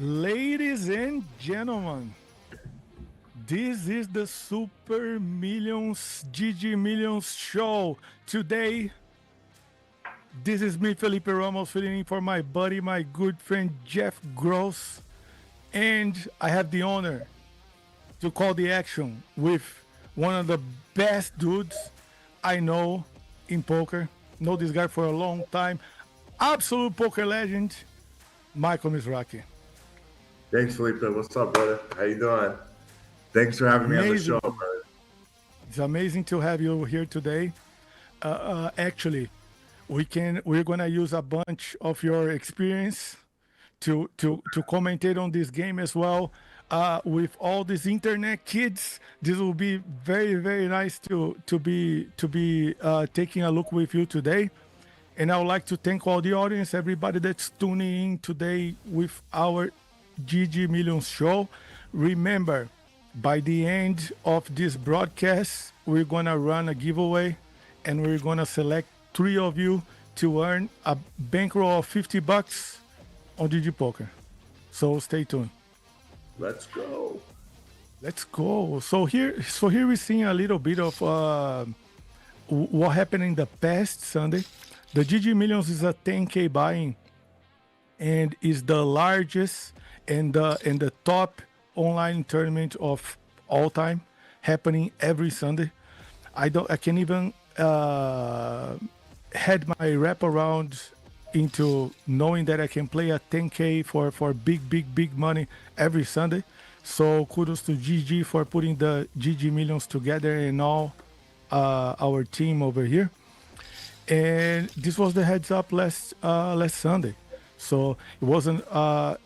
Ladies and gentlemen, this is the Super Millions GG Millions show. Today, this is me, Felipe Ramos, filling in for my buddy, my good friend Jeff Gross. And I have the honor to call the action with one of the best dudes I know in poker. Know this guy for a long time. Absolute poker legend, Michael Mizrachi. Thanks, Felipe. What's up, brother? How you doing? Thanks for having me on the show, brother. It's amazing to have you here today. Actually, we're gonna use a bunch of your experience to commentate on this game as well. With all these internet kids, this will be very nice to be taking a look with you today. And I would like to thank all the audience, everybody that's tuning in today with our GG Millions show. Remember, by the end of this broadcast, we're gonna run a giveaway, and we're gonna select 3 of you to earn a bankroll of $50 on GGPoker. So stay tuned. Let's go. Let's go. So here we're seeing a little bit of what happened in the past Sunday. The GG Millions is a 10K buy-in, and is the largest and the top online tournament of all time, happening every Sunday. I can even had my wrap around into knowing that I can play a 10K for big money every Sunday. So kudos to GG for putting the GG Millions together and all our team over here. And this was the heads up last Sunday. So it was an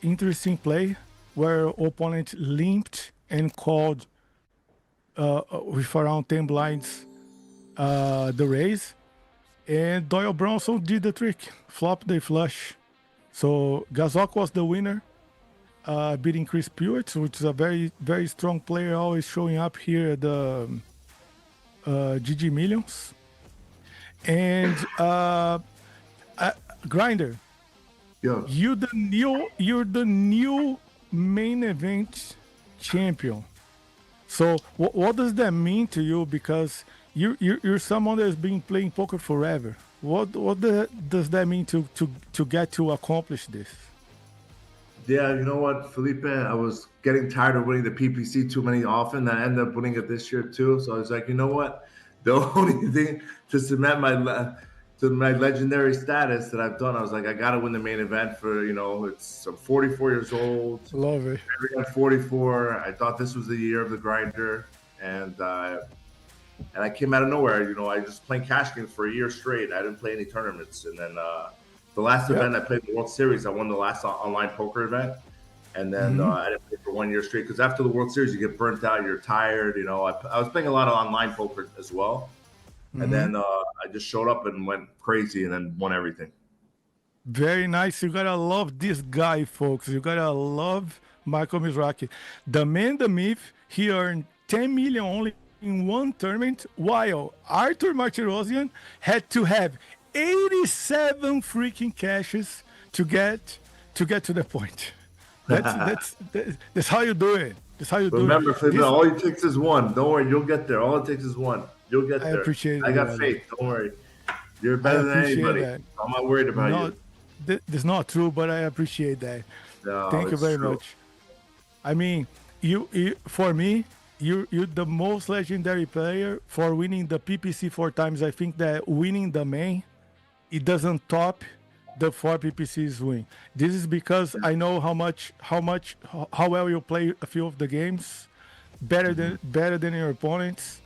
interesting play where opponent limped and called with around 10 blinds the raise. And Doyle Bronson did the trick, flopped the flush. So Gazok was the winner, beating Chris Pewitt, which is a very strong player, always showing up here at the GG Millions. And Grinder, Yeah. you're the new main event champion. So what does that mean to you? Because you're someone that's been playing poker forever. What does that mean to get to accomplish this? Yeah, you know what, Felipe? I was getting tired of winning the PPC too many often. I ended up winning it this year too. So I was like, you know what? The only thing to cement my legendary status that I've done, I was like, I got to win the main event for, I'm 44 years old. Love it. I'm 44. I thought this was the year of the grinder. And I came out of nowhere. I just playing cash games for a year straight. I didn't play any tournaments. And then the last event I played the World Series, I won the last online poker event. And then I didn't play for 1 year straight because after the World Series, you get burnt out, you're tired. I was playing a lot of online poker as well. And then I just showed up and went crazy and then won everything. Very nice. You gotta love this guy, folks. You gotta love Michael Mizrachi. The man, the myth, he earned 10 million only in one tournament, while Arthur Martirosian had to have 87 freaking cashes to get to the point. That's how you do it. That's how you do it. Remember, all it takes is one. Don't worry, you'll get there. All it takes is one. You'll get there. I appreciate it. I got faith. Don't worry. You're better than anybody. That. I'm not worried about you. That's not true, but I appreciate that. No, Thank you very much. I mean, you for me, you're the most legendary player for winning the PPC 4 times. I think that winning the main, it doesn't top the 4 PPCs win. This is because I know how well you play a few of the games, better than your opponents,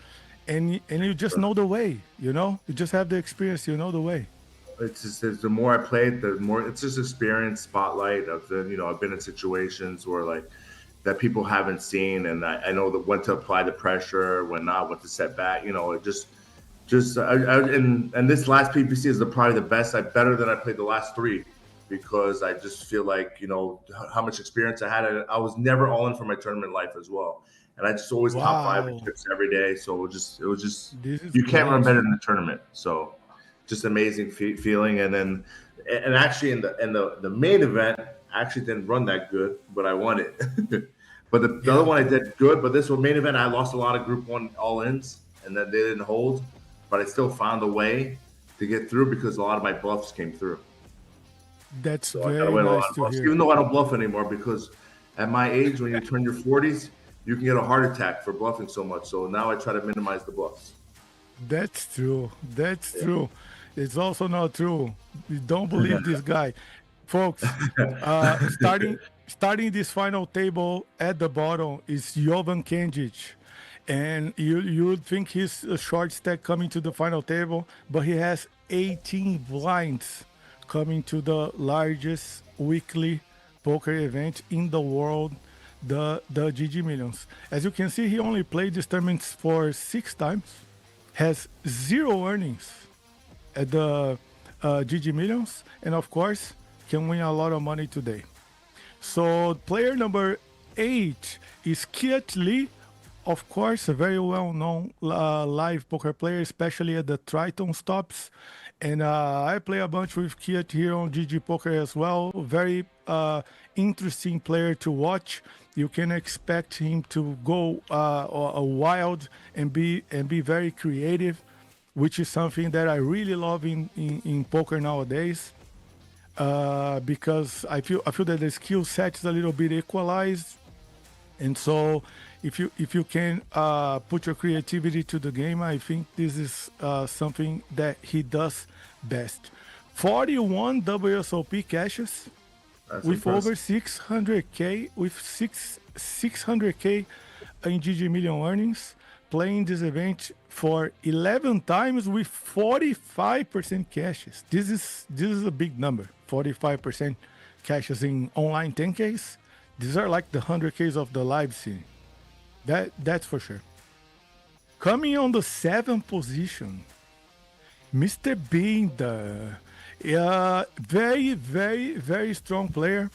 and you just know the way. You just have the experience. You know the way. It's just the more I played, the more it's just experience, spotlight of the I've been in situations where that people haven't seen, and I know when to apply the pressure, when not, what to set back. It just and this last PPC is probably the best. Better than I played the last 3, because I just feel like how much experience I had. I was never all in for my tournament life as well, and I just always top 5 in chips every day. So it was just you can't run better than the tournament. So just amazing feeling. And then And actually, in the main event, I actually didn't run that good, but I won it. But the other one I did good. But this one main event, I lost a lot of Group 1 all-ins, and then they didn't hold. But I still found a way to get through because a lot of my bluffs came through. That's So I got very away with a lot nice of to bluffs, hear. even though I don't bluff anymore. Because at my age, when you turn your 40s, you can get a heart attack for bluffing so much. So now I try to minimize the bluffs. That's true. That's true. It's also not true. You don't believe this guy, folks. Starting this final table at the bottom is Jovan Kenjic, and you would think he's a short stack coming to the final table, but he has 18 blinds coming to the largest weekly poker event in the world, the GG Millions. As you can see, he only played this tournament for 6 times, has 0 earnings at the GG Millions, and of course can win a lot of money today. So player number 8 is Kiat Lee, of course, a very well-known live poker player, especially at the Triton stops. And I play a bunch with Kiat here on GGPoker as well. Very interesting player to watch. You can expect him to go wild and be very creative, which is something that I really love in poker nowadays. Because I feel that the skill set is a little bit equalized, and so if you can put your creativity to the game, I think this is something that he does best. 41 WSOP cashes. That's with impressive. over 600k, with 600k in GGMillion earnings, playing this event for 11 times with 45% cashes. This is a big number. 45% cashes in online 10Ks. These are like the 100Ks of the live scene. That's for sure. Coming on the 7th position, Mr. Binder. Very, very, very strong player.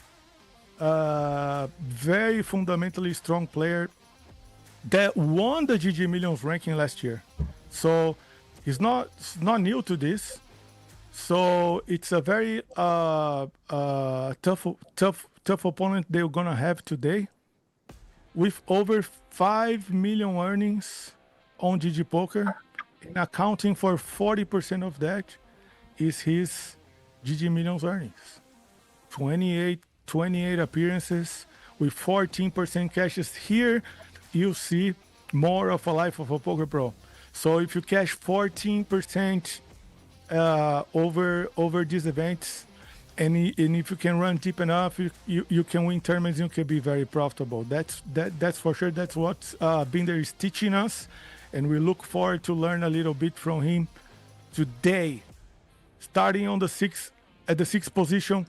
Very fundamentally strong player that won the GG Millions ranking last year. So he's not new to this. So it's a very tough opponent they're gonna have today. With over 5 million earnings on GGPoker, and accounting for 40% of that is his GG Millions earnings. 28 appearances with 14% cashes. Here you see more of a life of a poker pro. So if you cash 14% over these events, and if you can run deep enough, you can win tournaments. You can be very profitable. That's for sure. That's what Binder is teaching us, and we look forward to learn a little bit from him today. Starting on the at the sixth position,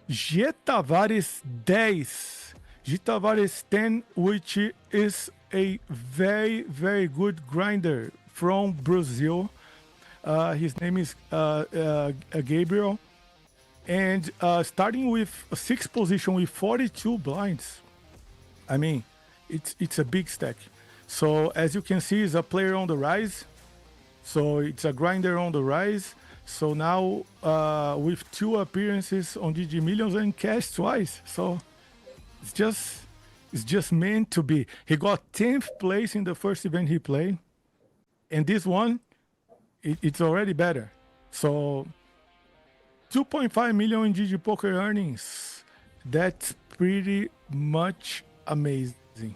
G Tavares 10. G Tavares 10, which is a very, very good grinder from Brazil. His name is Gabriel. And starting with a sixth position with 42 blinds. I mean, it's a big stack. So as you can see, he's a player on the rise. So it's a grinder on the rise. So now with 2 appearances on GG Millions and cash twice. So it's just meant to be. He got 10th place in the first event he played. And this one, it's already better. So 2.5 million in GGPoker earnings. That's pretty much amazing.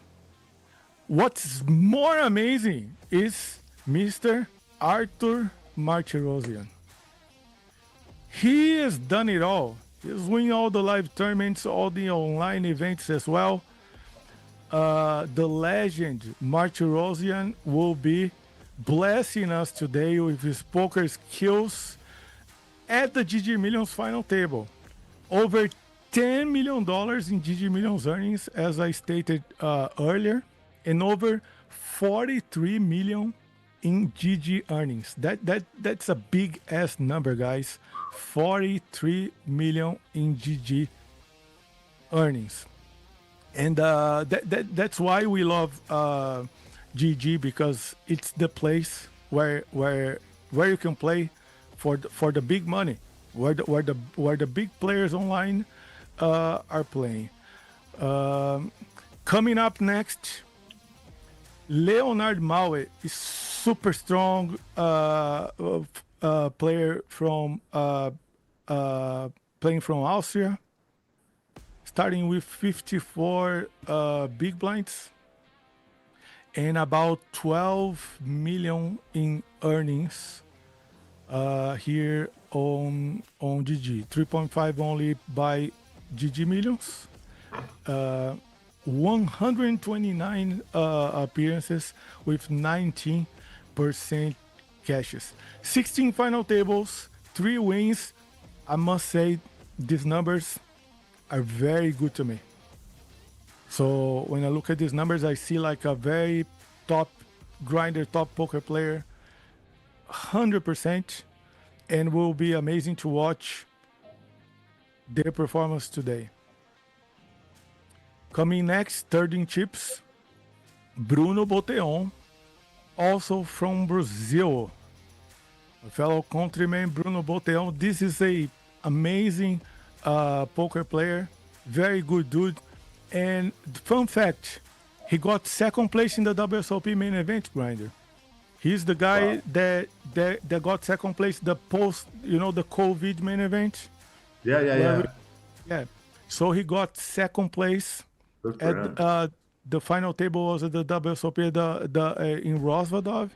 What's more amazing is Mr. Arthur Martirosian. He has done it all. He's winning all the live tournaments, all the online events as well. The legend Martirosian will be blessing us today with his poker skills at the GG Millions Final Table. Over $10 million in GG Millions earnings, as I stated earlier, and over 43 million in GG earnings. That's a big ass number, guys. 43 million in GG earnings. And that's why we love GG, because it's the place where you can play for the big money. where the big players online are playing. Coming up next, Leonard Maue is super strong player from playing from Austria, starting with 54 big blinds and about 12 million in earnings here on GG. 3.5 only by GG Millions. 129 appearances with 19% cashes. 16 final tables, 3 wins. I must say these numbers are very good to me. So when I look at these numbers, I see like a very top grinder, top poker player, 100%, and will be amazing to watch their performance today. Coming next, third in chips, Bruno Boteon, also from Brazil. A fellow countryman, Bruno Boteon. This is a amazing poker player, very good dude. And fun fact, he got second place in the WSOP main event grinder. He's the guy that got second place the post, the COVID main event. Yeah. So he got second place at the final table was at the WSOP in Rosvadov,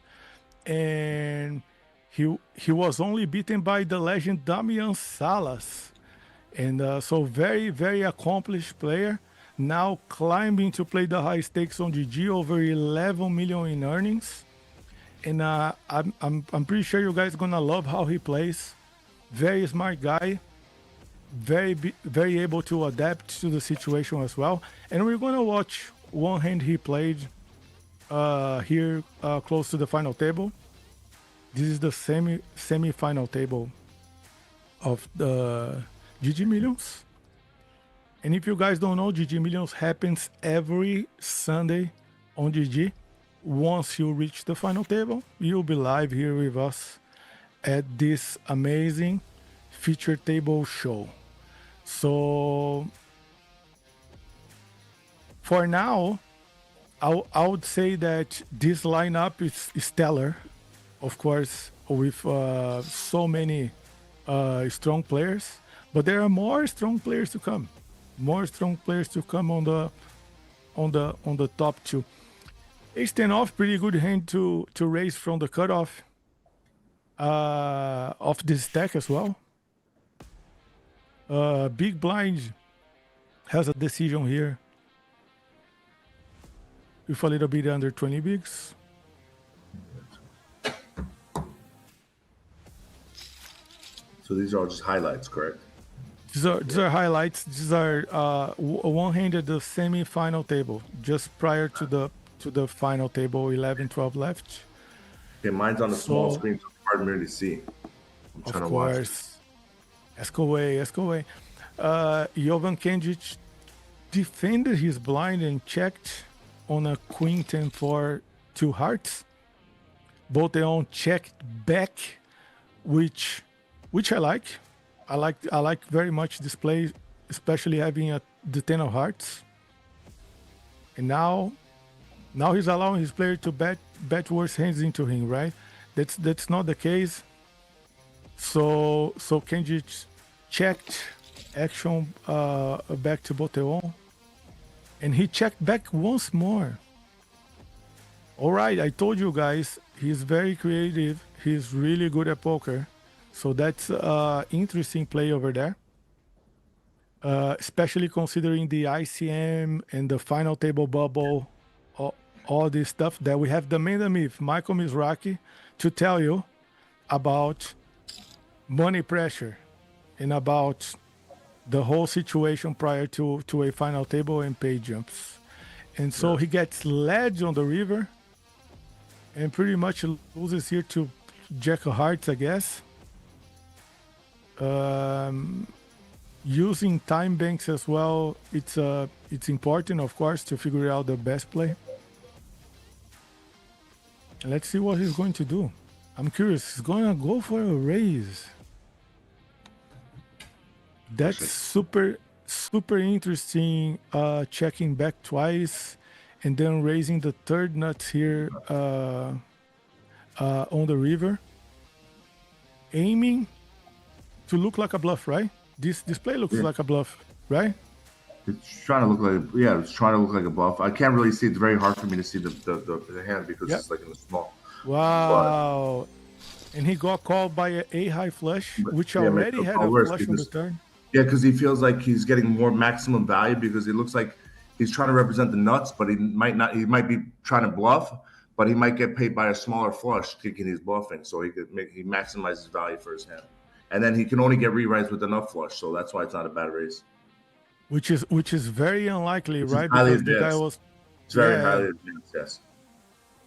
and he was only beaten by the legend Damian Salas, and so very, very accomplished player. Now climbing to play the high stakes on GG, over 11 million in earnings. And I'm pretty sure you guys gonna love how he plays. Very smart guy, very able to adapt to the situation as well. And we're gonna watch one hand he played here close to the final table. This is the semi-final table of the GG Millions. And if you guys don't know, GG Millions happens every Sunday on GG. Once you reach the final table, you'll be live here with us at this amazing feature table show. So for now, I would say that this lineup is stellar, of course, with so many strong players, but there are more strong players to come. More strong players to come on the top two. Ace-10 off, pretty good hand to raise from the cutoff of this stack as well. Big blind has a decision here with a little bit under 20 bigs. So these are all just highlights, correct? These are highlights. These are one hand at the semi-final table, just prior to the final table, 11, 12 left. Okay, mine's on the small screen, so it's hard for me to see. I'm trying to watch it. Ask away. Jovan Kendrick defended his blind and checked on a queen 10 for 2 hearts. Boteon checked back, which I like. I like very much this play, especially having the 10 of hearts. And now he's allowing his player to bet worse hands into him, right? That's not the case. So Kendrick checked action back to Boteon, and he checked back once more. All right, I told you guys, he's very creative. He's really good at poker. So that's interesting play over there, especially considering the ICM and the final table bubble, all this stuff that we have the man and myth, Michael Mizrachi, to tell you about money pressure and about the whole situation prior to a final table and pay jumps. And so he gets ledge on the river and pretty much loses here to Jack of Hearts, I guess. Using time banks as well, it's important, of course, to figure out the best play. And let's see what he's going to do. I'm curious. He's going to go for a raise. That's super interesting. Checking back twice and then raising the third nuts here on the river, aiming to look like a bluff, right? This play looks like a bluff, right? It's trying to look like it's trying to look like a bluff. I can't really see. It's very hard for me to see the hand because Yep. it's like in the small. Wow. And he got called by a high flush, which Makes already it had a worse flush on the turn. yeah, because he feels like he's getting more maximum value because it looks like he's trying to represent the nuts, but he might not. He might be trying to bluff, but he might get paid by a smaller flush thinking he's bluffing, so he maximizes value for his hand, and then he can only get re-raised with enough flush, so that's why it's not a bad raise. Which is very unlikely, right? Highly Because the guy was it's very highly advanced, yes.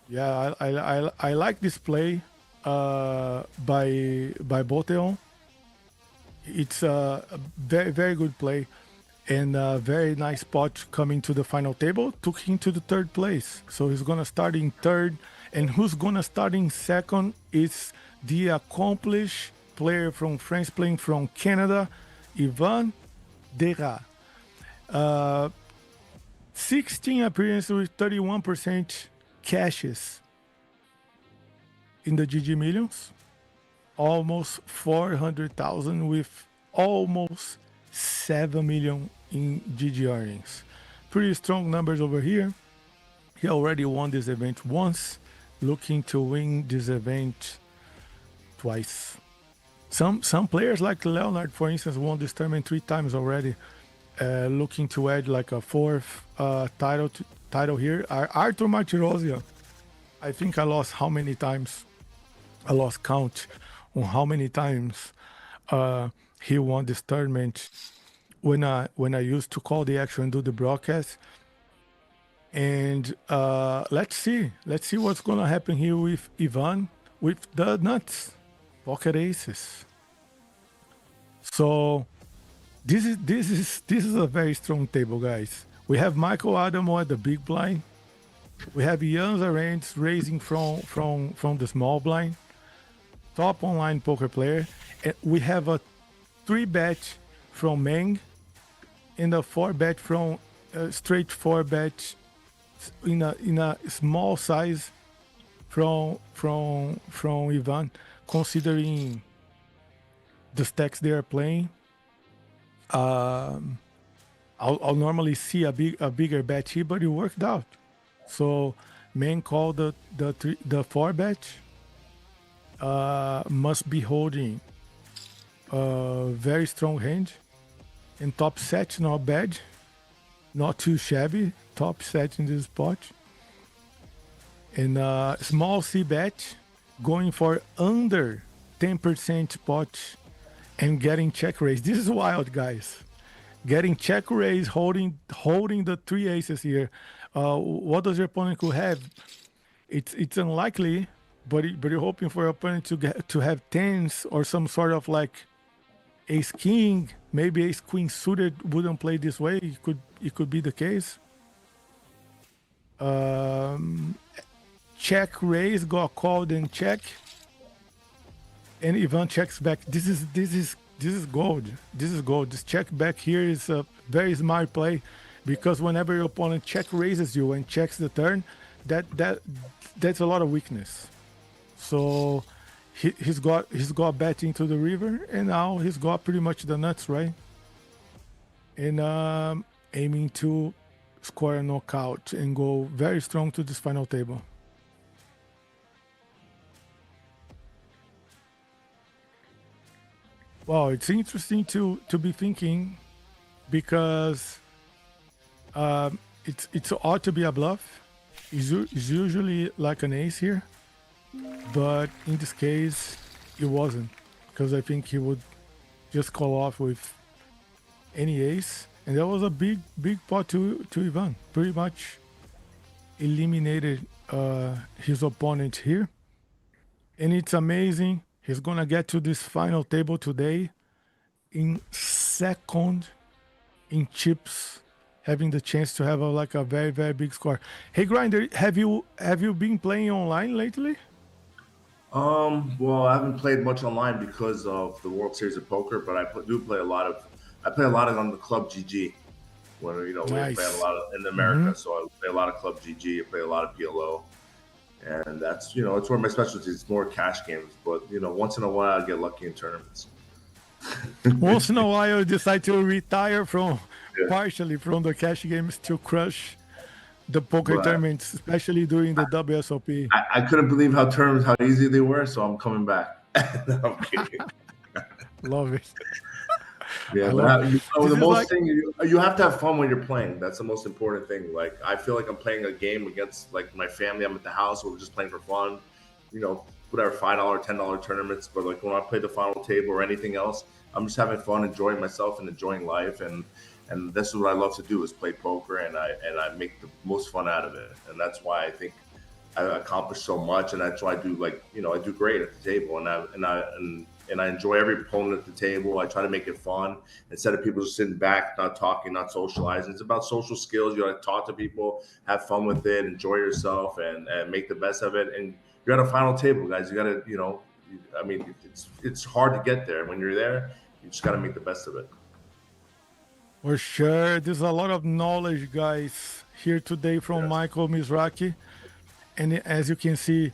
Yeah, I like this play by Boteon. It's a very good play and a very nice spot coming to the final table. Took him to the third place, so he's gonna start in third. And who's gonna start in second is the accomplished player from France playing from Canada, Ivan Dera. 16 appearances with 31% cashes in the GG Millions. Almost 400,000 with almost 7 million in GG earnings. Pretty strong numbers over here. He already won this event once, looking to win this event twice. Some players like Leonard, for instance, won this tournament 3 times already. Looking to add like a fourth title here. Arthur Martirossia, I think I lost how many times? I lost count on how many times he won this tournament when I used to call the action and do the broadcast. And let's see what's gonna happen here with Ivan with the nuts, pocket aces. So this is a very strong table, guys. We have Michael Adamo at the big blind. We have Jan Zarens raising from the small blind. Top online poker player. And we have a 3-bet from Meng and a 4-bet from straight 4-bet in a small size from Ivan, considering the stacks they are playing. I'll normally see a bigger bet here, but it worked out. So Meng called the 4-bet. Must be holding a very strong hand, and top set not bad, not too shabby. Top set in this spot, and small C bet going for under 10% pot and getting check raise. This is wild, guys. Getting check raise, holding the 3 aces here. What does your opponent could have? It's unlikely. But you're hoping for your opponent to have tens or some sort of like ace king, maybe ace queen suited wouldn't play this way. It could be the case. Check raise got called and check, and Ivan checks back. This is gold. This is gold. This check back here is a very smart play, because whenever your opponent check raises you and checks the turn, that's a lot of weakness. So he's got bet into the river, and now he's got pretty much the nuts, right? And aiming to score a knockout and go very strong to this final table. Wow, it's interesting to be thinking, because it's ought to be a bluff. It's usually like an ace here. But in this case, it wasn't, because I think he would just call off with any ace. And that was a big pot to Ivan. Pretty much eliminated his opponent here. And it's amazing. He's going to get to this final table today in second in chips, having the chance to have a very, very big score. Hey, Grinder, have you been playing online lately? Well, I haven't played much online because of the World Series of Poker, but I do play a lot of I play a lot on the club GG. When we play a Nice. lot in America, so I play a lot of club GG. I play a lot of PLO, and that's it's where my specialty is, more cash games. But once in a while I get lucky in tournaments. Once in a while, you decide to retire Yeah. partially from the cash games to crush the poker But tournaments, especially during the WSOP. I couldn't believe how easy they were, so I'm coming back. No, I'm kidding. Love it. Yeah, I but love it. This the is most like, thing you have to have fun when you're playing. That's the most important thing. Like I feel like I'm playing a game against like my family. I'm at the house, we're just playing for fun. Whatever, $5, $10 tournaments. But like when I play the final table or anything else, I'm just having fun, enjoying myself and enjoying life. And this is what I love to do, is play poker, and I make the most fun out of it. And that's why I think I accomplish so much, and that's why I do I do great at the table, and I enjoy every opponent at the table. I try to make it fun instead of people just sitting back, not talking, not socializing. It's about social skills. You got to talk to people, have fun with it, enjoy yourself, and make the best of it. And you're at a final table, guys. You got to, I mean, it's hard to get there. When you're there, you just got to make the best of it. for sure, there's a lot of knowledge, guys, here today from Michael Mizrachi. And as you can see,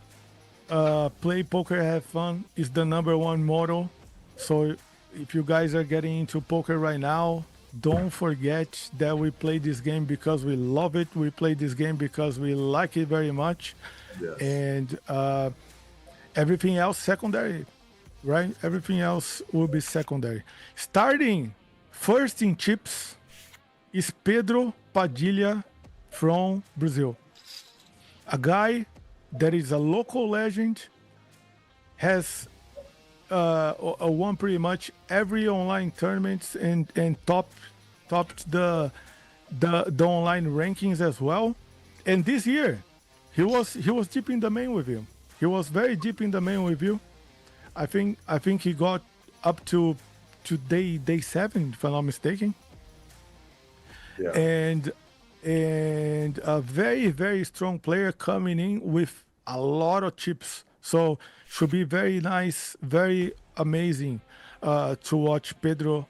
play poker, have fun is the #1 motto. So if you guys are getting into poker right now, don't forget that we play this game because we love it. We play this game because we like it very much. Yes. And everything else secondary, right? Everything else will be secondary. Starting first in chips is Pedro Padilha from Brazil. A guy that is a local legend, has won pretty much every online tournaments and topped the online rankings as well. And this year, he was deep in the main with you. He was very deep in the main with you. I think he got up to day 7, if I'm not mistaken. Yeah. And a very, very strong player coming in with a lot of chips. So should be very nice, very amazing to watch Pedro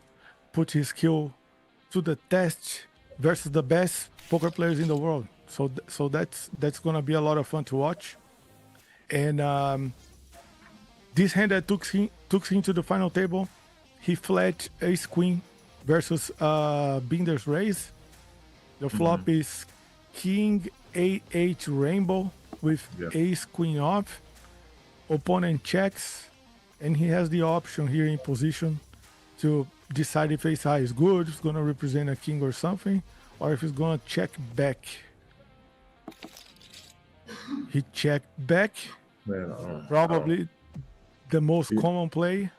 put his skill to the test versus the best poker players in the world. So that's gonna be a lot of fun to watch. And this hand that took him to the final table, he flat ace queen versus Binder's raise. The flop is King A8 rainbow with ace queen off. Opponent checks, and he has the option here in position to decide if ace high is good, if it's gonna represent a king or something, or if it's gonna check back. He checked back. Probably the most common play.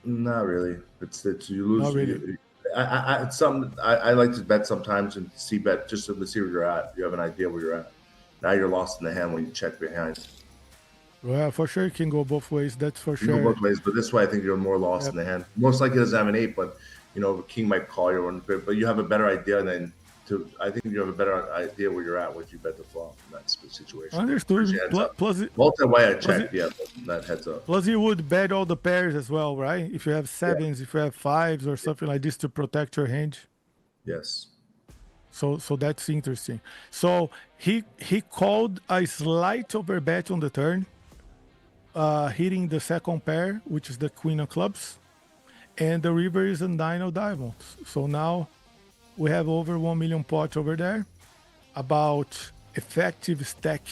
Not really. It's you lose. Not really. I like to bet sometimes and see bet just to see where you're at. You have an idea where you're at. Now you're lost in the hand when you check behind. Well, for sure, it can go both ways. That's for You sure. go both ways, but this way I think you're more lost in the hand. Most likely he doesn't have an 8, but the king might call you, but you have a better idea than to. I think you have a better idea where you're at once you bet the flop in that situation. Understood. Plus, multi-way I checked, but that heads up. Plus, you would bet all the pairs as well, right? If you have 7s, if you have 5s or something like this to protect your hand. Yes. So that's interesting. So he called a slight overbet on the turn, hitting the second pair, which is the queen of clubs, and the river is a 9 of diamonds. So now we have over 1 million pot over there. About effective stack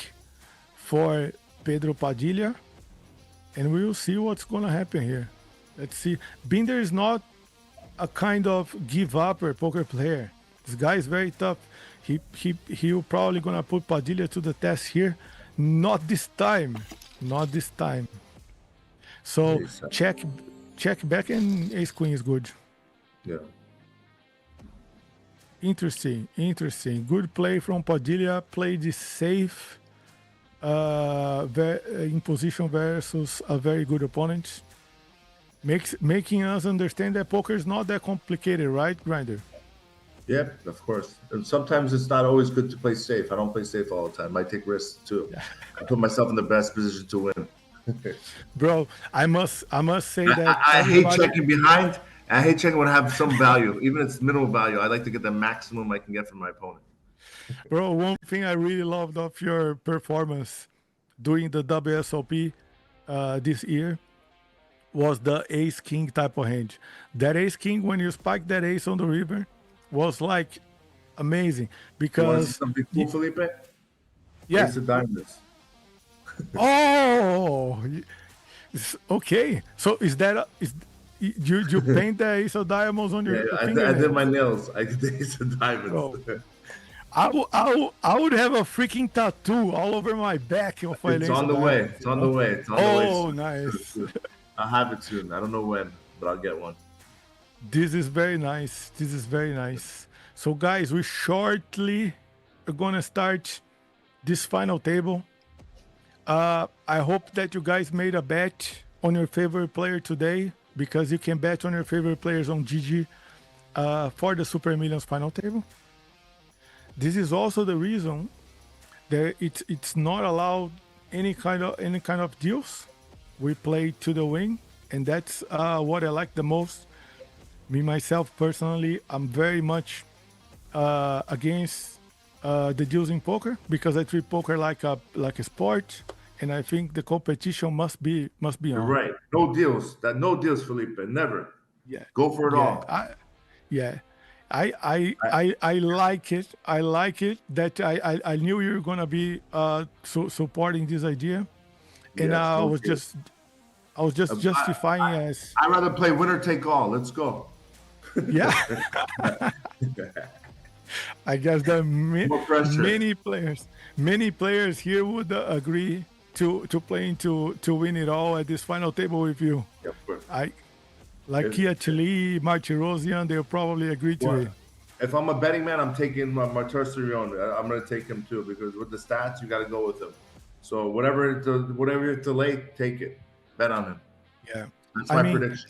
for Pedro Padilha, and we will see what's gonna happen here. Let's see. Binder is not a kind of give up or poker player. This guy is very tough. He'll probably gonna put Padilha to the test here. Not this time. Not this time. So check back, and ace queen is good. Yeah. Interesting. Good play from Padilha. Played it safe in position versus a very good opponent. Making us understand that poker is not that complicated, right, Grinder? Yeah, of course. And sometimes it's not always good to play safe. I don't play safe all the time. I take risks too. I put myself in the best position to win. Bro, I must say that I hate checking behind I hate checking when I have some value, even if it's minimal value. I like to get the maximum I can get from my opponent. Bro, one thing I really loved of your performance during the WSOP this year was the ace king type of hand. That ace king, when you spike that ace on the river, was like amazing You want to see because something cool, Felipe? yeah. Ace of diamonds. Oh, okay. So is that is you paint the ace of diamonds on your Yeah, I fingernails? did my nails. I did the ace of diamonds. Bro, I would have a freaking tattoo all over my back if I It's on the way. It's on the way. It's on the way. Oh, nice. I'll have it soon. I don't know when, but I'll get one. This is very nice. This is very nice. So, guys, we shortly are gonna start this final table. I hope that you guys made a bet on your favorite player today because you can bet on your favorite players on GG for the Super Millions final table. This is also the reason that it's not allowed any kind of deals. We play to the win, and that's what I like the most. Me myself personally, I'm very much against the deals in poker because I treat poker like a sport, and I think the competition must be on. You're right. No deals. No deals, Felipe. Never. Yeah. Go for it all. I like it. I like it that I knew you were gonna be supporting this idea, and Yes, I no was deals. just justifying as I'd rather play winner take all. Let's go. yeah. I guess that More pressure. many players here would agree to playing to win it all at this final table with you. Yeah, of course. Like Kia Chile, Marty Rosian, they'll probably agree to it. If I'm a betting man, I'm taking my Tercerion. I'm going to take him too because with the stats, you got to go with him. So whatever it's delayed, take it. Bet on him. Yeah, That's my prediction.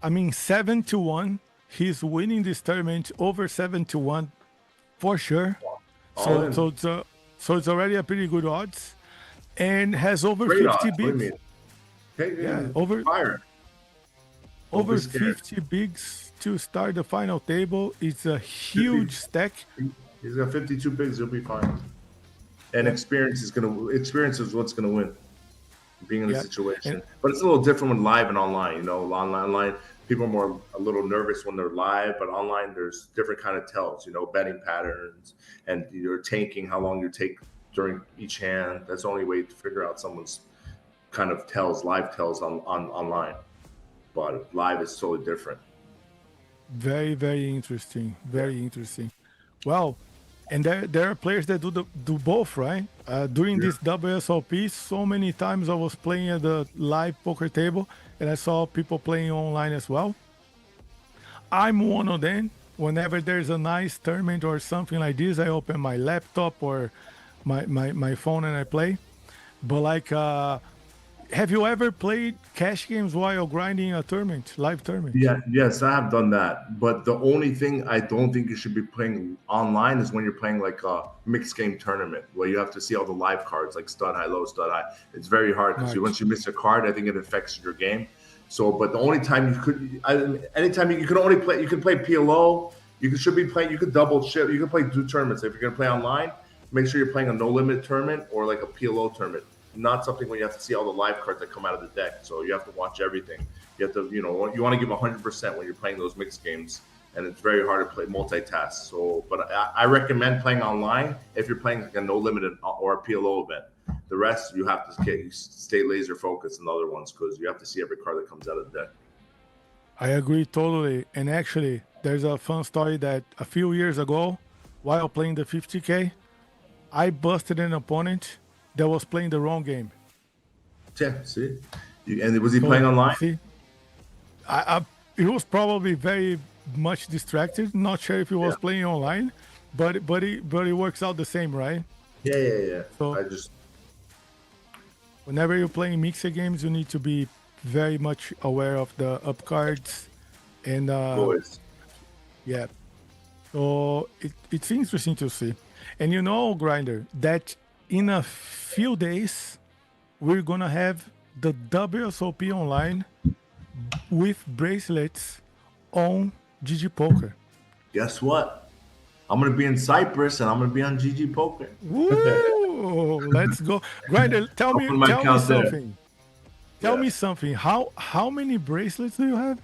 I mean, 7-1. He's winning this tournament over 7-1 for sure. So it's already a pretty good odds, and has over Great 50 odds. What do you bigs. mean? Okay, Yeah, over 50 bigs to start the final table. It's a huge stack. He's got 52 bigs. He'll be fine. And experience is what's gonna win. Being in the situation, but it's a little different when live and online. You know, online people are a little nervous when they're live, but online there's different kind of tells. You know, betting patterns and you're tanking, how long you take during each hand. That's the only way to figure out someone's kind of tells, live tells on online. But live is totally different. Very, very interesting. Very interesting. Well, and there are players that do both, right? During this WSOP, so many times I was playing at the live poker table, and I saw people playing online as well. I'm one of them. Whenever there's a nice tournament or something like this, I open my laptop or my phone and I play. But like, have you ever played cash games while grinding a tournament, live tournament? Yeah, yes, I have done that. But the only thing I don't think you should be playing online is when you're playing like a mixed game tournament where you have to see all the live cards like stud high, low, stud high. It's very hard because once you miss a card, I think it affects your game. So, but the only time you could, anytime you can only play, you can play PLO. You should be playing. You could double ship. You can play two tournaments. If you're gonna play online, make sure you're playing a no limit tournament or like a PLO tournament. Not something where you have to see all the live cards that come out of the deck. So you have to watch everything. You have to, you want to give 100% when you're playing those mixed games, and it's very hard to play multitask. So, but I recommend playing online if you're playing like a no limit or a PLO event. The rest you have to stay laser focused in the other ones because you have to see every card that comes out of the deck. I agree totally. And actually, there's a fun story that a few years ago, while playing the 50K, I busted an opponent that was playing the wrong game. Yeah, see? And was he playing online? See, he was probably very much distracted. Not sure if he was playing online, but it works out the same, right? Yeah. So whenever you're playing mixer games, you need to be very much aware of the up cards and yeah. So it's interesting to see. And you know, Grinder, that in a few days, we're gonna have the WSOP online with bracelets on GGPoker. Guess what? I'm gonna be in Cyprus and I'm gonna be on GGPoker. Woo! Let's go, Grinder. Tell me, Open my tell me account there. something. Tell me something. How many bracelets do you have?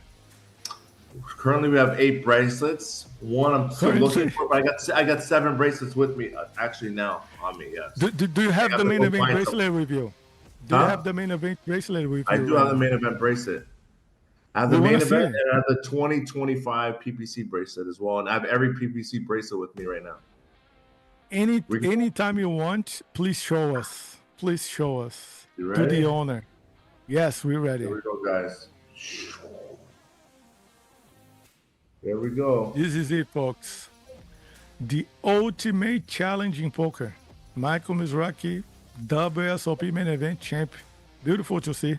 Currently, we have 8 bracelets. One I'm still looking for, but I got 7 bracelets with me actually now on me. Yes. Do you have the main event bracelet with you? Do you have the main event bracelet with you? I do have the main event bracelet. I have the main event and I have the 2025 PPC bracelet as well, and I have every PPC bracelet with me right now. Anytime you want, please show us. Please show us to the owner. Yes, we're ready. Here we go, guys. There we go. This is it, folks. The ultimate challenge in poker. Michael Mizrachi, WSOP main event champ. Beautiful to see.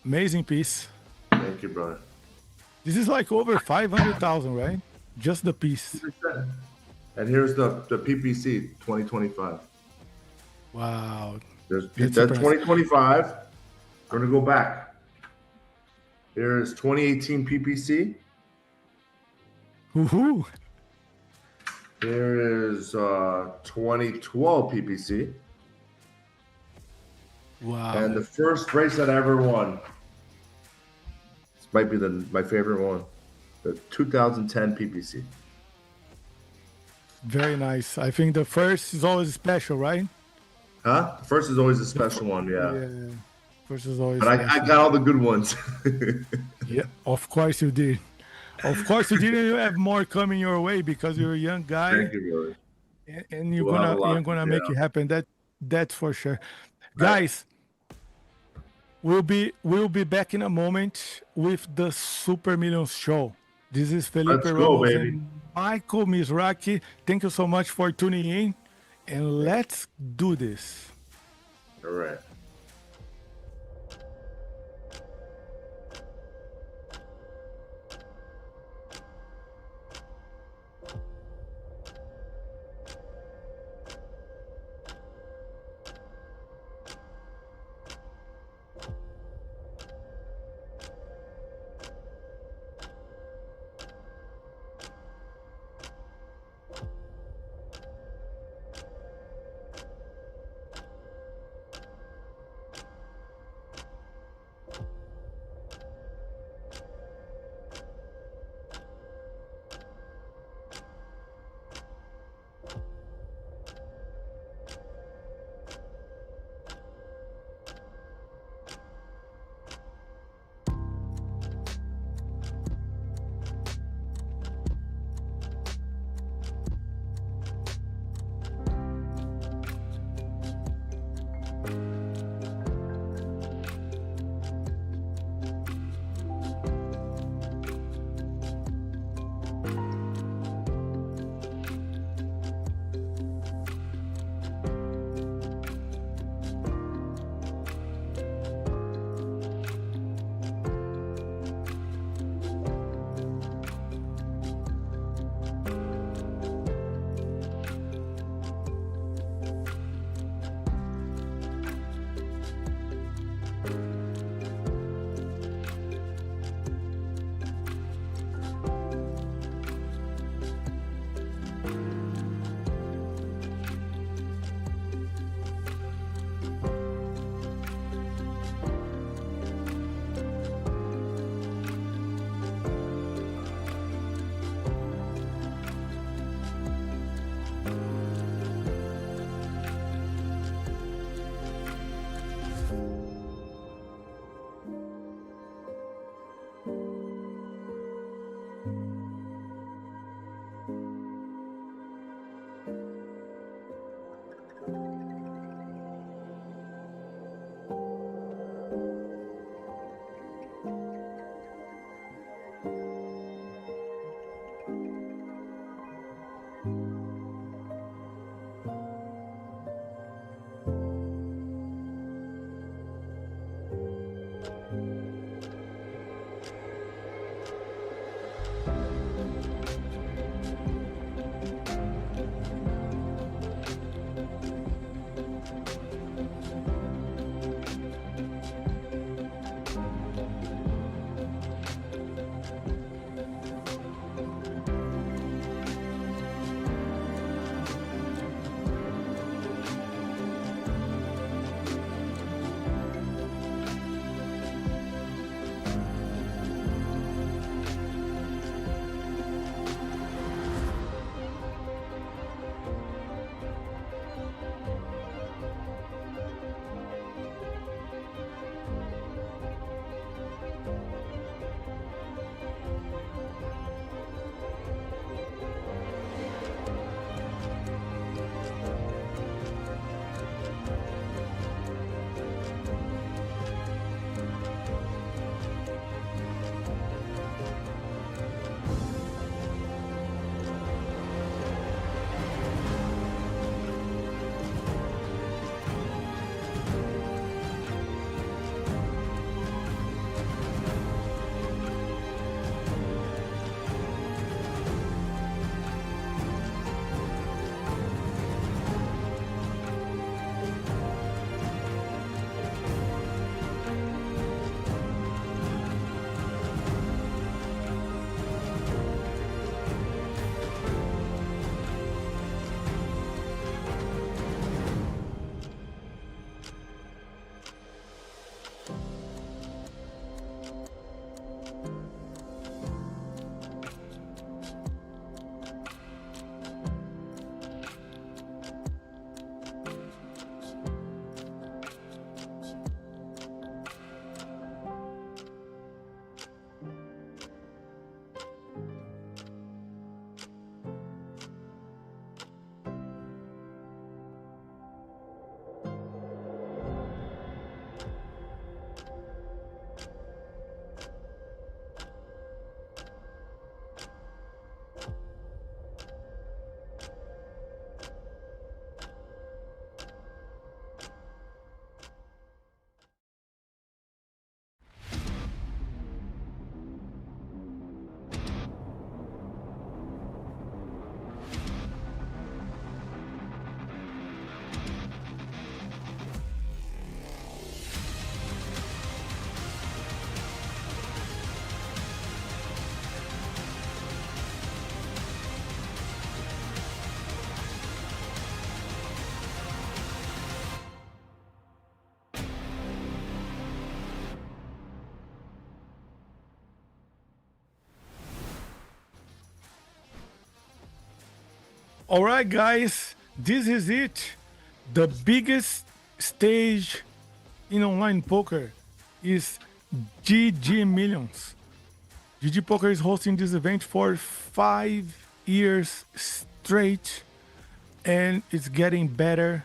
Amazing piece. Thank you, brother. This is like over 500,000, right? Just the piece. And here's the PPC 2025. Wow. That's 2025. We're gonna go back. Here's 2018 PPC. Woohoo! Here is 2012 PPC. Wow. And the first race that I ever won. This might be my favorite one. The 2010 PPC. Very nice. I think the first is always special, right? Huh? The first is always a special one, yeah. First is always But I got all the good ones. Yeah, of course you did. Of course you did. You have more coming your way because you're a young guy. Thank you, brother. And you're gonna make it happen. That's for sure. Right. Guys, we'll be back in a moment with the Super Millions show. This is Felipe Ramos and Michael Mizrachi. Thank you so much for tuning in, and let's do this. All right. All right, guys, this is it. The biggest stage in online poker is GG Millions. GG Poker is hosting this event for 5 years straight, and it's getting better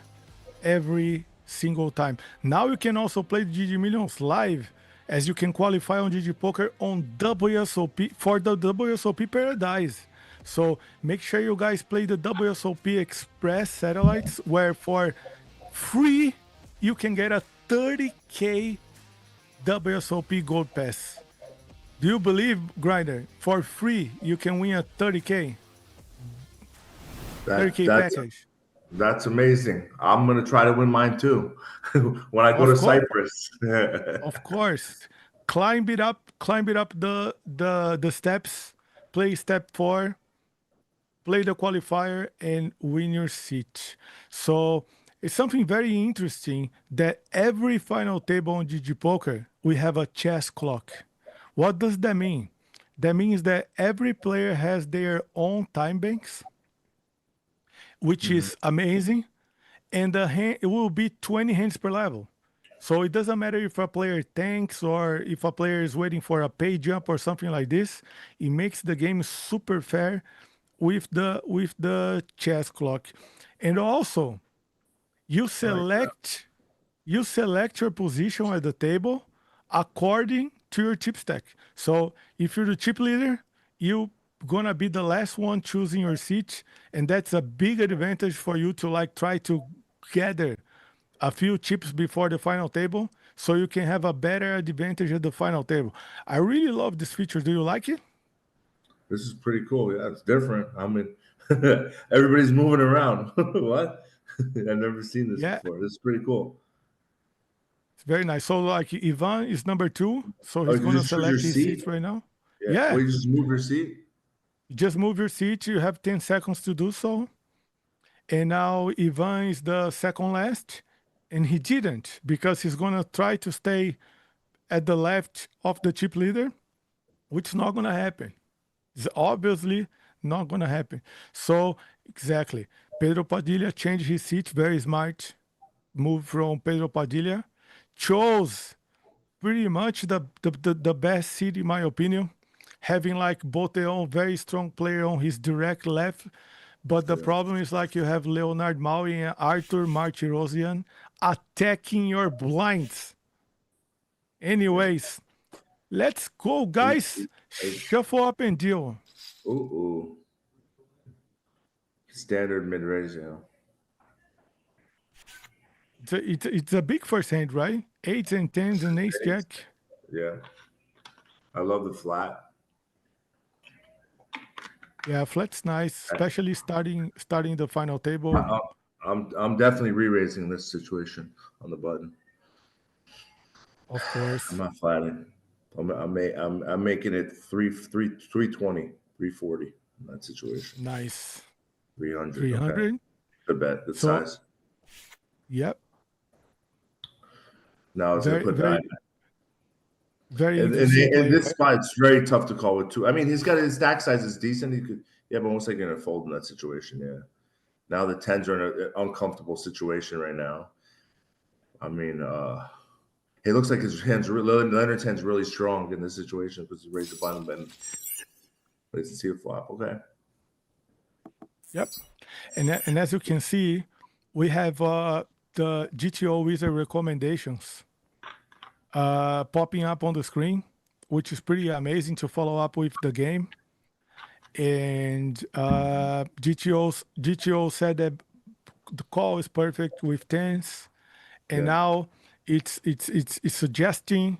every single time. Now you can also play GG Millions live, as you can qualify on GG Poker on WSOP for the WSOP Paradise. So make sure you guys play the WSOP Express satellites, where for free you can get a 30K WSOP Gold Pass. Do you believe, Grinder? For free you can win a 30K That, 30K that's package. that's amazing. I'm gonna try to win mine too when I go Of to course, Cyprus. of course. Climb it up, the steps, play step 4, play the qualifier, and win your seat. So it's something very interesting that every final table on GG Poker, we have a chess clock. What does that mean? That means that every player has their own time banks, which Mhm. is amazing. And the hand, it will be 20 hands per level. So it doesn't matter if a player tanks or if a player is waiting for a pay jump or something like this. It makes the game super fair with the chess clock. And also, you I like that. select you select your position at the table according to your chip stack. So if you're the chip leader, you gonna be the last one choosing your seat, and that's a big advantage for you to like try to gather a few chips before the final table, so you can have a better advantage at the final table. I really love this feature. Do you like it? This is pretty cool. Yeah, it's different. I mean, everybody's moving around. What? I've never seen this Yeah, before. This is pretty cool. it's very nice. So like Ivan is number 2, so Oh, he's you gonna just choose your select his seat? seats right now. Yeah. Yeah, Well, you just move your seat. you just move your seat. You have 10 seconds to do so. And now Ivan is the second last, and he didn't, because he's gonna try to stay at the left of the chip leader, which is not gonna happen. It's obviously not gonna happen. So exactly, Pedro Padilha changed his seat. Very smart move from Pedro Padilha. Chose pretty much the best seat in my opinion, having like Boteon, very strong player on his direct left. But the Yeah. problem is like you have Leonard Maui and Arthur Martirosian attacking your blinds. Yeah. Anyways, let's go, Eight, guys. eight, eight. Shuffle up and deal. Ooh, ooh. Standard mid raise. Yeah. It's a big first hand, right? Eights and tens and ace Eight. jack. Yeah. I love the flat. Yeah, flat's nice, especially starting the final I, table. I, I'm definitely re-raising this situation on the button. Of I'm course. not flatting. I'm making it 320, 340 in that situation. Nice. 300. Okay. 300. Good bet. Good So, size. yep. Now I was gonna Very, put nine. very. Very And interesting in play, this right? spot, it's very tough to call with two. I mean, he's got his stack size is decent. He could, yeah, but almost like you're gonna fold in that situation. Yeah. Now the tens are in an uncomfortable situation right now. I mean, it looks like his hands, Leonard's hand's really strong in this situation because he raised the bottom and plays the C flop. Okay. Yep. And as you can see, we have the GTO wizard recommendations popping up on the screen, which is pretty amazing to follow up with the game. And GTO said that the call is perfect with tens, and Yeah. now it's suggesting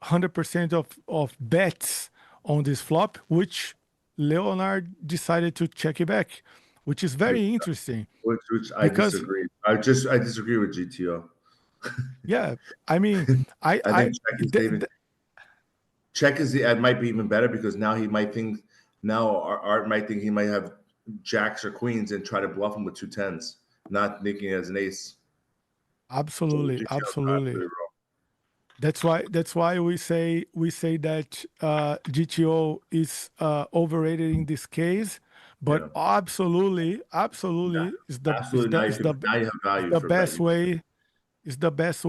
100% of bets on this flop, which Leonard decided to check it back, which is very interesting Which I because disagree. I disagree with GTO. yeah, I mean, I think check is th- even th- check is it might be even better because now he might think now Art might think he might have jacks or queens and try to bluff him with two tens, not thinking as an ace. So absolutely, GTO is absolutely. absolutely wrong. That's why we say that GTO is overrated in this case, but Yeah. absolutely Absolutely. Now you have is value the for best betting.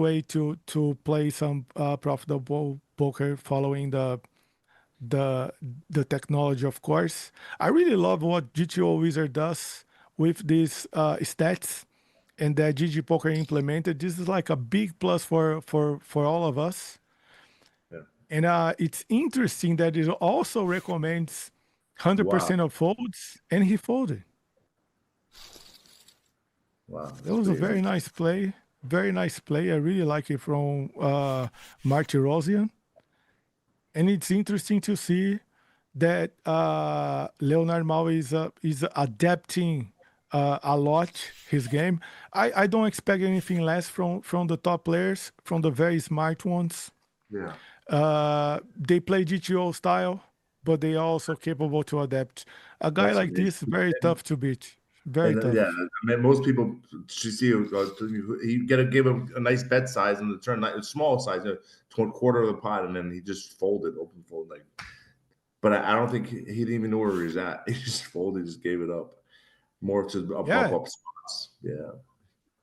way to play some profitable poker following the technology, of course. I really love what GTO Wizard does with these stats and that GGPoker implemented. This is like a big plus for all of us. Yeah. And it's interesting that it also recommends Wow. 100% of folds, and he folded. Wow. That That's was a pretty very nice play. Very nice play. I really like it from Marty Rosian. And it's interesting to see that Leonard Mao is adapting a lot his game. I don't expect anything less from the top players, from the very smart ones. Yeah. They play GTO style, but they are also capable to adapt. A guy That's like this is very tough to beat. Very yeah, tough. I mean, most people you see he got to give him a nice bet size in the turn, a small size, a quarter of the pot, and then he just folded, open fold, like. But I don't think he didn't even know where he was at. He just folded, just gave it up. More to a bump Yeah, up spots. Yeah.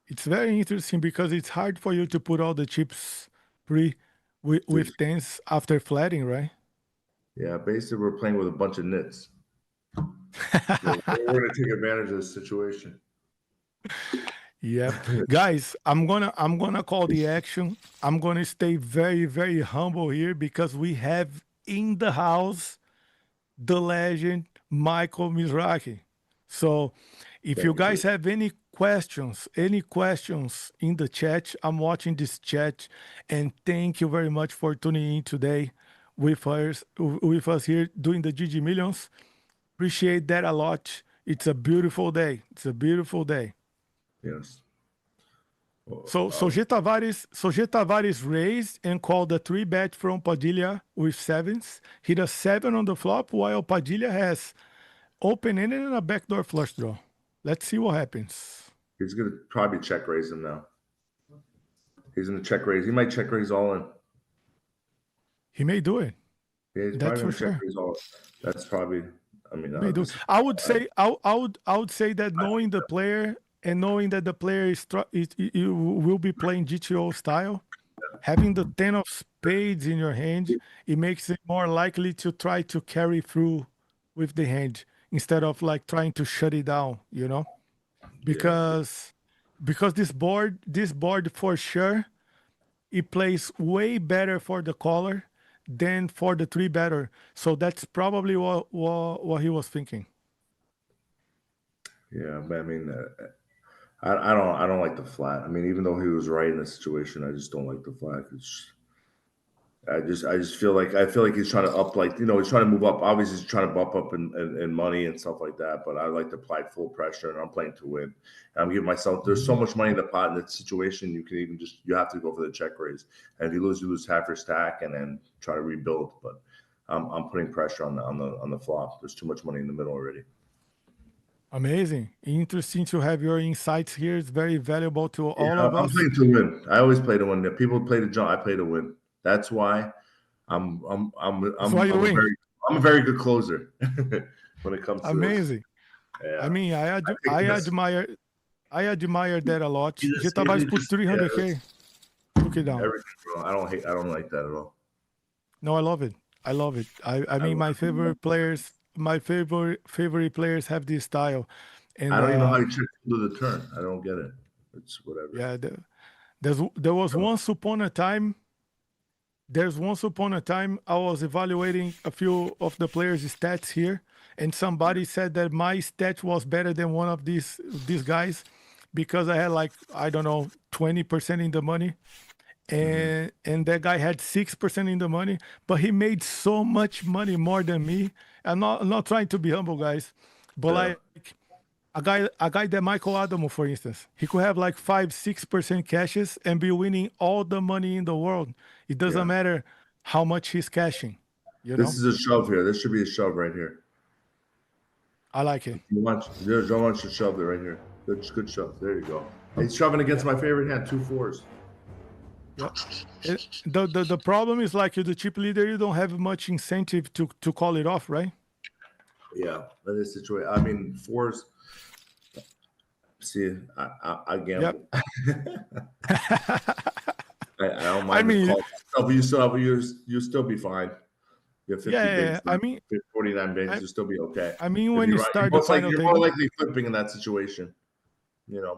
it's very interesting because it's hard for you to put all the chips pre with tens after flatting, right? Yeah, basically we're playing with a bunch of nits. So we're gonna take advantage of this situation. Yep. Guys, I'm gonna call the action. I'm gonna stay very humble here because we have in the house the legend Michael Mizrachi. So if you Thank guys you. have any questions in the chat, I'm watching this chat, and thank you very much for tuning in today with us here doing the GG Millions. Appreciate that a lot. It's a beautiful day. It's a beautiful day. Yes. So Um, Soje Tavares raised and called a three bet from Padilha with sevens. Hit a seven on the flop while Padilha has open ended and a backdoor flush draw. Let's see what happens. he's gonna probably check raise him now. He's gonna check raise. He might check raise all in. He may do it. Yeah, he's That's probably for gonna check sure. raise all in. That's probably. I mean, He may do. I would say I would say that knowing the player and knowing that the player will be playing GTO style, having the 10 of spades in your hand, it makes it more likely to try to carry through with the hand instead of like trying to shut it down, you know? yeah, Because this board for sure, it plays way better for the caller than for the three better. So that's probably what he was thinking. yeah. But I mean, I don't like the flat. I mean, even though he was right in the situation, I just don't like the flat. I just feel like he's trying to up, like, he's trying to move up. Obviously, he's trying to bump up in money and stuff like that. But I like to apply full pressure, and I'm playing to win. And I'm giving myself. There's so much money in the pot in that situation. You have to go for the check raise. And if you lose half your stack, and then try to rebuild. But I'm putting pressure on the flop. There's too much money in the middle already. Amazing. Interesting to have your insights here. It's very valuable to all of I'm us. playing to win. I always play to win. If people play to jump, I play to win. That's why. I'm a very good closer when it comes to Amazing. this. Yeah. I mean, I admire that a lot. He Tavares put 300K, took it down. Everything, bro. I don't like that at all. No, I love it. I mean, my favorite players have this style. And I don't even know how you check to the turn. I don't get it. It's whatever. Yeah, there was once upon a time. There's once upon a time I was evaluating a few of the players' stats here, and somebody said that my stat was better than one of these guys because I had like, I don't know, 20% in the money, and that guy had 6% in the money, but he made so much money more than me. I'm not trying to be humble, guys, but like a guy that Michael Adamo, for instance, he could have like 5-6% cashes and be winning all the money in the world. It doesn't matter how much he's cashing. This is a shove here. This should be a shove right here. I like it. John wants to shove it right here. Good shove. There you go. He's shoving against my favorite hand, 2 4s. Yep. The problem is, like, you're the chip leader, you don't have much incentive to call it off, right? Yeah, that is the situation. I mean, 4s. See, I gamble. Yep. I don't mind. I mean, you still be fine. You have 50 bigs. I mean, 49 bigs, you'll still be okay. I mean, when you start the final table, you're more likely flipping in that situation.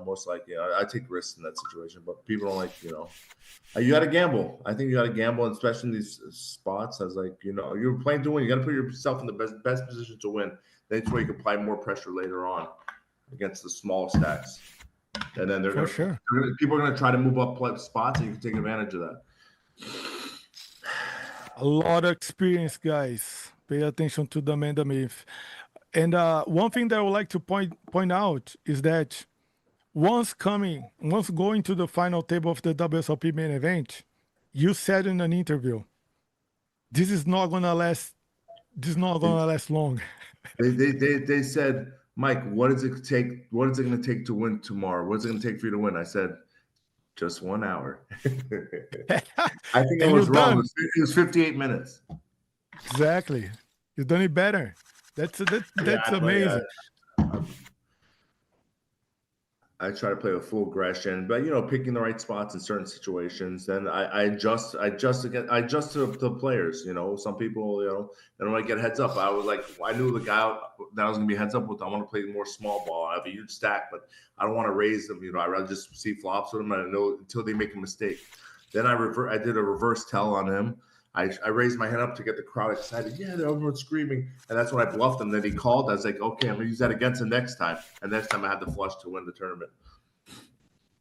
Most likely. I take risks in that situation, but people don't like. You got to gamble. I think you got to gamble, especially in these spots. As you're playing to win. You got to put yourself in the best position to win. That's where you can apply more pressure later on against the small stacks, and then people are going to try to move up spots, and you can take advantage of that. A lot of experience, guys. Pay attention to the man, the myth. And one thing that I would like to point out is that once going to the final table of the WSOP main event, you said in an interview, this is not gonna last. This is not gonna last long. They said, Mike, what is it going to take to win tomorrow? What's it going to take for you to win? I said, just 1 hour. I think I was wrong. It was 58 minutes. Exactly. You've done it better. That's amazing. I try to play with full aggression, but picking the right spots in certain situations. Then I adjust to the players. Some people, they don't like get heads up. I knew the guy that I was gonna be heads up with. I want to play more small ball. I have a huge stack, but I don't want to raise them. I'd rather just see flops with them. I know until they make a mistake. Then I did a reverse tell on him. I raised my hand up to get the crowd excited. Yeah, everyone's screaming. And that's when I bluffed him. Then he called. I was like, okay, I'm going to use that against him next time. And next time I had the flush to win the tournament.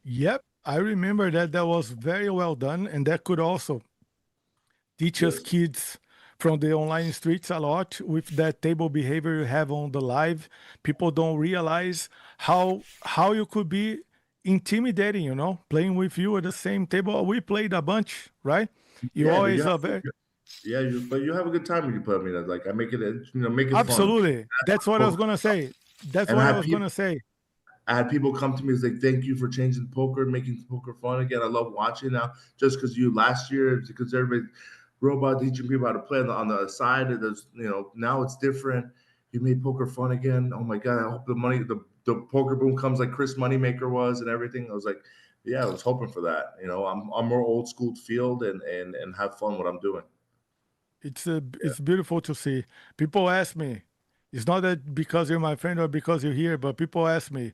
Yep. I remember that. That was very well done. And that could also teach us kids from the online streets a lot with that table behavior you have on the live. People don't realize how you could be intimidating, playing with you at the same table. We played a bunch, right? You always are very. Yeah, but you have a good time when you play me. Like I make it, make it absolutely fun. That's what I was gonna say. I had people come to me and say, "Thank you for changing poker, making poker fun again. I love watching now. Just because last year, because everybody robot teaching people how to play on the side. There's now it's different. You made poker fun again. Oh my god! I hope the poker boom comes like Chris Moneymaker was and everything. I was like, yeah, I was hoping for that. I'm more old school field and have fun what I'm doing. It's beautiful to see. People ask me, it's not that because you're my friend or because you're here, but people ask me,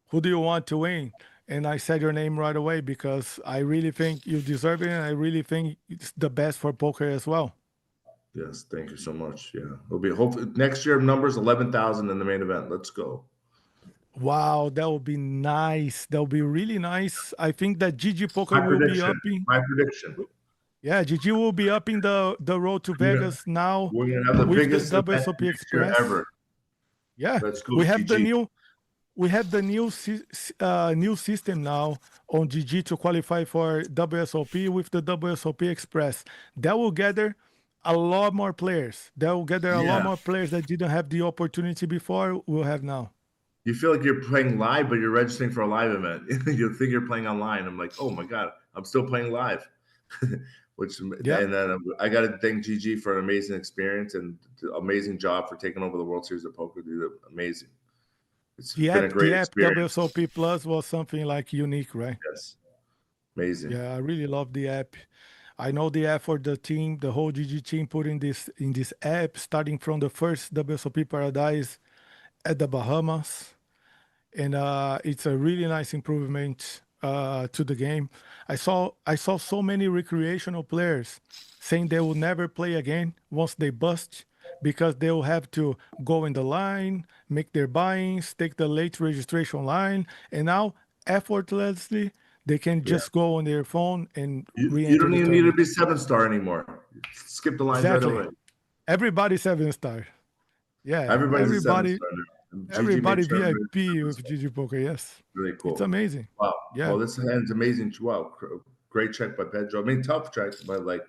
who do you want to win? And I said your name right away because I really think you deserve it, and I really think it's the best for poker as well. Yes, thank you so much. Yeah, it'll be hopefully next year. Numbers 11,000 in the main event. Let's go. Wow, that would be nice. That would be really nice. I think that GGPoker will be upping. My prediction. Yeah, GG will be upping the road to Vegas now. We're gonna have the biggest WSOP Express ever. Yeah, let's go. We have the new system now on GG to qualify for WSOP with the WSOP Express. That will gather a lot more players. That will gather a lot more players that didn't have the opportunity before. We'll have now. You feel like you're playing live, but you're registering for a live event. You think you're playing online. I'm like, oh my god, I'm still playing live. And then I got to thank GG for an amazing experience and amazing job for taking over the World Series of Poker. Dude, amazing. It's been a great experience. WSOP Plus was something like unique, right? Yes, amazing. Yeah, I really love the app. I know the effort the team, the whole GG team put in this app, starting from the first WSOP Paradise at the Bahamas, and it's a really nice improvement to the game. I saw so many recreational players saying they will never play again once they bust because they will have to go in the line, make their buyings, take the late registration line, and now effortlessly they can just go on their phone and You re-enter don't the even need to tournament. be 7-star anymore. Skip the lines right Exactly. away. Everybody 7-star. Yeah, Everybody's a 7-star now. GG made everybody sure everybody VIP was with GGPoker. Yes, really cool. it's amazing. Wow. Yeah. Well, this hand's amazing. Wow. Great check by Pedro. I mean, tough check, but like,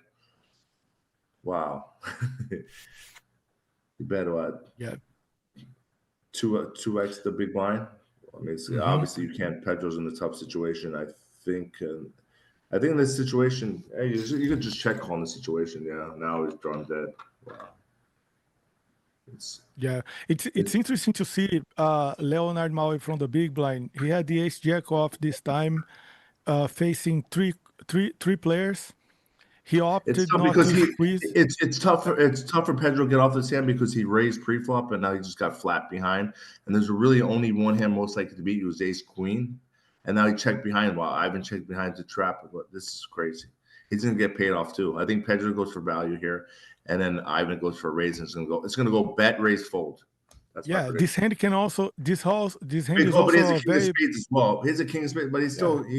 wow. You bet what? Yeah. 2x the big blind. I mean, obviously you can't. Pedro's in a tough situation. I think in this situation, hey, you could just check on the situation. Yeah, now he's drawn dead. Wow. It's interesting to see Leonard Maui from the big blind. He had the ace jack off this time, facing three players. He opted not to squeeze. It's tough for Pedro to get off this hand because he raised pre-flop and now he just got flat behind. And there's really only one hand most likely to beat you is ace queen. And now he checked behind while Ivan checked behind to trap. But this is crazy. He's gonna get paid off too. I think Pedro goes for value here, and then Ivan goes for a raise. And it's gonna go bet, raise, fold. That's this hand can also this hand is also but he has a king of spades as well. He's a king of spades, but he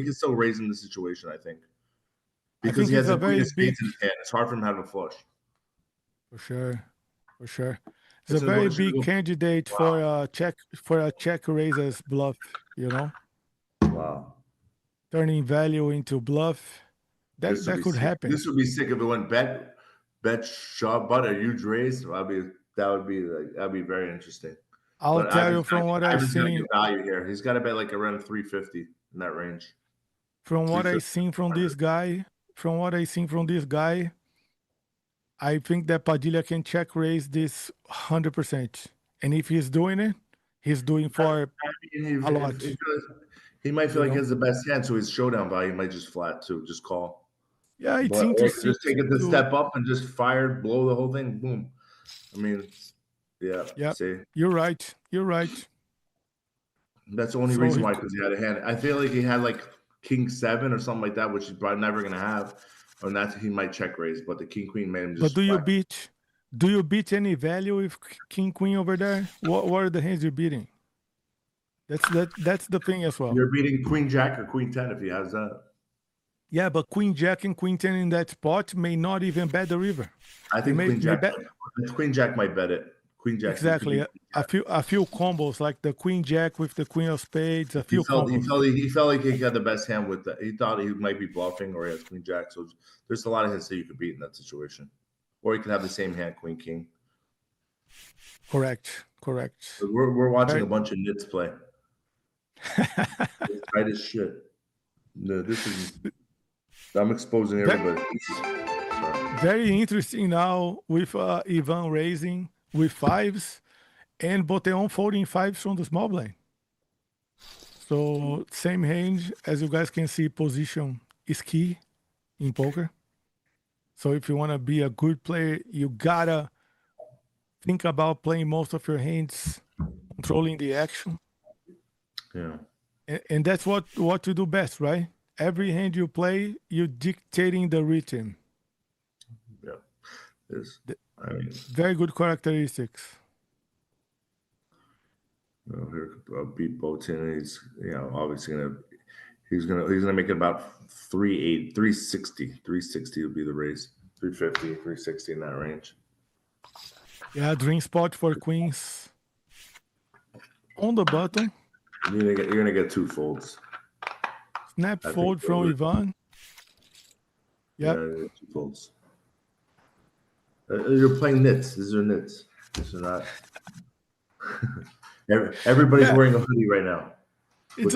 can still raise in the situation. I think. Because he has a queen of spades in his hand. It's hard for him to have a flush. For sure. It's a very big candidate for a check raises bluff, you know? Wow. Turning value into bluff. That could happen. This would be sick if it went bet, shove, but a huge raise. That'd be very interesting. I'll tell you from what I've seen. Value here. He's got to bet like around 350 in that range. From what I've seen from this guy, I think that Padilha can check raise this 100%. And if he's doing it, he's doing for a lot. He might feel like he has the best hand, so his showdown value might just flat too. Just call. Yeah, it's interesting. Just take it to step up and just fire, blow the whole thing. Boom. I mean, yeah. See? You're right. That's the only reason why, because he had a hand. I feel like he had like king 7 or something like that, which he's probably never gonna have. And that's he might check raise, but the king queen made him just. But do you beat any value with king queen over there? What are the hands you're beating? That's the thing as well. You're beating queen jack or queen 10 if he has that. Yeah, but queen jack and queen 10 in that spot may not even bet the river. I think queen jack might bet it. Queen jack. Exactly. A few combos like the queen jack with the queen of spades. He felt like he had the best hand with that. He thought he might be bluffing, or he has queen jack. So there's a lot of hands that you could beat in that situation, or you could have the same hand, queen king. Correct. So we're watching a bunch of nits play. It's tight as shit. No, I'm exposing everybody. Very interesting now with Ivan raising with 5s and Boteon folding 5s from the small blind. So same range, as you guys can see, position is key in poker. So if you want to be a good player, you gotta think about playing most of your hands, controlling the action. Yeah. And that's what you do best, right? Every hand you play, you're dictating the rhythm. Yeah. Very good characteristics. Here, beat Botin. He's obviously gonna make it about 360 will be the raise. 350, 360 in that range. Yeah, dream spot for queens on the button. You're gonna get 2 folds. Snap fold from Ivan. Yep. Yeah, 2 folds. You're playing nits. These are nits. These are not. Everybody's wearing a hoodie right now. It's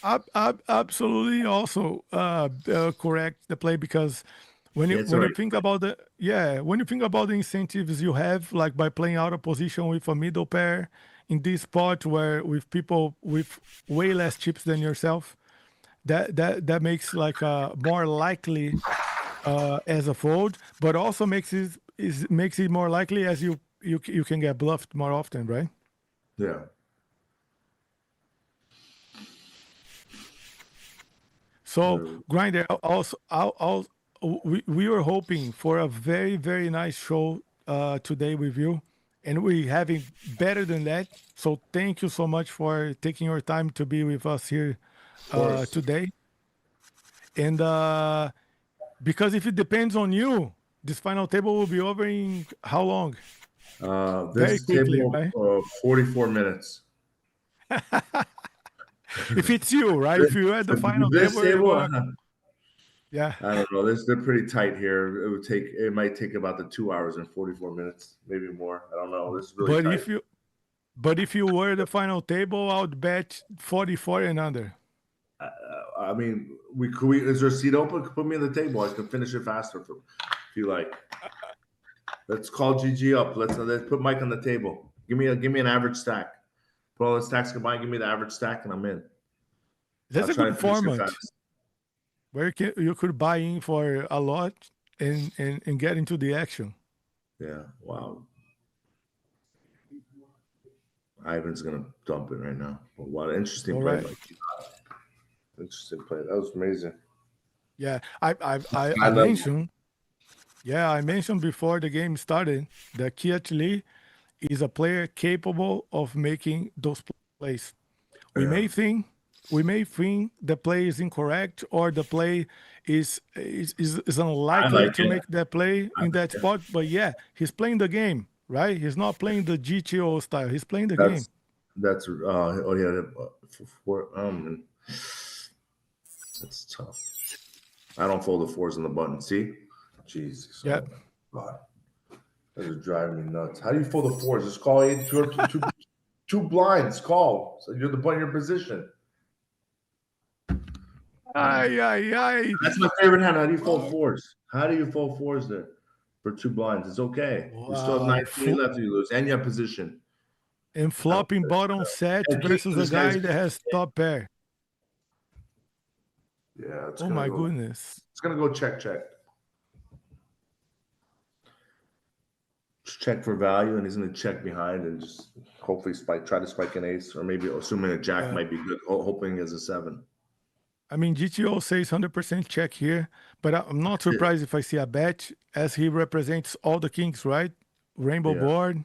Absolutely, also correct the play, because Yeah, it's when you already. think about when you think about the incentives you have, like by playing out of position with a middle pair in this spot where with people with way less chips than yourself, that makes like more likely as a fold, but also makes it more likely as you can get bluffed more often, right? Yeah. So Uh, Grinder, also, we were hoping for a very very nice show today with you, and we having better than that. So thank you so much for taking your time to be with us here of course. today. And because if it depends on you, this final table will be over in how long? Very This quickly, table, right? 44 minutes. If it's you, right? If you're at the final This table, you're table, going, yeah. I don't know. They're pretty tight here. It might take about the 2 hours and 44 minutes, maybe more. I don't know. This is really But tight. if you were the final table, I would bet 44 and under. I mean, is there a seat open? Put me on the table. I can finish it faster if you like. Let's call GG up. Let's put Mike on the table. Give me an average stack. Put all the stacks combined. Give me the average stack, and I'm in. That's I'll a try good and finish it format fast. where you could buy in for a lot and get into the action. Yeah. Wow. Ivan's gonna dump it right now. But what an interesting All play, right. Mike. Interesting play. That was amazing. Yeah, High I level. mentioned. Yeah, I mentioned before the game started that Kiat Lee is a player capable of making those plays. We Yeah. may think the play is incorrect, or the play is I unlikely like to it. make that play I in that like it. spot. But yeah, he's playing the game, right? He's not playing the GTO style. He's playing the game. That's oh yeah, that's tough. I don't fold the fours on the button. See, Jesus, Yeah, oh my god, this is driving me nuts. How do you fold the fours? Just call eight, two blinds. Call. So you're the button your position. ay ay ay. That's my favorite hand. How do you fold fours? How do you fold fours there for two blinds? It's okay. You still have Wow, 9-20 left. You lose, and you have position. and I don't flopping bottom set care. King, versus a this guy's guy that has top pair. yeah. Oh my goodness. It's gonna go check check. Check for value, and he's going to check behind and just hopefully try to spike an ace, or maybe assuming a jack Yeah. might be good, hoping as a seven. I mean, GTO says 100% check here, but I'm not surprised if I see a bet, as he represents all the kings, right? Rainbow Yeah, board.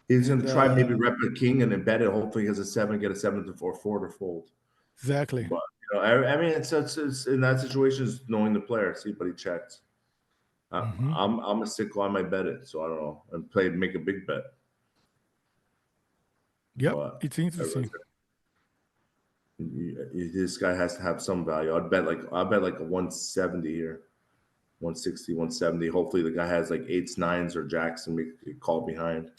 he's going And to try maybe rep a king and then bet it. Hopefully, he has a seven, get a seven to four to fold. exactly. But I mean, it's in that situation is knowing the player. See, but he checked. Hmm. I'm a sickle. I might bet it, so I don't know, and make a big bet. Yep, But it's interesting. this guy has to have some value. I'll bet like a 170 here. 160, 170. Hopefully the guy has like eights, nines, or jacks and make a call behind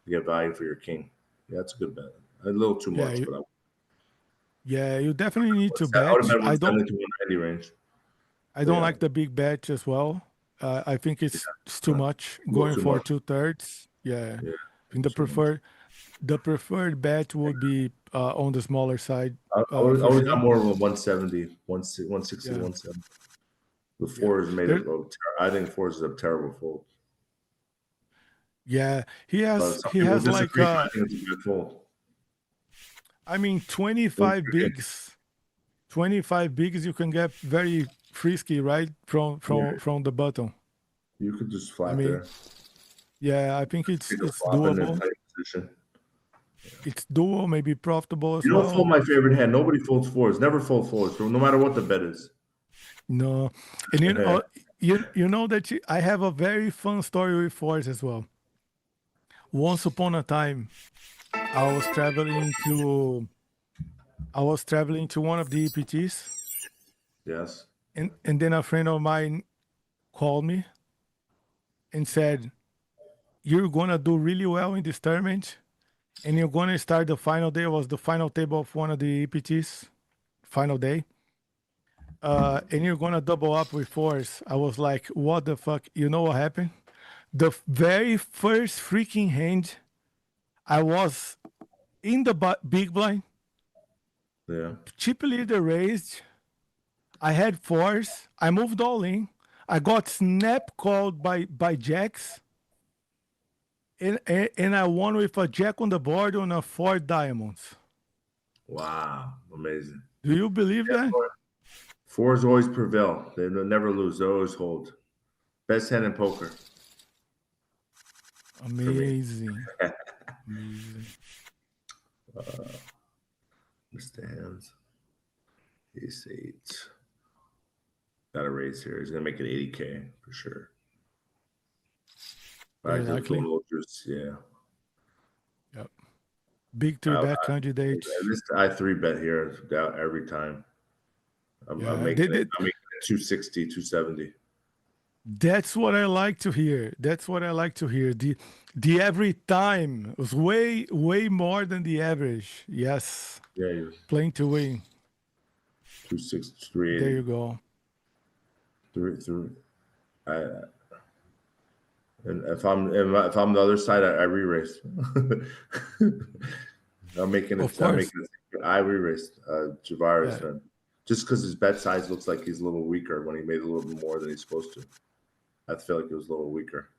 to get value for your king. Yeah, that's a good bet. A little too Yeah, much, but you definitely need to I would have bet. bet 170 to 190 range. I But don't yeah, like the big bet as well. I think it's too uh, much a little going too for much. 2/3. Yeah, Yeah, I think too much. the preferred bet would be on the smaller side I for would have got sure. more of a 170, 160, Yeah, 170. The yeah. four is made There, of, I think four is a terrible fold. yeah, Some he people has like disagree, but I think it's a good fold. I mean 25 bigs. 25 bigs you can get very frisky, right? Yeah, From the bottom. you could just I flat mean, there. yeah, I think Take a it's flop and then doable. play position. It's doable, maybe profitable as You don't fold well. my favorite So hand. Nobody folds fours. Never fold fours, no matter what the bet is. no, and you know that I have a very fun story with fours as well. Once upon a time, I was traveling to one of the EPTs, Yes. and then a friend of mine called me and said, "You're gonna do really well in this tournament, and you're gonna start the final day." It was the final table of one of the EPTs, final day. And you're gonna double up with fours. I was like, what the fuck? You know what happened? The very first freaking hand, I was in the big blind, Yeah. chip leader raised. I had fours. I moved all in. I got snap called by jacks, and I won with a jack on the board on a 4 diamonds. Wow. Amazing. Do you believe that? Fours always prevail. They never lose. They always hold. Best hand in poker. Amazing. Amazing. Mr. Hands. Ace 8. Got a raise here. He's gonna make it 80K for sure. Very likely. Yeah. Yep. Big 3-bet candidate. I 3-bet here every time. I'm making it 260, 270. That's what I like to hear. That's what I like to hear. The every time was way more than the average. Yes. Yeah. Playing to win. 260, 380. There you go. And if I'm the other side, I re-race. I'm making it. I re-raced Javaris, man. Just because his bet size looks like he's a little weaker when he made a little bit more than he's supposed to. I feel like it was a little weaker.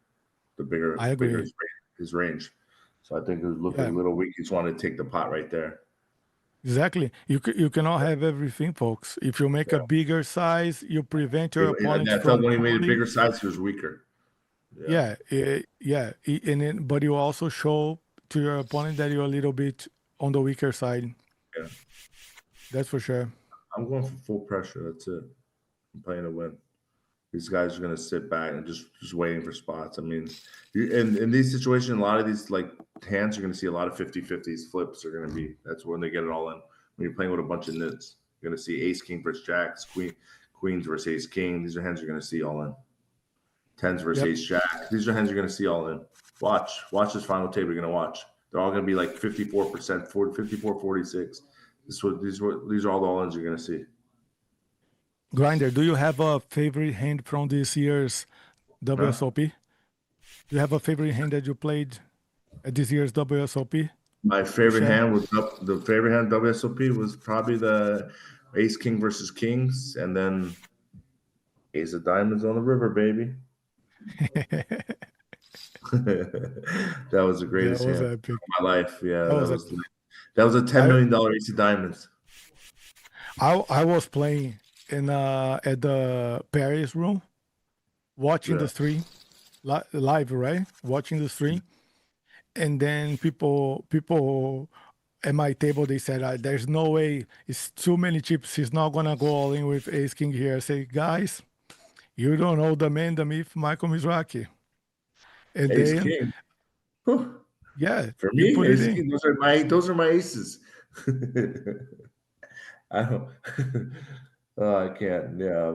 The bigger his range. So I think it was looking a little weak. He just wanted to take the pot right there. Exactly. You cannot have everything, folks. If you make a bigger size, you prevent your opponent I felt when he made a bigger size, he was weaker. Yeah. But you also show to your opponent that you're a little bit on the weaker side. Yeah. That's for sure. I'm going for full pressure. That's it. I'm playing to win. These guys are going to sit back and just waiting for spots. I mean, in these situations, a lot of these like hands, you're going to see a lot of 50-50s. Flips are going to be, that's when they get it all in. When you're playing with a bunch of nits, you're going to see ace, king versus jacks, queens versus ace, king. These are hands you're going to see all in. Tens versus ace, jack. These are hands you're going to see all in. Watch this final table you're going to watch. They're all going to be like 54%, 54, 46. These are all the all-ins you're going to see. Grinder, do you have a favorite hand from this year's WSOP? Do you have a favorite hand that you played at this year's WSOP? My favorite hand was the favorite hand WSOP was probably the ace king versus kings, and then ace of diamonds on the river, baby. That was the greatest hand of my life. Yeah, that was a $10 million ace of diamonds. I was playing at the Paris room, watching the stream live, right? Watching the stream, and then people at my table, they said, "There's no way. It's too many chips. He's not gonna go all in with ace king here." I say, guys, you don't know the man, the myth, Michael Mizrachi. And ace king. Yeah, for me, ace king, those are my aces. I don't. I can't. Yeah,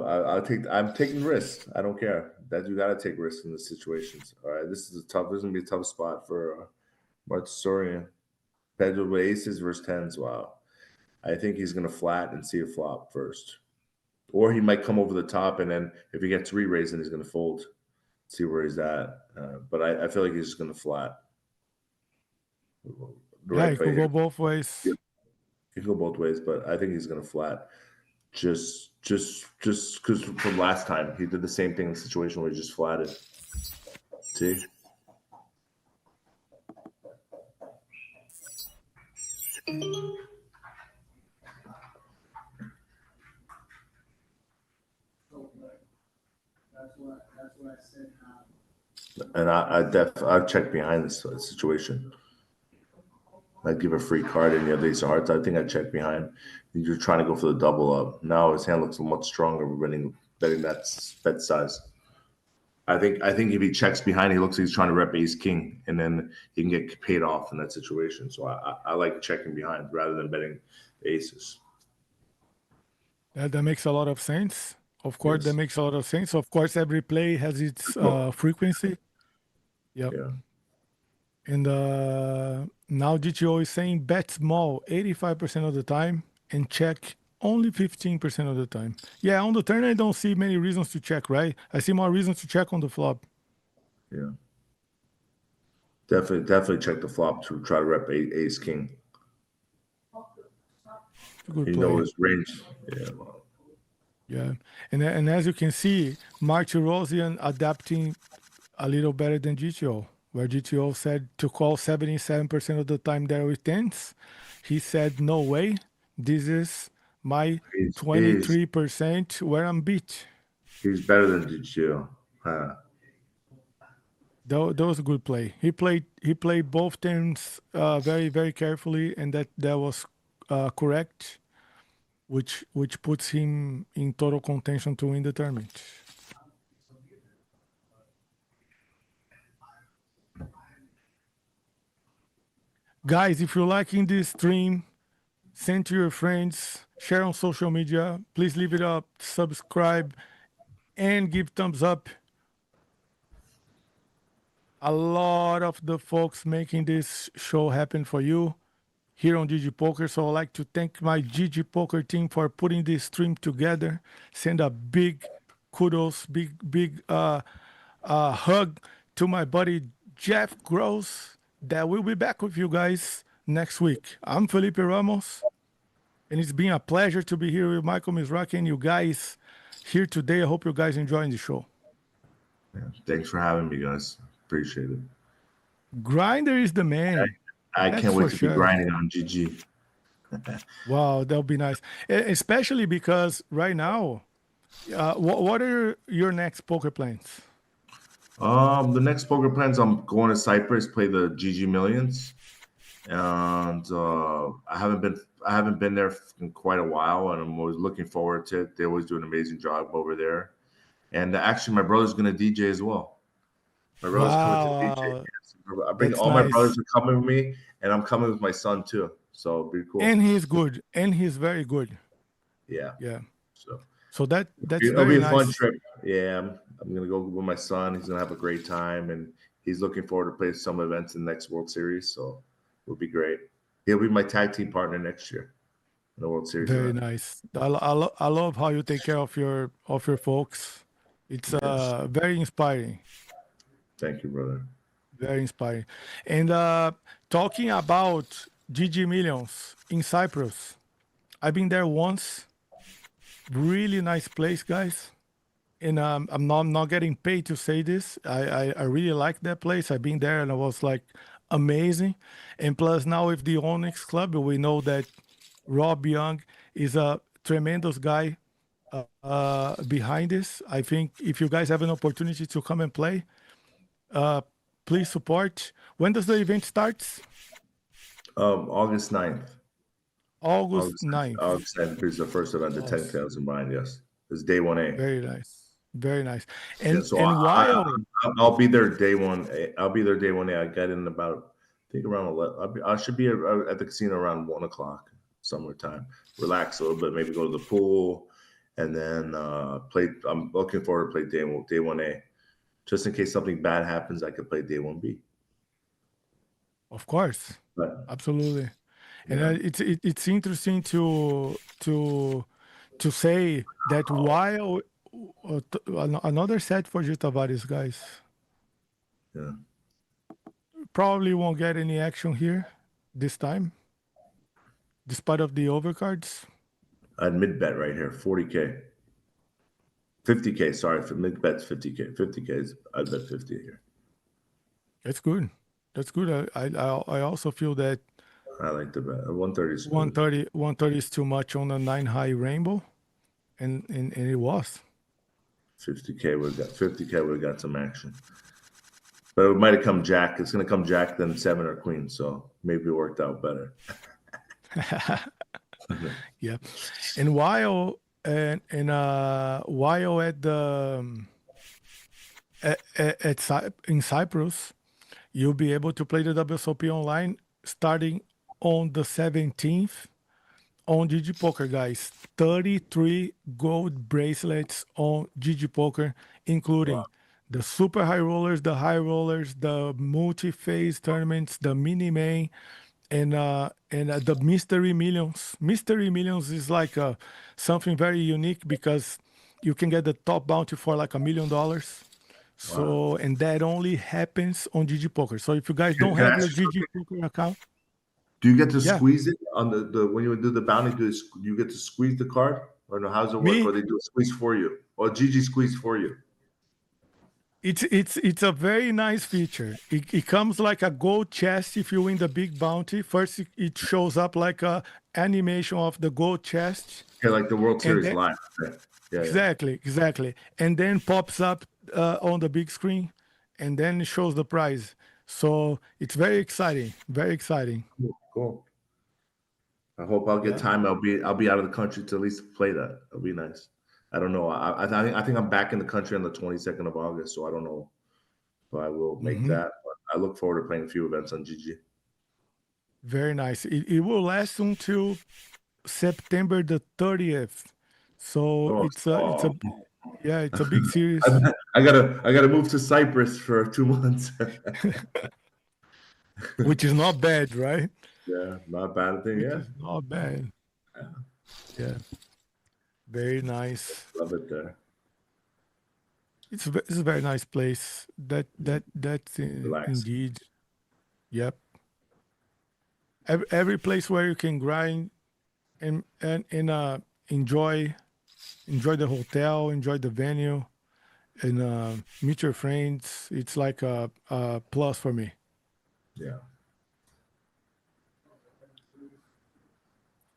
I'm taking risks. I don't care. That you got to take risks in the situations. All right, this is gonna be a tough spot for Martisorian. Pedro with aces versus tens. Wow, I think he's gonna flat and see a flop first, or he might come over the top, and then if he gets re-raised, he's gonna fold. See where he's at. But I feel like he's just gonna flat. It could go both ways. Yeah. It could go both ways, but I think he's gonna flat. Just because from last time he did the same thing in the situation where he just flatted. See? That's what I said. And I'd check behind this situation. I'd give a free card and you have these hearts. I think I'd check behind. You're trying to go for the double up. Now his hand looks much stronger betting that bet size. I think if he checks behind, he looks like he's trying to rep ace king, and then he can get paid off in that situation. So I like checking behind rather than betting aces. That makes a lot of sense. Of course, that makes a lot of sense. Of course, every play has its frequency. Yep. Yeah. And now GTO is saying bet small 85% of the time and check only 15% of the time. Yeah, on the turn, I don't see many reasons to check, right? I see more reasons to check on the flop. Yeah. Definitely check the flop to try to rep ace king. It's a good You play. know his range. Yeah. Well, Yeah. And as you can see, Martirosian adapting a little better than GTO, where GTO said to call 77% of the time there with tens. He said, no way. This is my he's 23% where I'm beat. he's better than GGO. That was a good play. He played both turns very, very carefully, and that was correct, which puts him in total contention to win the tournament. Guys, if you're liking this stream, send to your friends, share on social media. Please leave it up, subscribe, and give thumbs up. A lot of the folks making this show happen for you here on GGPoker. So I'd like to thank my GGPoker team for putting this stream together. Send a big kudos, big hug to my buddy Jeff Gross. That will be back with you guys next week. I'm Felipe Ramos, and it's been a pleasure to be here with Michael Mizrachi and you guys here today. I hope you guys enjoying the show. Yeah. Thanks for having me, guys. Appreciate it. Grinder is the man. I can't wait to be grinding on GG. Wow, that'll be nice. Especially because right now, what are your next poker plans? The next poker plans, I'm going to Cyprus, play the GG Millions, and I haven't been there in quite a while, and I'm always looking forward to it. They always do an amazing job over there, and actually, my brother's going to DJ as well. My brother's coming to DJ. Yes. I bring all my brothers are coming with me, and I'm coming with my son too. So it'll be cool. And he's good, and he's very good. Yeah. So that's it'll be a fun trip. Yeah, I'm gonna go with my son. He's gonna have a great time, and he's looking forward to play some events in the next World Series. So it'll be great. He'll be my tag team partner next year in the World Series. Very nice. I love how you take care of your folks. It's very inspiring. Thank you, brother. Very inspiring. And talking about GG Millions in Cyprus, I've been there once. Really nice place, guys. And I'm not getting paid to say this. I really like that place. I've been there and it was like amazing. And plus now with the Onyx Club, we know that Rob Young is a tremendous guy behind this. I think if you guys have an opportunity to come and play, please support. When does the event start? August 9th. August 9th. August 9th is the first event, the 10,000 blind. Yes, it's day 1A. Very nice, very nice. And so while I'll be there day 1A. I'll be there day 1A. I get in about I think around 11. I should be at the casino around 1:00 summertime. Relax a little bit, maybe go to the pool, and then play. I'm looking forward to play day 1A, just in case something bad happens. I could play day 1B. Of course, absolutely. And it's interesting to say that while another set for Gil Tavares, guys. Yeah. Probably won't get any action here this time, despite of the overcards. I'd mid bet right here, 40K. 50K, sorry, for mid bet's 50K. 50K is I'd bet 50 here. That's good. That's good. I also feel that I like the bet. 130 is 130 is too much on a 9 high rainbow, and it was. 50K would have got some action. But it might have come Jack. It's going to come Jack, then 7 or Queen. So maybe it worked out better. Yeah. And while at the in Cyprus, you'll be able to play the WSOP online starting on the 17th on GGPoker, guys. 33 gold bracelets on GGPoker, including the super high rollers, the high rollers, the multi-phase tournaments, the mini main, the mystery millions. Mystery millions is like something very unique because you can get the top bounty for like $1 million. Wow. So, and that only happens on GGPoker. So if you guys don't Can I have ask your you something? GGPoker account, Do you get to yeah, squeeze it on the when you do the bounty? Do you get to squeeze the card, or no? How does it work? me, Or they do a squeeze for you, or GG squeeze for you? it's a very nice feature. It comes like a gold chest if you win the big bounty. First, it shows up like a animation of the gold chest, Yeah, like the World and Series then line. Okay. Yeah. exactly, and then pops up on the big screen, and then it shows the prize. So it's very exciting, very exciting. Cool. I hope I'll get Yeah. time. I'll be out of the country to at least play that. It'll be nice. I don't know. I think I'm back in the country on the 22nd of August, so I don't know if I will make Hmm. that. But I look forward to playing a few events on GG. Very nice. It will last until September the 30th. So Oh, it's a oh. yeah, it's a big series, I gotta move to Cyprus for 2 months. which is not bad, right? Yeah, not a bad thing. Which Yeah, is not bad. Yeah, very nice. love it there. It's a very nice place. That's Relax. indeed. Yep. Every place where you can grind and enjoy the hotel, enjoy the venue, and meet your friends. It's like a plus for me. Yeah.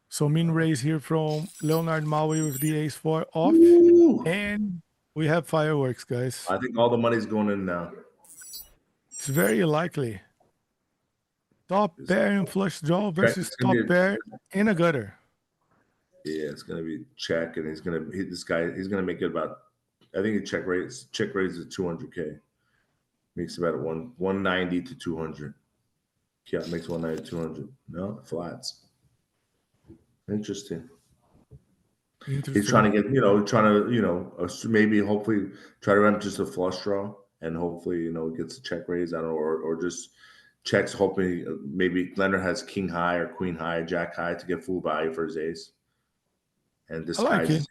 So min raise here from Leonard Maui with the ace four off, Ooh. and we have fireworks, guys. I think all the money's going in now. It's very likely. Top It's, pair and flush draw check. versus It's gonna top be pair in a gutter. yeah, it's gonna be check, and this guy. He's gonna make it about. I think he check raise is 200K. Makes about 190 to 200. Yeah, it makes 190 to 200. No flats. Interesting. He's Interesting. trying to get, maybe hopefully try to run just a flush draw and hopefully, gets a check raise. I don't know, or just checks, hoping maybe Leonard has king high or queen high, jack high to get full value for his ace and I like it. disguises.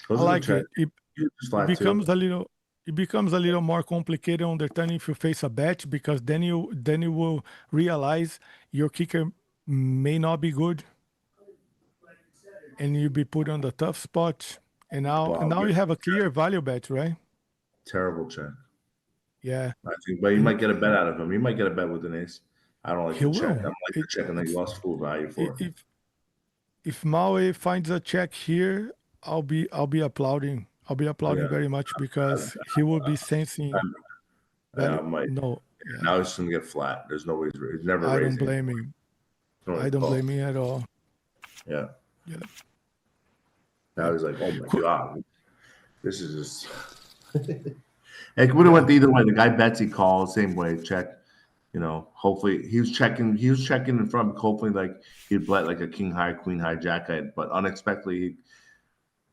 I Those are good like checks. it. It Just it flat becomes too. a little it becomes a little more complicated on the turn if you face a bet because then you will realize your kicker may not be good and you'll be put on the tough spot. And now Wow, you have a clear value bet, right? terrible check. Yeah. I think, but you And might get a bet out of him. You might get a bet with an ace. I don't like he the check. I will. don't like the check, and then you It's lost full value I- for. if Maui finds a check here, I'll be applauding. I'll be applauding Yeah, very much because he will be sensing value. I might. No, yeah, Now he's gonna get flat. There's no way he's never I don't raising. blame him. Only I don't call. blame him at all. Yeah. Yeah, Now yep. he's like, oh my Cool. god, this is just. It would have Yeah, went either way. The guy bets, he calls, same way. Check. Hopefully he was checking. He was checking in front. Hopefully, like he'd bet like a king high, queen high, jack high, but unexpectedly, he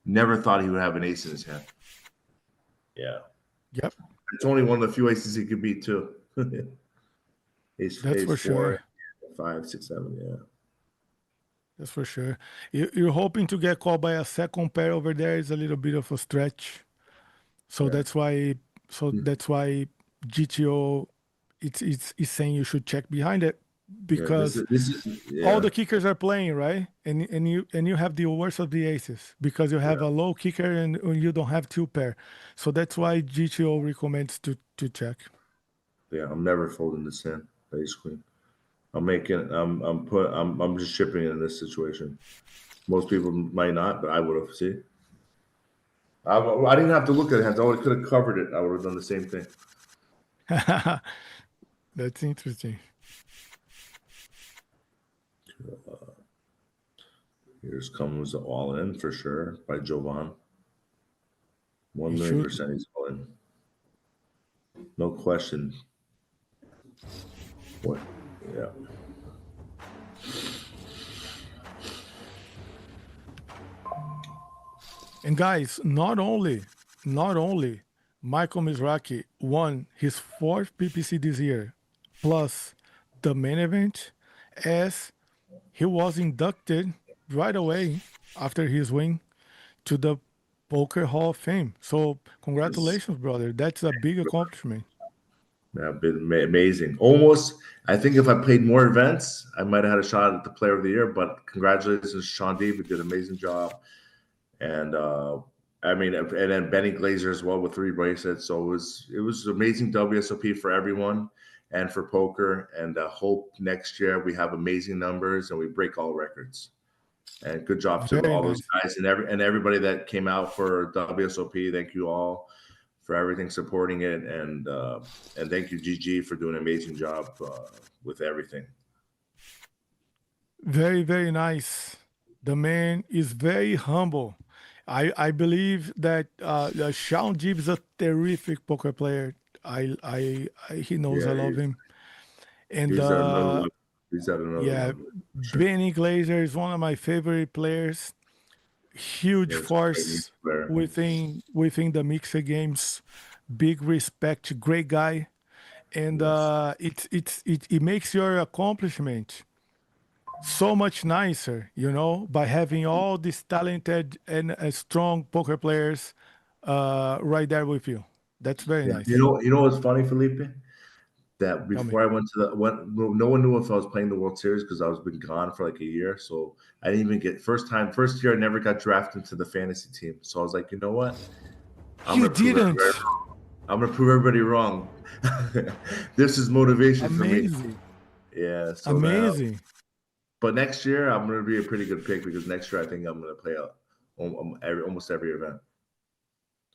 never thought he would have an ace in his hand. Yeah, yep. it's only one of the few aces he could beat too. ace, That's ace for four, sure. 5, 6, 7. Yeah, That's for sure. You're hoping to get called by a second pair over there is a little bit of a stretch. So yeah, that's why. So that's why GTO it's saying you should check behind it yeah. because This is all yeah, the kickers are playing right, and you have the worst of the aces because you have yeah, a low kicker and you don't have two pair. So that's why GTO recommends to check. yeah. I'm never folding this hand. Ace queen. I'm making. I'm just shipping it in this situation. Most people might not, but I would have. See, I didn't have to look at hands. I could have covered it. I would have done the same thing. That's interesting. Here's comes the all in for sure by Jovan. One He million should. percent he's all in. No question. What? Yeah. And guys, not only Michael Mizrachi won his fourth PPC this year, plus the main event, as he was inducted right away after his win to the Poker Hall of Fame. So It's, congratulations, brother. That's a big accomplishment. yeah, been amazing. Almost, I think if I played more events, I might have had a shot at the Player of the Year. But congratulations, Sean D. We did an amazing job. And I mean, and then Benny Glazer as well with 3 bracelets. So it was amazing WSOP for everyone and for poker. And hope next year we have amazing numbers and we break all records. And good job to Very all those nice. guys and everybody that came out for WSOP. Thank you all for everything supporting it, and thank you GG for doing an amazing job with everything. Very, very nice. The man is very humble. I believe that Sean Gibbs is a terrific poker player. He knows I Yeah, love him. And he's at another level. He's at another yeah, level. For sure. Benny Glazer is one of my favorite players. Huge Yeah, it's a great force mix player. within the mixer games. Big respect, great guy, and Yes. it makes your accomplishment so much nicer, by having all these talented and strong poker players right there with you. That's very Yeah. nice. You know what's funny, Felipe? That Tell me. before I went to no one knew if I was playing the World Series because I was been gone for like a year. So I didn't even get first year I never got drafted into the fantasy team. So I was like, you know what? I'm You gonna prove didn't. everybody wrong. I'm gonna prove everybody wrong. This is motivation for me. Amazing. Yeah. So now, Amazing. but next year I'm gonna be a pretty good pick because next year I think I'm gonna play almost every event.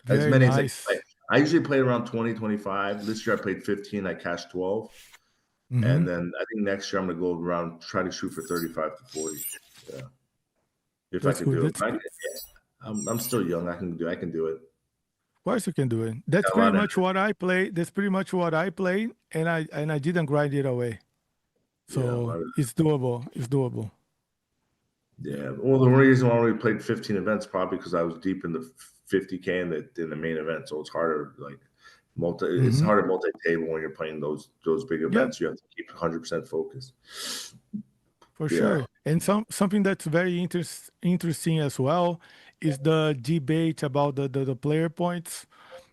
As Very many as I can play. nice. I usually play around 20, 25. This year I played 15. I cashed 12. Hmm. And then I think next year I'm gonna go around try to shoot for 35 to 40. Yeah, if I That's could good. do it. That's good. I'm still young. I can do it. Of course you can do it. That's Got a pretty lot of much what I play. That's pretty much what I play, and I didn't grind it away. yeah, a So lot of it's doable. It's doable. yeah. Well, the reason why we played 15 events probably because I was deep in the 50K in the main event, so it's harder like it's Hmm. harder multi-table when you're playing those big Yep, events. You have to keep 100% focused. for Yeah, sure. And something that's very interesting as well is the debate about the player points.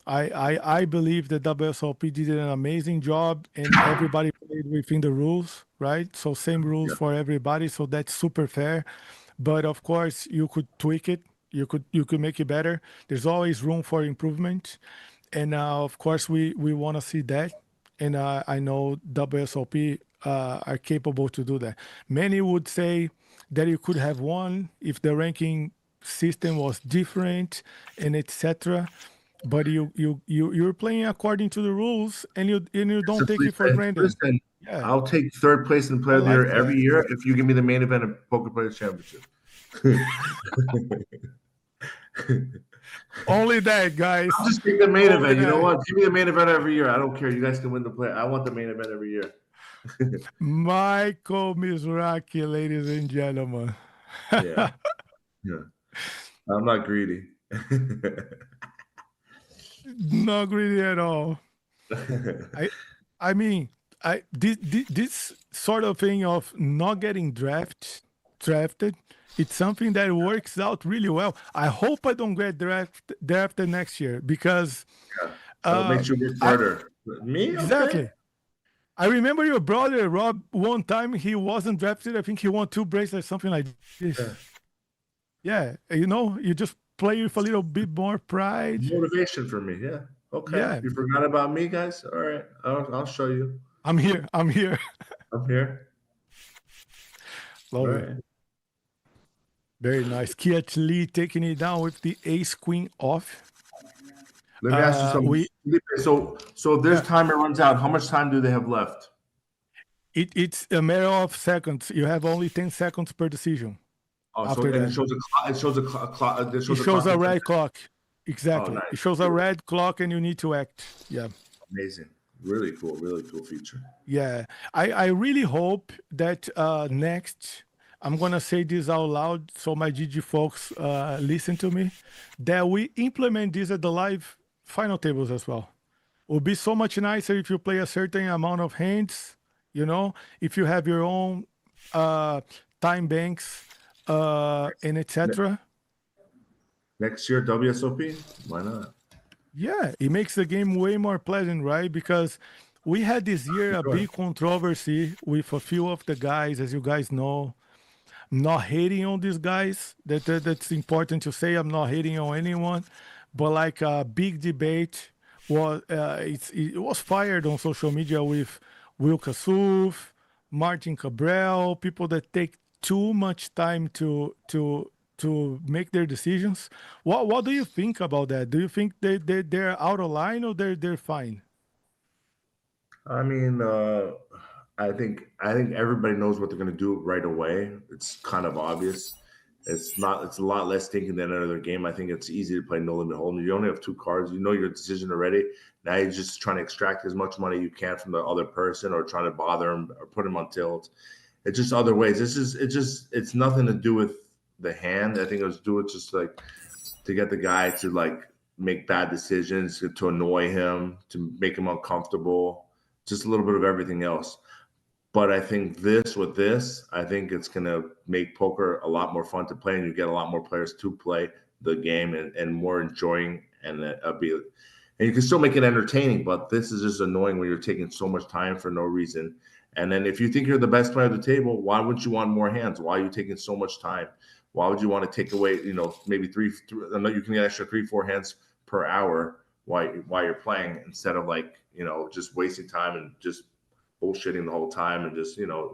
I believe that WSOP did an amazing job and everybody played within the rules, right? So same rules yeah. for everybody. So that's super fair. But of course, you could tweak it. You could make it better. There's always room for improvement, and of course, we want to see that. And I know WSOP are capable to do that. Many would say that you could have won if the ranking system was different and etc. But you're playing according to the rules, and you don't take it for granted. Listen, Yeah, I'll take third place in I Player of the like Year every that. year if you give me the main event of Poker Players Championship. Only that, guys. I'll just take the main Only event. You know that. what? Give me the main event every year. I don't care. You guys can win the play. I want the main event every year. Michael Mizrachi, ladies and gentlemen. Yeah, yeah. I'm not greedy. Not greedy at all. I I mean, this sort of thing of not getting drafted, it's something that works out really well. I hope I don't get drafted next year because Yeah. It uh, makes you work I harder. Me? Okay. exactly. I remember your brother Rob. One time he wasn't drafted. I think he won 2 bracelets, something like this. Yeah. Yeah, you just play with a little bit more pride. Motivation for me. Yeah. Okay. Yeah, You forgot about me, guys? All right. I'll show you. I'm here. I'm here. I'm here. All Love it. right. Very nice. Kiat Lee taking it down with the ace queen off. Let me ask you something. We So if this Yeah, timer runs out, how much time do they have left? it's a matter of seconds. You have only 10 seconds per decision. Oh, so After and it that, shows a clock. It shows a clock. It it shows a shows clock a in 10 red seconds. clock. Oh, Exactly. It nice. shows a red clock, and you need to act. Yeah. Amazing. Really cool. Really cool feature. Yeah. I really hope that next, I'm going to say this out loud so my GG folks listen to me, that we implement this at the live final tables as well. It would be so much nicer if you play a certain amount of hands You know, if you have your own time banks and etc. Next year, WSOP? Why not? Yeah, it makes the game way more pleasant, right? Because we had this year a Sure. big controversy with a few of the guys, as you guys know. I'm not hating on these guys. That's important to say. I'm not hating on anyone, but like a big debate was it was fired on social media with Will Kassouf, Martin Cabral, people that take too much time to make their decisions. What do you think about that? Do you think they're out of line or they're fine? I mean, I think everybody knows what they're going to do right away. It's kind of obvious. It's not. It's a lot less thinking than another game. I think it's easy to play no limit hold'em. You only have two cards. You know your decision already. Now you're just trying to extract as much money you can from the other person, or trying to bother him or put him on tilt. It's just other ways. It's nothing to do with the hand. I think it was to do with just like to get the guy to like make bad decisions, to annoy him, to make him uncomfortable, just a little bit of everything else. But I think I think it's going to make poker a lot more fun to play, and you get a lot more players to play the game and more enjoying, and and you can still make it entertaining. But this is just annoying when you're taking so much time for no reason. And then if you think you're the best player at the table, why wouldn't you want more hands? Why are you taking so much time? Why would you want to take away, maybe I know you can get extra 3, 4 hands per hour while you're playing, instead of like, just wasting time and just bullshitting the whole time, and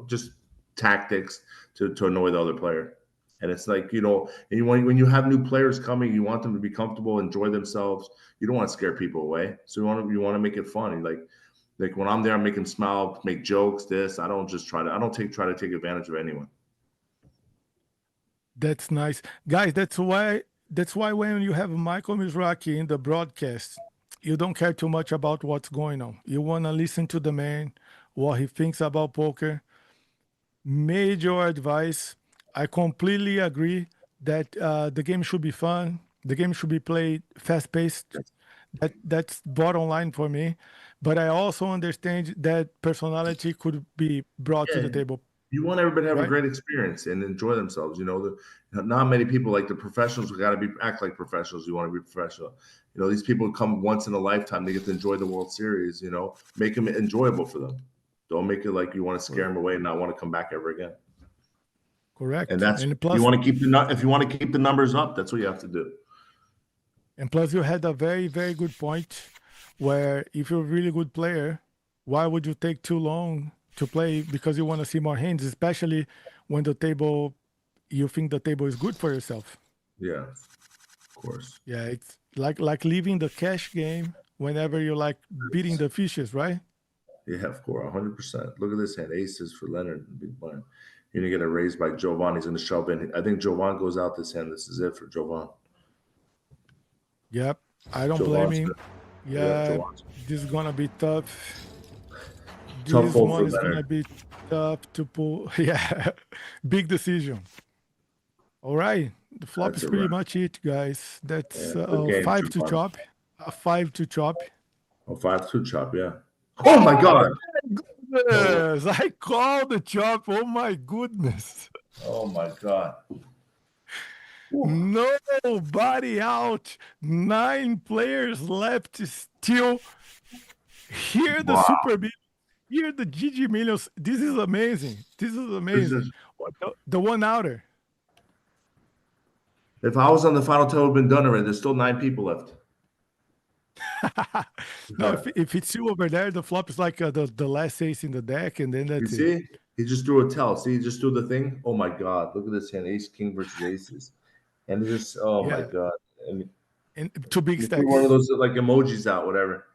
just tactics to annoy the other player. And it's like, and when you have new players coming, you want them to be comfortable, enjoy themselves. You don't want to scare people away. So you want to make it fun. Like when I'm there, I make them smile, make jokes. I don't just try to take advantage of anyone. That's nice, guys. That's why when you have Michael Mizrachi in the broadcast, you don't care too much about what's going on. You want to listen to the man, what he thinks about poker. Major advice. I completely agree that the game should be fun. The game should be played fast paced. That's bottom line for me. But I also understand that personality could be brought to Yeah, the table, you want everybody to have a right? great experience and enjoy themselves. Not many people, like the professionals, got to be act like professionals. You want to be professional. These people come once in a lifetime. They get to enjoy the World Series. Make them enjoyable for them. Don't make it like you want to scare Correct. them away and not want to come back ever again. And Correct. that's And if you plus, want to if you want to keep the numbers up, that's what you have to do. you had a very, very good point where if you're a really good player, why would you take too long to play because you want to see more hands, especially when you think the table is good for yourself. Yeah, of course. Yeah, it's like leaving the cash game whenever you're like beating the fishes, right? Yeah, of course, 100%. Look at this hand, aces for Leonard, big blind. You're gonna get a raise by Jovan. He's gonna shove in. I think Jovan goes out this hand. This is it for Jovan. Yep. I don't blame Jovan's him. good. Yeah, Yeah, Jovan's this is gonna be tough. tough This fold for one is gonna Leonard. be tough to pull. Yeah, big decision. All right, the flop That's is a pretty wrap. much it, guys. That's Yeah, good game, five to Jovan. chop, a five to chop. Oh, 5-2 chop. Yeah. Oh my Oh God. my No way. goodness! I called the chop. Oh my goodness! Oh my God. Whew. Nobody out. 9 players left. Still here the Wow. Super B. Here the GG Millions. This is amazing. This is This amazing. is. The one outer. If I was on the final table, been done already. There's still 9 people left. No, if it's you over there, the flop is like the last ace in the deck, and then You that's it. see? He just threw a tell. See, he just threw the thing. Oh my God. Look at this hand. Ace King versus aces. And it just, oh my Yeah, God. And and two big he threw one of stacks. those like emojis out, whatever.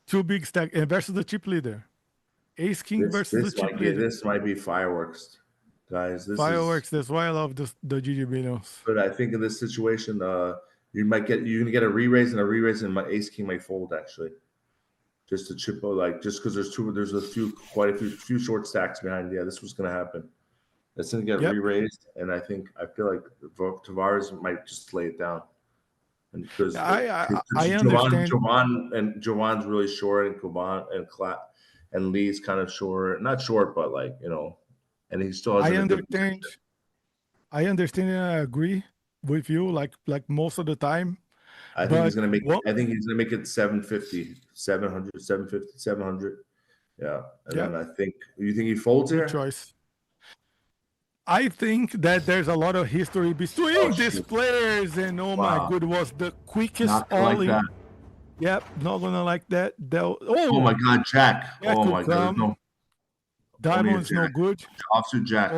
Two big stack and versus the chip leader. Ace King This versus the this chip might get leader. this might be fireworks, guys. This is Fireworks. That's why I love the GG Millions. but I think in this situation, you're gonna get a re-raise and my ace king might fold actually. Just to chip like just because there's quite a few short stacks behind. Yeah, this was gonna happen. It's gonna get Yep. re-raised, and I feel like Tavares might just lay it down. And because I understand. Jovan and Jovan's really short, and Kuban and Clat, and Lee's kind of short, not short, but like, you know, and he still has I in a good understand. position. I understand and I agree with you, like most of the time. I think he's But gonna make. what? I think he's gonna make it 750, 700, 750, 700. Yeah, and Yeah, then I think. You think he folds good here? choice. I think that there's a lot of history Oh between these shoot! players, and oh my Wow, god, was the quickest not all like that. in. Yep, not gonna like that. Oh my Oh, God, Jack! Jack Oh will my God, there's come. no only a Diamond's no Jack. good. Offsuit Jack.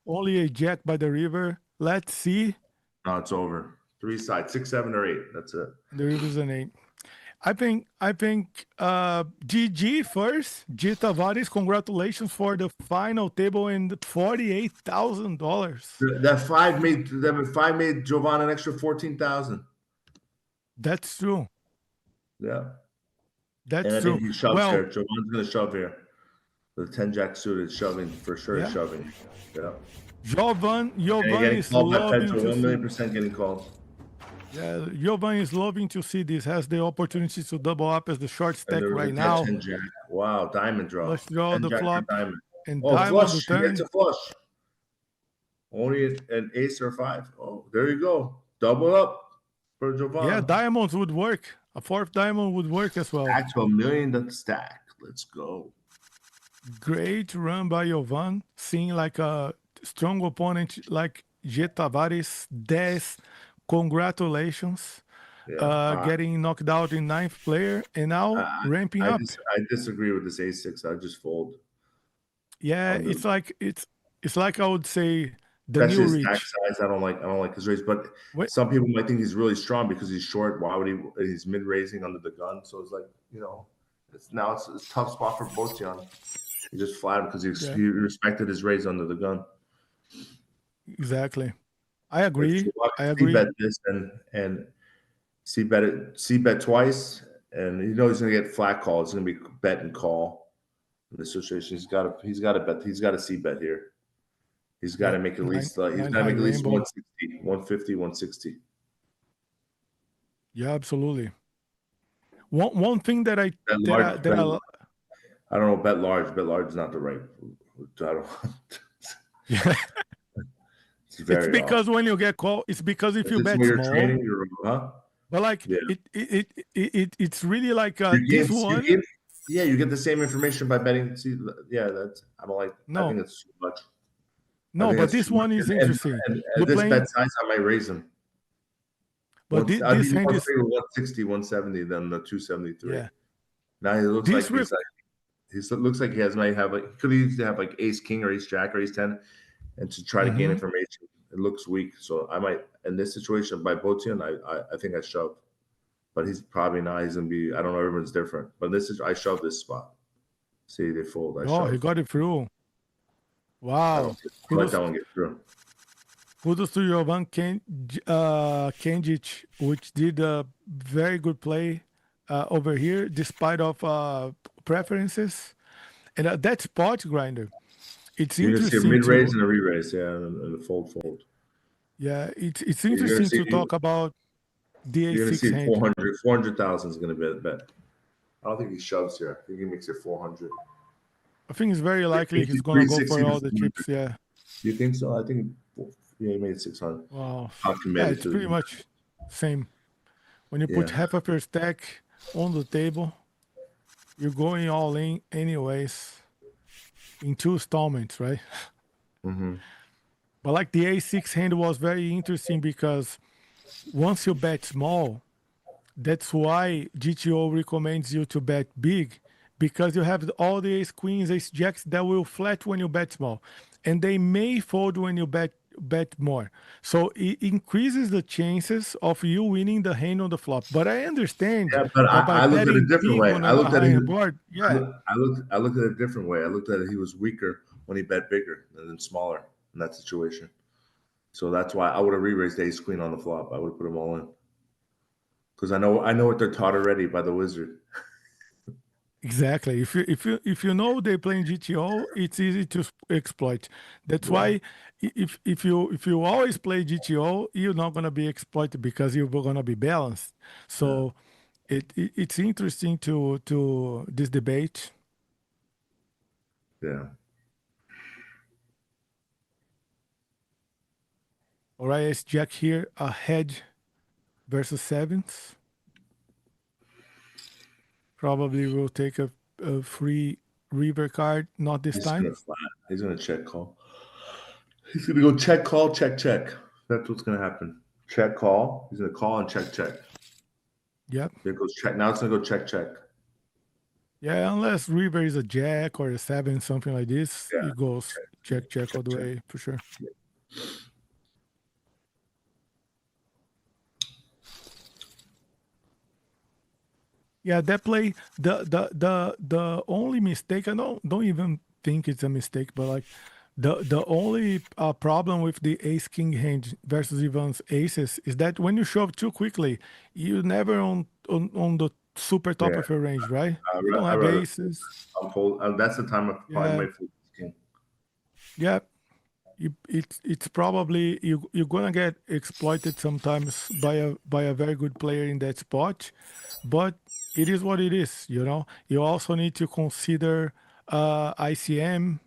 Only a Jack by the river. Let's see. No, it's over. Three sides, 6, 7, or 8. That's it. The river's an 8. I think GG first. G Tavares, congratulations for the final table and $48,000. That 5 made Jovan an extra 14,000. That's true. Yeah, and That's I think true. he shoves Well, here. Jovan's gonna shove here. The 10 Jack suit is shoving for sure. yeah. Shoving. Yeah. Jovan And getting is called by loving Pedro, to 1 see. million percent getting called. Yeah, Jovan is loving to see this. Has the opportunity to double up as the short And stack there was a right now. 10 Jack. Wow, diamond draw. Let's draw 10 the Jack for flop diamond. and Oh, diamond the flush. He gets turn. a flush. Only an ace or 5. Oh, there you go. Double up for Jovan. Yeah, diamonds would work. A fourth diamond would work as well. Back to $1 million to stack. Let's go. Great run by Jovan. Seeing like a strong opponent like G Tavares. Des, congratulations. Yeah. Getting knocked out in 9th player and now ramping up. I disagree with this A6. I just fold. Yeah, it's like I would say the Especially new his stack reach. size. I don't like his raise, but Wait, some people might think he's really strong because he's short. Why would he's mid raising under the gun? So it's like, you know, it's a tough spot for Botian. He just flattered because he respected his raise under the gun. exactly. I agree. I agree. Bet this and see bet twice, and you know he's gonna get flat call. It's gonna be bet and call in this situation. He's got to bet. He's got to see bet here. He's got to make at least 160, 150, 160. Yeah, absolutely. One thing that I I don't know. Bet large. Bet large is not the right. I don't. Yeah. It's because when you get called, it's because if you bet small. Trading, but like it's really like this one. You get the same information by betting. See, yeah, I don't like. No. I think it's too much. No, but this one is interesting. And this bet size, I might raise him. But this hand is 160, 170 than the 273. Yeah. Now he looks looks like he might have like could easily have like ace king or ace jack or ace 10, and to try to gain information. It looks weak, so I might in this situation by Botian, I think I shove, but he's probably not. He's gonna be. I don't know. Everyone's different, but I shove this spot. See, they fold. He got it through. Wow. Let that one get through. Kudos to Jovan Kenjic, which did a very good play over here, despite of preferences. And that spot grinder, it's interesting. You see a mid-raise and a re-raise, and a fold. Yeah, it's interesting to talk about the A6 You're going to see hand. 400,000 is going to be a bet. I don't think he shoves here. I think he makes it 400. I think it's very likely he's going to go for all the chips, yeah. You think so? I think, he made 600. Wow. Yeah, it's pretty much same. When you put half of your stack on the table, you're going all in anyways in 2 installments, right? But like the A6 hand was very interesting because once you bet small, that's why GTO recommends you to bet big, because you have all the ace queens, ace jacks that will flat when you bet small, and they may fold when you bet more. So it increases the chances of you winning the hand on the flop. But I understand. Yeah, but I looked at it a different way. I looked at it. I looked at it a different way. I looked at it. He was weaker when he bet bigger than smaller in that situation. So that's why I would have re-raised ace queen on the flop. I would have put them all in because I know what they're taught already by the wizard. Exactly. If you know they playing GTO, it's easy to exploit. That's why if you always play GTO, you're not gonna be exploited because you're gonna be balanced. So it's interesting to this debate. Yeah. All right, it's Jack here. A hedge versus sevens. Probably will take a free river card. Not this He's time. gonna flat. He's gonna check call. He's gonna go check call, check check. That's what's gonna happen. Check call. He's gonna call and check check. Yep. Then it goes check. Now it's gonna go check check. Yeah, unless river is a jack or a seven, something like this, Yeah. it goes check all the check. way for sure. Yeah, that play the only mistake, I don't even think it's a mistake, but like the only problem with the ace king hand versus Ivan's aces is that when you shove too quickly, you never on the super top Yeah. of your range, right? You don't I have rather aces. I'll fold. That's the time I probably Yeah, might fold this king. yeah. It's probably you're gonna get exploited sometimes by a very good player in that spot, but it is what it is. You know, you also need to consider ICM,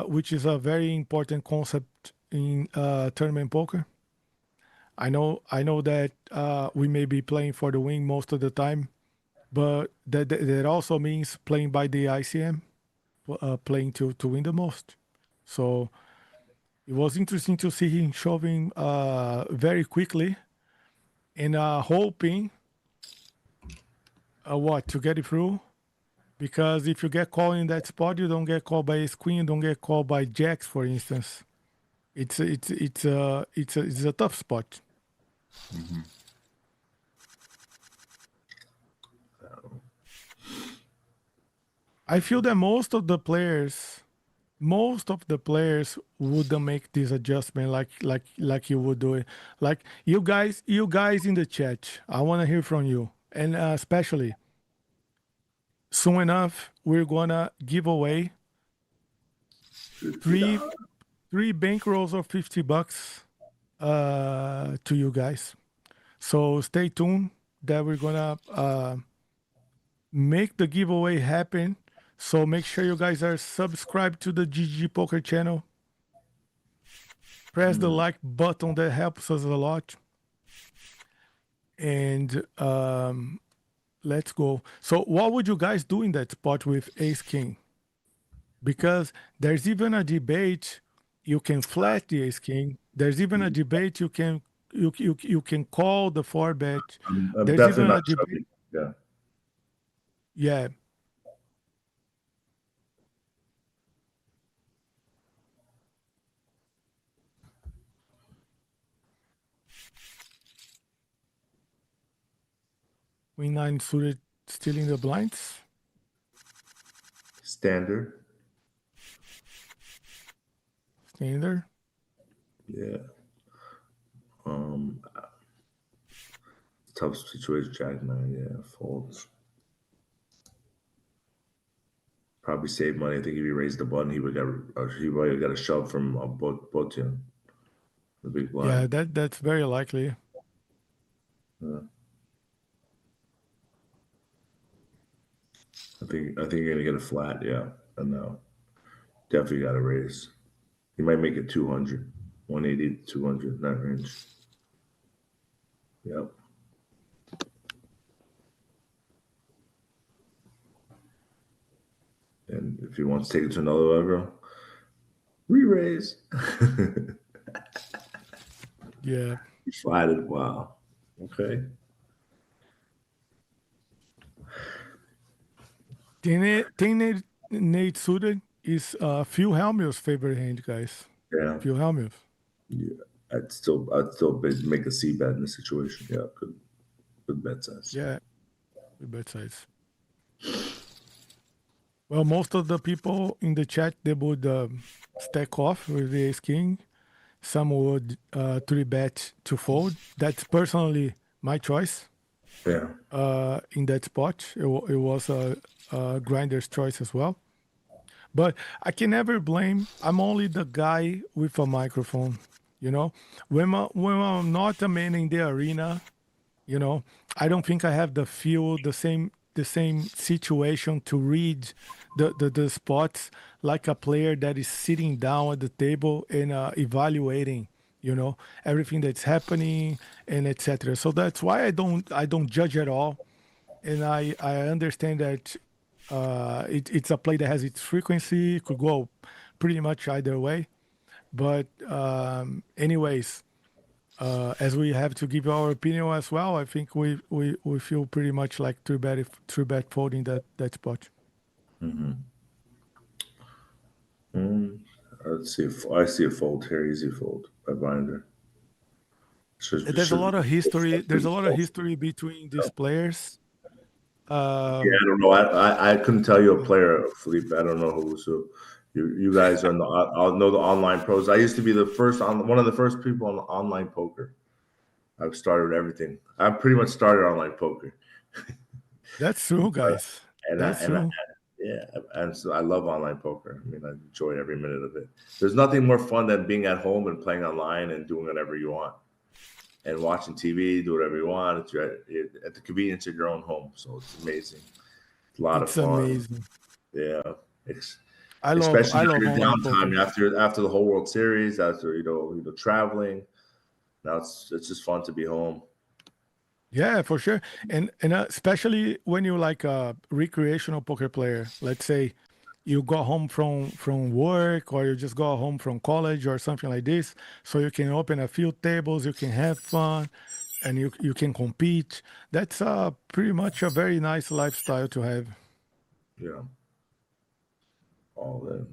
which is a very important concept in tournament poker. I know that we may be playing for the win most of the time, but that also means playing by the ICM, playing to win the most. So it was interesting to see him shoving very quickly and hoping to get it through. Because if you get called in that spot, you don't get called by ace queen, you don't get called by jacks, for instance. It's a tough spot. Mm-hmm. I feel that most of the players wouldn't make this adjustment like you would do it. Like you guys in the chat, I want to hear from you, and especially soon enough we're gonna give away three bankrolls of $50 to you guys. So stay tuned that we're gonna make the giveaway happen. So make sure you guys are subscribed to the GG Poker channel. Press the like button, that helps us a lot. And let's go. So what would you guys do in that spot with ace king? Because there's even a debate you can flat the ace king. There's even a debate you can call the 4-bet. I'm There's definitely even a not debate. shoving. Yeah. Yeah. Queen 9 suited stealing the blinds. Standard. Standard. Yeah. Tough situation, Jack 9. Yeah, folds. Probably save money. I think if he raised the button, he would have got a shove from Botian, the big blind. Yeah, that's very likely. Yeah. I think you're gonna get a flat. Yeah, and now definitely got to raise. He might make it 200, 180 to 200 in that range. Yep. And if he wants to take it to another level, re-raise. Yeah. He flatted. Wow. Okay. 10-8 suited is Phil Hellmuth's favorite hand, guys. Yeah. Phil Hellmuth. Yeah. I'd still make a C bet in this situation. Yeah. Good bet size. Yeah. Good bet size. Well, most of the people in the chat, they would stack off with the ace king. Some would 3-bet to fold. That's personally my choice. Yeah. In that spot, it was a grinder's choice as well. But I can never blame. I'm only the guy with a microphone. You know, when I'm not a man in the arena, you know, I don't think I have the feel, the same the same situation to read the spots like a player that is sitting down at the table and evaluating, everything that's happening and etc. So that's why I don't judge at all, and I understand that it's a play that has its frequency, could go pretty much either way. But anyways, as we have to give our opinion as well, I think we feel pretty much like three bet folding that spot. Let's see if I see a fold here. Easy fold by Binder. There's a lot of history. There's a lot of history between these players. Yeah, I don't know. I couldn't tell you a player, Felipe. I don't know who's who. You guys are I'll know the online pros. I used to be one of the first people on online poker. I've started everything. I pretty much started online poker. That's true, guys. That's true. Yeah, and so I love online poker. I mean, I enjoy every minute of it. There's nothing more fun than being at home and playing online and doing whatever you want, and watching TV, do whatever you want. It's at the convenience of your own home, so it's amazing. It's a lot of fun. Amazing. Yeah, especially during downtime after the whole World Series, after traveling. Now it's just fun to be home. Yeah, for sure, and especially when you're like a recreational poker player. Let's say you go home from work, or you just go home from college or something like this, so you can open a few tables, you can have fun, and you can compete. That's pretty much a very nice lifestyle to have. Yeah, all in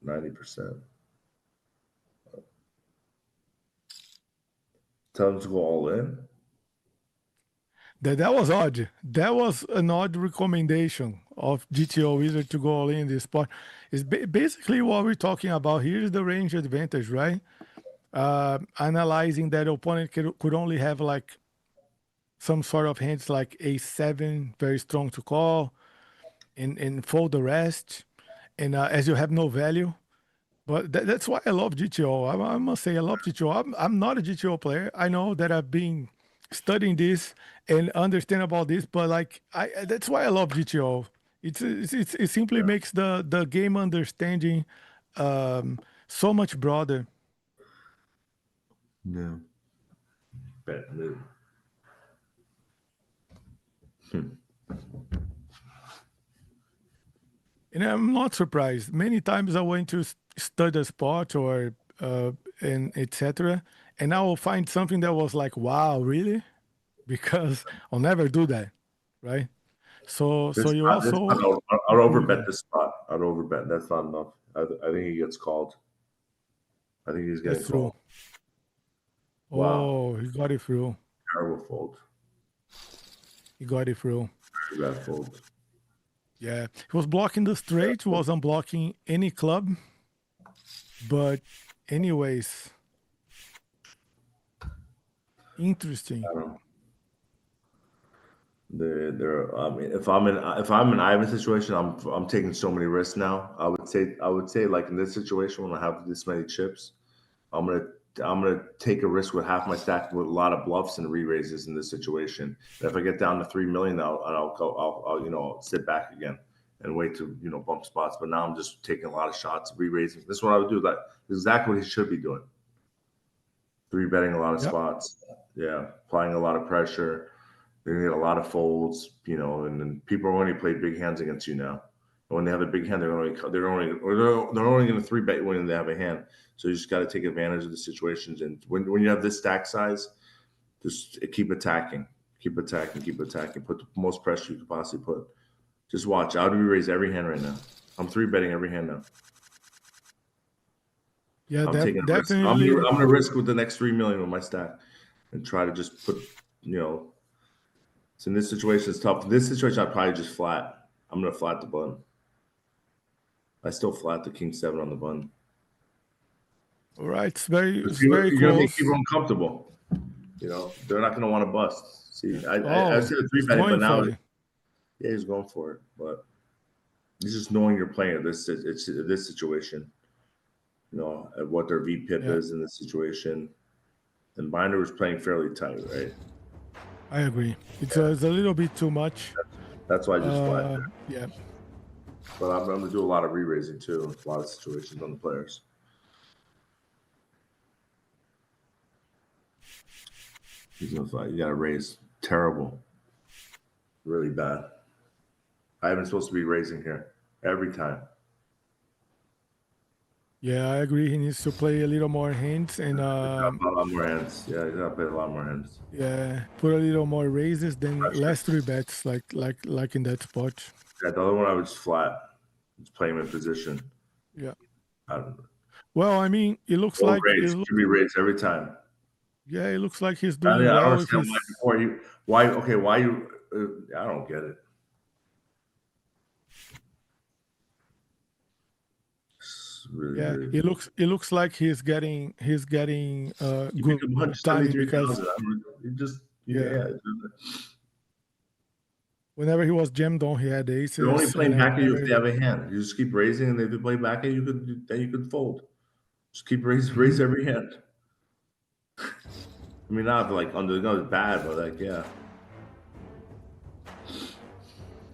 90%. Tell them to go all in. That was odd. That was an odd recommendation of GTO Wizard to go all in this spot. Is basically what we're talking about here is the range advantage, right? Analyzing that opponent could only have like some sort of hands like A7, very strong to call, and fold the rest. And as you have no value, but that's why I love GTO. I must say I love GTO. I'm not a GTO player. I know that I've been studying this and understand about this, but like that's why I love GTO. It simply makes the game understanding so much broader. Yeah. Bet move. And I'm not surprised. Many times I went to study a spot or and etc. And I will find something that was like, wow, really? Because I'll never do that, right? So you also I'll overbet this spot. I'll overbet. That's not enough. I think he gets called. I think he's getting called. Wow. Oh, he got it through. Terrible fold. He got it through. Very bad fold. Yeah, he was blocking the straight, wasn't blocking any club. But anyways, interesting. I mean, if I'm in Ivan's situation, I'm taking so many risks now. I would say like in this situation when I have this many chips, I'm gonna take a risk with half my stack with a lot of bluffs and re-raises in this situation. And if I get down to 3 million, I'll sit back again and wait to bump spots. But now I'm just taking a lot of shots, re-raising. This is what I would do. That exactly what he should be doing. 3-betting a lot of spots. Yeah, applying a lot of pressure. They're gonna get a lot of folds, and then people are only play big hands against you now. And when they have a big hand, they're only going to 3-bet when they have a hand. So you just got to take advantage of the situations. And when you have this stack size, just keep attacking. Put the most pressure you could possibly put. Just watch. I'll raise every hand right now. I'm 3-betting every hand now. Yeah, I'm taking a risk. I'm going to risk with the next 3 million with my stack and try to just put, So in this situation, it's tough. In this situation, I'd probably just flat. I'm going to flat the button. I still flat the king 7 on the button. All right, it's very close. You're going to make people uncomfortable. They're not going to want to bust. See, I said a 3-betting, but now, he's going for it. But it's just knowing you're playing this situation. What their VPIP is in this situation. And Binder was playing fairly tight, right? I agree. It's a little bit too much. That's why I just flat. Yeah. But I'm going to do a lot of re-raising too. A lot of situations on the players. He's going to fight. You got to raise. Terrible. Really bad. I haven't supposed to be raising here every time. Yeah, I agree. He needs to play a little more hands and a lot more hands. Yeah, you got to play a lot more hands. yeah, put a little more raises than less 3 bets, like in that spot. Yeah, the other one I was flat. Just play him in position. Yeah. Well, I mean, it looks like should be raised every time. Yeah, it looks like he's doing I well. don't understand why you. I don't get it. Really. It looks like he's getting good timing because whenever he was jammed on, he had aces. You're only playing back at you if they have a hand. You just keep raising, and if they play back at you, you could fold. Just keep raise every hand. I mean, not like underdog is bad, but like yeah,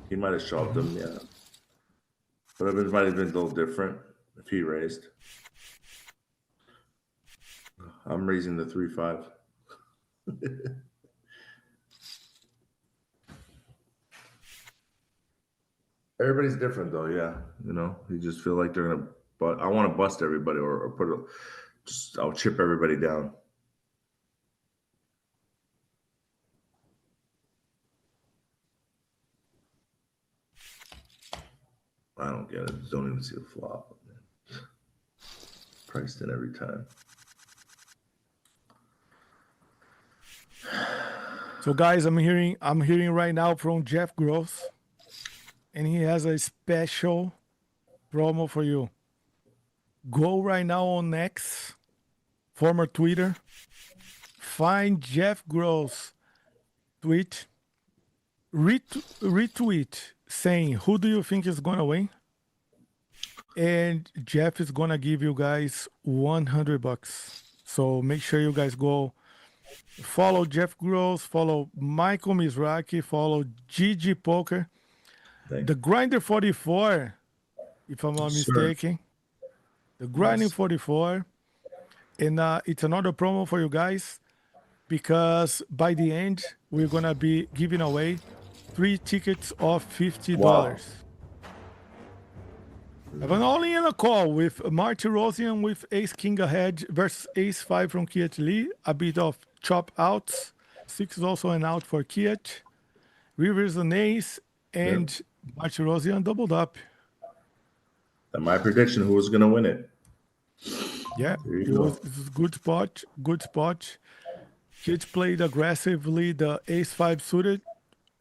he might have shoved him, yeah. But it might have been a little different if he raised. I'm raising the 3-5. Everybody's different though, yeah. You know, you just feel like they're gonna. But I want to bust everybody or put I'll chip everybody down. I don't get it. Don't even see a flop. Priced in every time. So guys, I'm hearing right now from Jeff Gross, and he has a special promo for you. Go right now on X, former Twitter, find Jeff Gross tweet, retweet saying, who do you think is gonna win? And Jeff is gonna give you guys $100. So make sure you guys go follow Jeff Gross, follow Michael Mizrachi, follow GGPoker, the Grinder 44, if I'm not mistaken. The Grinding 44. And it's another promo for you guys because by the end, we're going to be giving away 3 tickets of $50. Wow. I have an all-in a call with Marty Rosian with Ace King ahead versus Ace 5 from Kiat Lee. A bit of chop outs. 6 is also an out for Kiat. Rivers an ace and Marty Rosian doubled up. And my prediction, who was going to win it? Yeah, it was a good spot. Good spot. Kids played aggressively. The Ace 5 suited.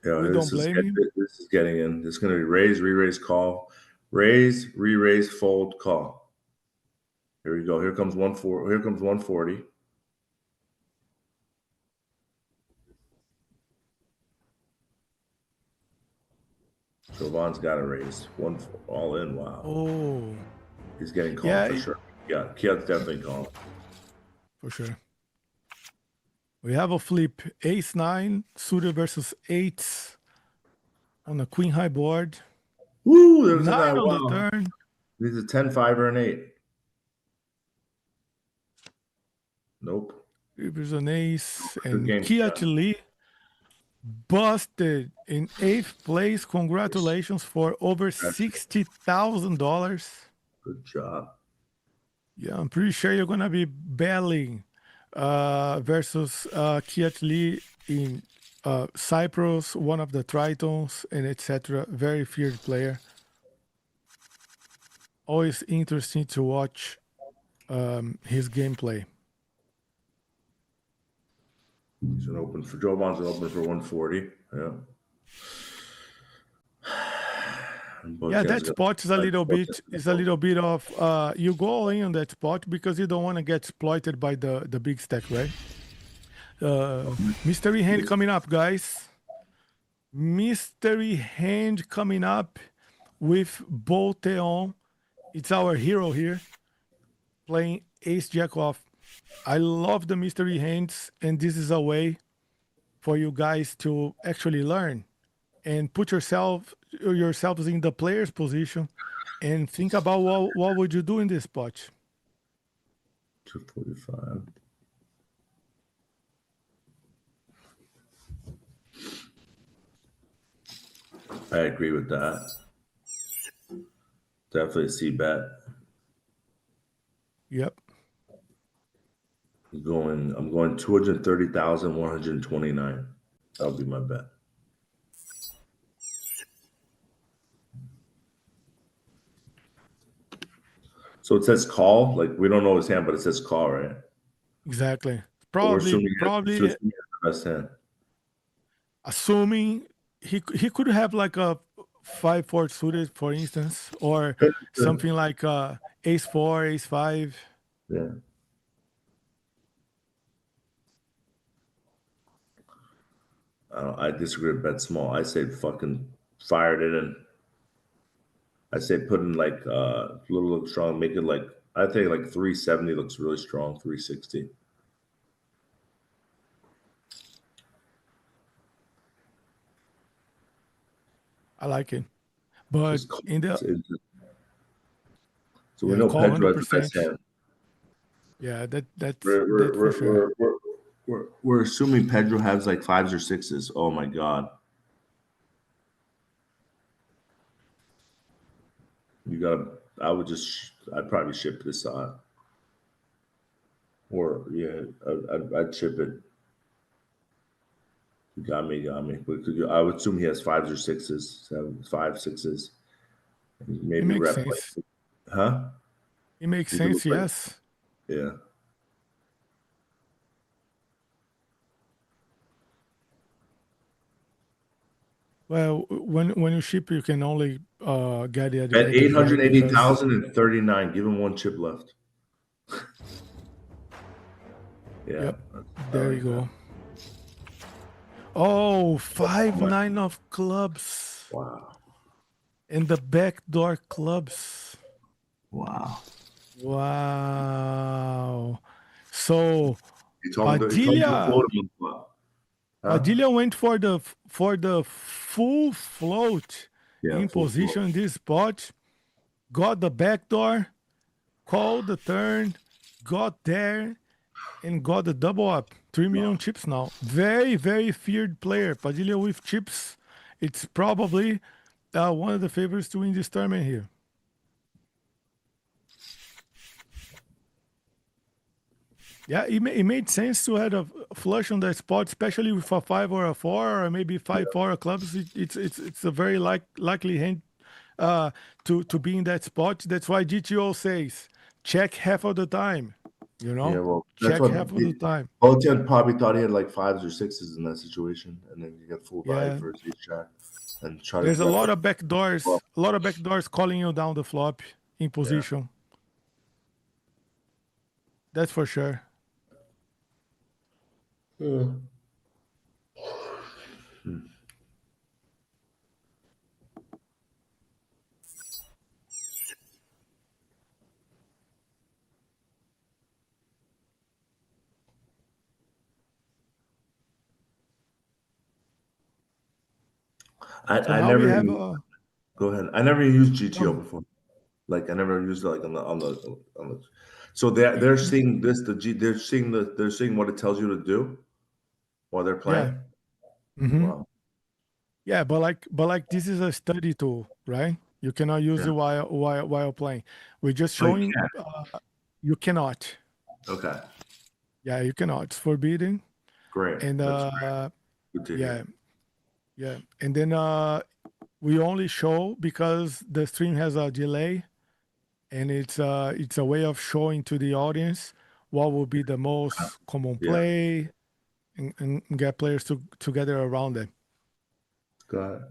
Yeah, we don't blame him. This is getting in. It's going to be raise, re-raise, call. Raise, re-raise, fold, call. Here we go. Here comes 140. Jovan's got a raise. All in. Wow. Oh. He's getting called for sure. Yeah, Kiat's definitely calling. For sure. We have a flip. Ace 9 suited versus 8s on a queen high board. Woo! There's 9 on the turn. These are 10, 5, or an 8. Nope. There's an ace. And Kiat Lee busted in 8th place. Congratulations for over $60,000. Good job. Yeah, I'm pretty sure you're going to be battling versus Kiat Lee in Cyprus, one of the Tritons, and etc. Very fierce player. Always interesting to watch his gameplay. He's an open for Jovan's open for 140. Yeah. Yeah, that spot is a little bit of you go all in on that spot because you don't want to get exploited by the big stack, right? Mystery hand coming up, guys. Mystery hand coming up with Bolteon. It's our hero here playing Ace Jack off. I love the mystery hands, and this is a way for you guys to actually learn and put yourselves in the player's position and think about what would you do in this spot. 245. I agree with that. Definitely C bet. Yep. I'm going 230,129. That'll be my bet. So it says call. Like, we don't know his hand, but it says call, right? Exactly. Probably Probably the best hand. assuming he could have like a 5-4 suited, for instance, or something like ace 4, ace 5. Yeah. I disagree with bet small. I say fucking fired it in. I say put in like a little strong, make it like, I think like 370 looks really strong, 360. I like it. But in the so we know call Pedro has the 100%. best hand. Yeah, that's for sure. We're assuming Pedro has like 5s or 6s. Oh my god. I'd probably ship this on. Or yeah, I'd ship it. You got me. I would assume he has 5s or 6s, 5, 6s. Maybe It makes rep sense. like, huh? It makes sense, yes. Yeah. Well, when you ship, you can only get it At at the very, because 880,039, give him one chip left. Yeah. Yep. There you go. Oh, 5-9 of clubs. Wow. And the backdoor clubs. Wow. Wow. So Padilha went for the full float in position in this spot, got the backdoor, called the turn, got there, and got the double up. 3 million chips now. Very, very feared player. Padilha with chips. It's probably one of the favorites to win this tournament here. Yeah, it made sense to have a flush on that spot, especially with a 5 or a 4, or maybe 5-4 clubs. It's a very likely hand to be in that spot. That's why GTO says check half of the time. You know, yeah, well, check half of the time. Bolton probably thought he had like 5s or 6s in that situation, and then you get full value for his check. And try There's to a lot of backdoors, calling you down the flop in position. That's for sure. I never go ahead. I never used GTO before. Like, I never used it like on the. So they're seeing this. They're seeing what it tells you to do while they're playing. Yeah. Mm-hmm. Wow. Yeah, but like this is a study tool, right? You cannot use it while playing. We're just showing you cannot. Okay. Yeah, you cannot. It's forbidden. Great. And good to hear. Yeah. And then we only show because the stream has a delay, and it's a way of showing to the audience what will be the most common play, and get players to gather around it. Got it.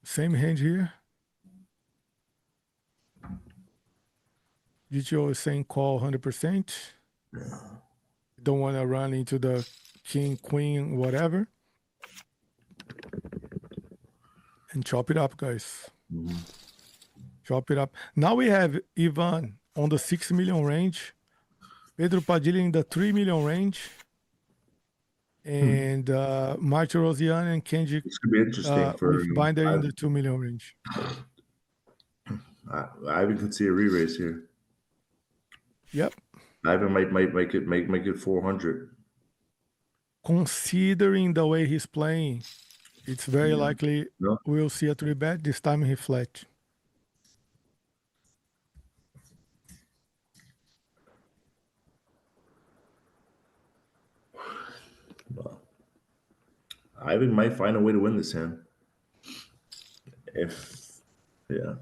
Same hand here. GTO is saying call 100%. Don't want to run into the king, queen, whatever. And chop it up, guys. Mm-hmm. Chop it up. Now we have Ivan on the 6 million range. Pedro Padilha in the 3 million range. and Martin Rosian and Kenji This could be interesting for with binder in the 2 million range. Ivan could see a re-raise here. Yep. Ivan might make it 400. Considering the way he's playing, it's very likely we'll see a 3-bet. This time he flat. Well, Ivan might find a way to win this hand.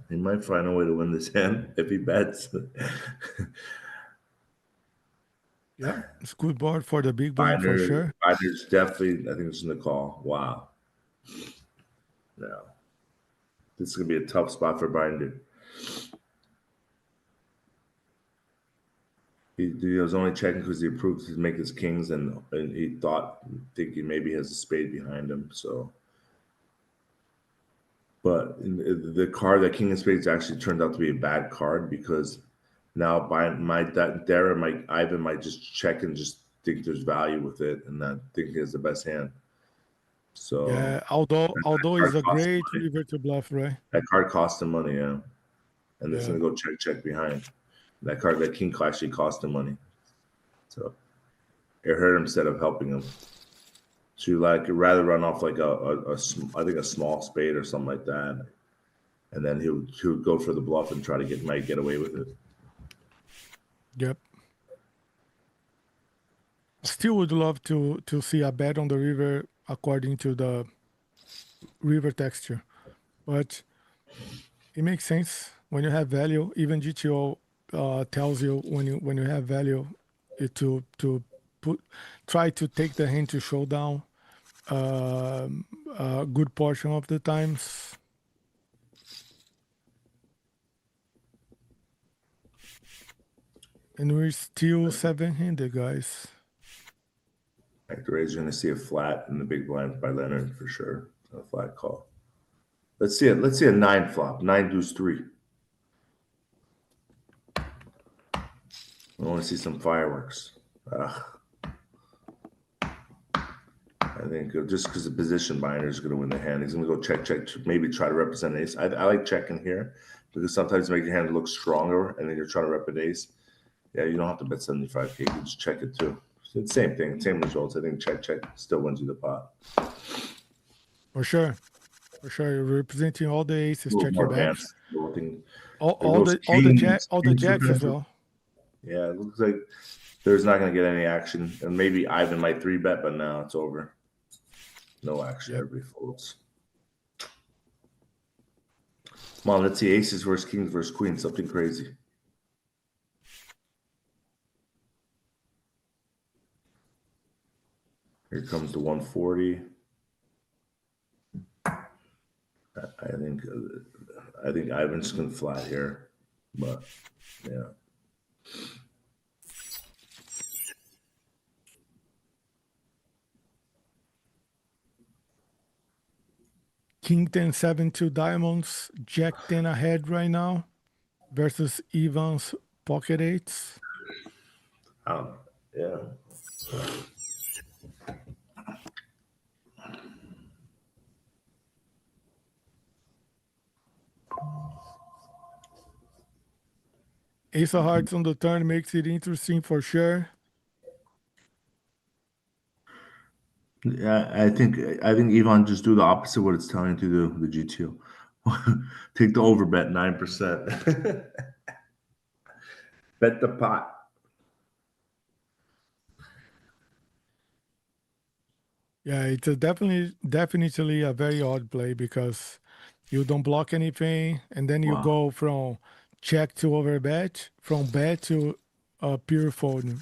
He might find a way to win this hand if he bets. Yeah, it's good board for the big blind for sure. Binder's definitely, I think it's in the call. Wow. No. This is going to be a tough spot for Binder. He was only checking because he approved to make his kings, and he think he maybe has a spade behind him. So, but the card, that King of Spades, actually turned out to be a bad card because now Ivan might just check and just think there's value with it, and not think he has the best hand. So yeah, although it's a great river to bluff, right? That card cost him money, yeah, and it's gonna go check behind. That card, that king actually cost him money, so it hurt him instead of helping him. So you rather run off like I think a small spade or something like that, and then he would go for the bluff and try to might get away with it. Yep. Still would love to see a bet on the river according to the river texture, but it makes sense when you have value. Even GTO tells you when you have value to try to take the hand to showdown a good portion of the times. And we're still 7-handed, guys. Raise, you're going to see a flat in the big blind by Leonard for sure. A flat call. Let's see it. Let's see a 9 flop. 9 deuce 3. I want to see some fireworks. I think just because the position binder is going to win the hand, he's going to go check, maybe try to represent ace. I like checking here because sometimes you make your hand look stronger, and then you're trying to rep an ace. Yeah, you don't have to bet 75K. You can just check it too. It's the same thing, same results. I think check still wins you the pot. For sure. You're representing all the aces, checking back. All the jacks as well. Yeah, it looks like there's not going to get any action, and maybe Ivan might 3-bet, but now it's over. No action. Everybody folds. Come on, let's see aces versus kings versus queens. Something crazy. Here comes the 140. I think Ivan's going to flat here, but yeah. King 10, 7, 2 diamonds, Jack 10 ahead right now versus Ivan's pocket eights. Yeah. Ace of hearts on the turn makes it interesting for sure. Yeah, I think Ivan just do the opposite of what it's telling you to do, the GTO. Take the overbet 9%. Bet the pot. Yeah, it's definitely a very odd play because you don't block anything, and then you go from check to overbet, from bet to pure folding.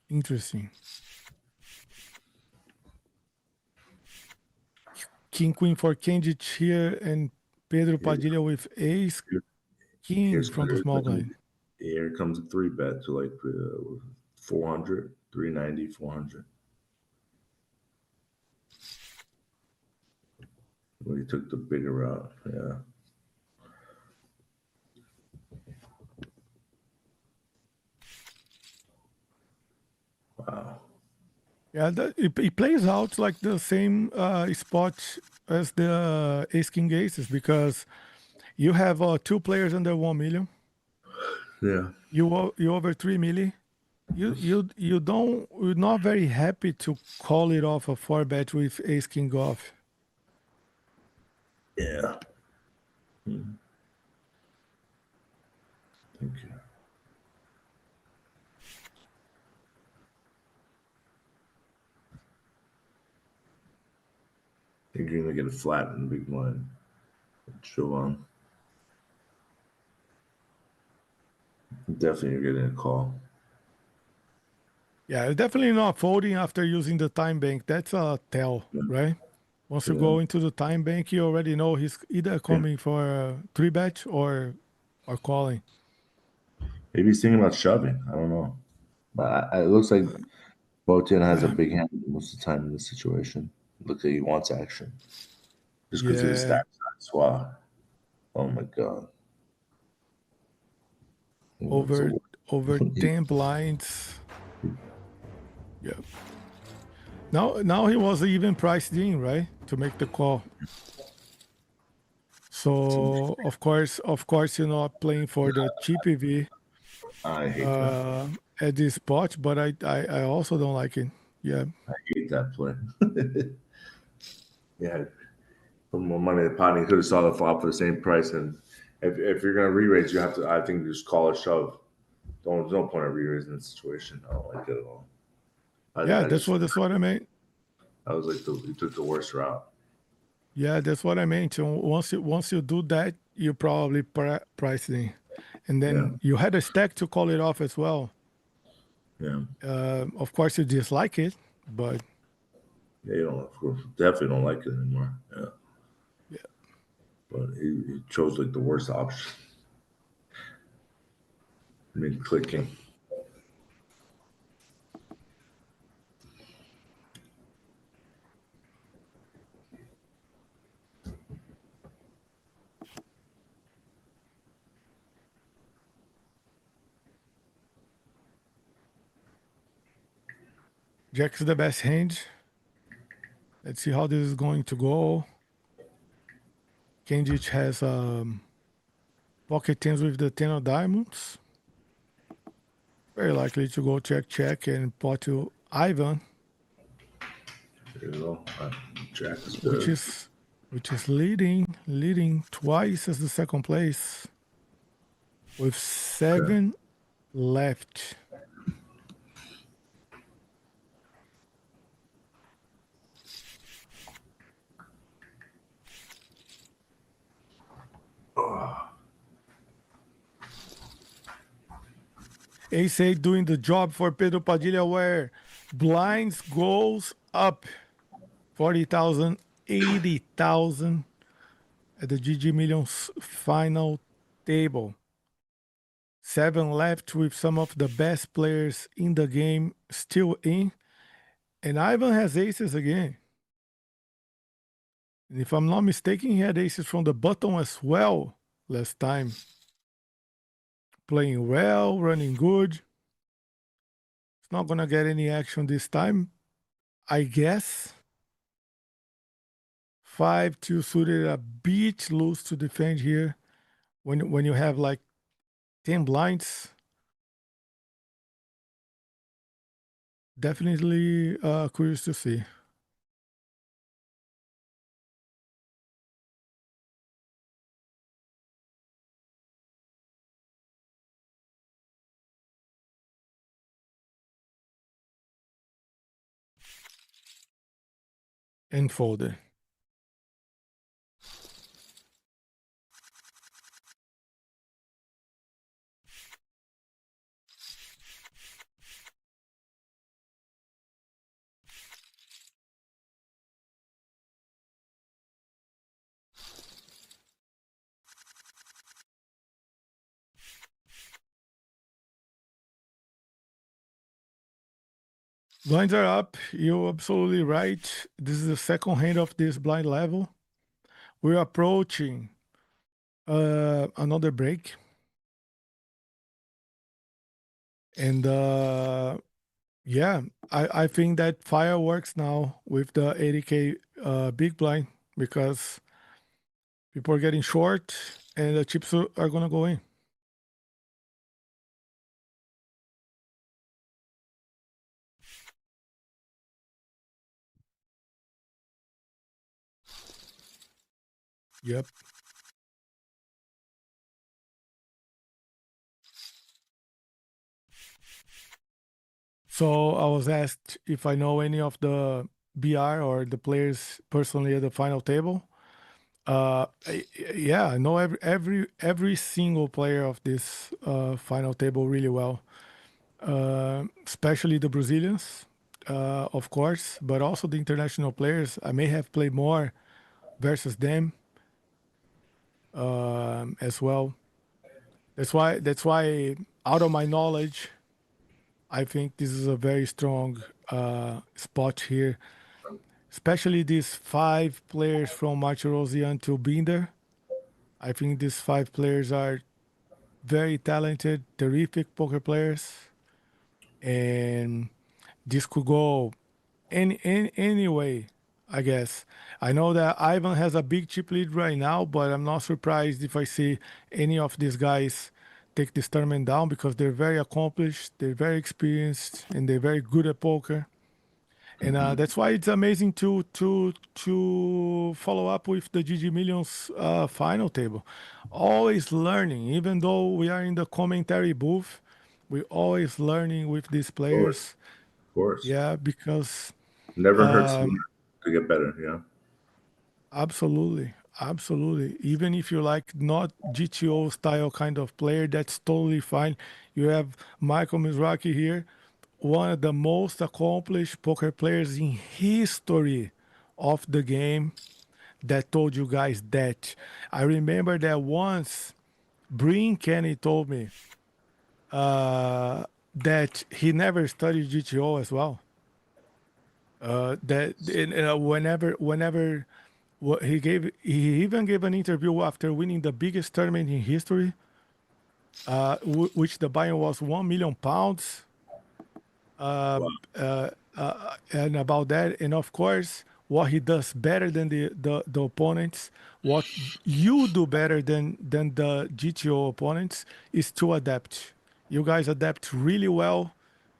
Interesting. King Queen for Kenji here, and Pedro Padilha with ace king from the small blind. Here comes a 3-bet to like 400, 390, 400. Well, he took the bigger route, yeah. Wow. Yeah, it plays out like the same spot as the Ace King Aces, because you have 2 players under 1 million. Yeah. You over 3 million. You're not very happy to call it off a 4-bet with Ace King off. Yeah. Thank you. I think you're gonna get a flat in the big blind. Showdown. Definitely you're getting a call. Yeah, definitely not folding after using the time bank. That's a tell, right? Once you Yeah. go into the time bank, you already know he's either coming for a 3-bet or calling. Maybe he's thinking about shoving. I don't know. But it looks like Botian has a Yeah. big hand most of the time in this situation. Looks like he wants action. Just because he has Yeah, stack size. Wow. Oh my god. It's over a, 10 blinds. Yeah. Now he was even priced in, right, to make the call. So of course, you're not playing for the cheap EV I hate that. at this spot, but I also don't like it. Yeah. I hate that play. Yeah. Put more money in the pot and he could have saw the flop for the same price. And if you're gonna re-raise, you have to, I think, just call a shove. There's no point of re-raising this situation. I don't like it at all. Yeah, I just that's what I mean. I was like you took the worst route. Yeah, that's what I meant. So once you do that, you probably price in, and Yeah. then you had a stack to call it off as well. Yeah. Of course, you dislike it, but Yeah, you don't, of course, definitely don't like it anymore. Yeah. yeah. But he chose like the worst option. I mean, clicking. Jack's the best hand. Let's see how this is going to go. Kenjic has pocket tens with the 10 of diamonds. Very likely to go check and pot to Ivan, There you go. Jack is which good. is leading twice as the second place with 7 left. Ace-8 doing the job for Pedro Padilha, where blinds goes up 40,000, 80,000 at the GGMillion Final Table. 7 left with some of the best players in the game still in. And Ivan has aces again. And if I'm not mistaken, he had aces from the bottom as well last time. Playing well, running good. It's not going to get any action this time, I guess. 5-2 suited, a bit loose to defend here. When you have like 10 blinds, definitely curious to see. And folded. Blinds are up. You're absolutely right. This is the second hand of this blind level. We're approaching another break. And Yeah, I think that fire works now with the 80K big blind because people are getting short and the chips are gonna go in. Yep. So I was asked if I know any of the BR or the players personally at the final table. Yeah, I know every single player of this final table really well, especially the Brazilians, of course, but also the international players. I may have played more versus them as well. That's why out of my knowledge, I think this is a very strong spot here, especially these five players from Martirosian to Binder. I think these five players are very talented, terrific poker players, and this could go any way, I guess. I know that Ivan has a big chip lead right now, but I'm not surprised if I see any of these guys take this tournament down because they're very accomplished, they're very experienced, and they're very good at poker. And that's why it's amazing to follow up with the GG Millions final table. Always learning, even though we are in the commentary booth, we're always learning with these Of course, players. of course. Yeah, because Never hurts um, to get better. Yeah. absolutely, absolutely. Even if you like not GTO style kind of player, that's totally fine. You have Michael Mizrachi here, one of the most accomplished poker players in history of the game that told you guys that. I remember that once Breen Kenny told me that he never studied GTO as well. That whenever he even gave an interview after winning the biggest tournament in history, which the buy-in was £1 million. Wow. And about that, and of course, what he does better than the opponents, what you do better than the GTO opponents is to adapt. You guys adapt really well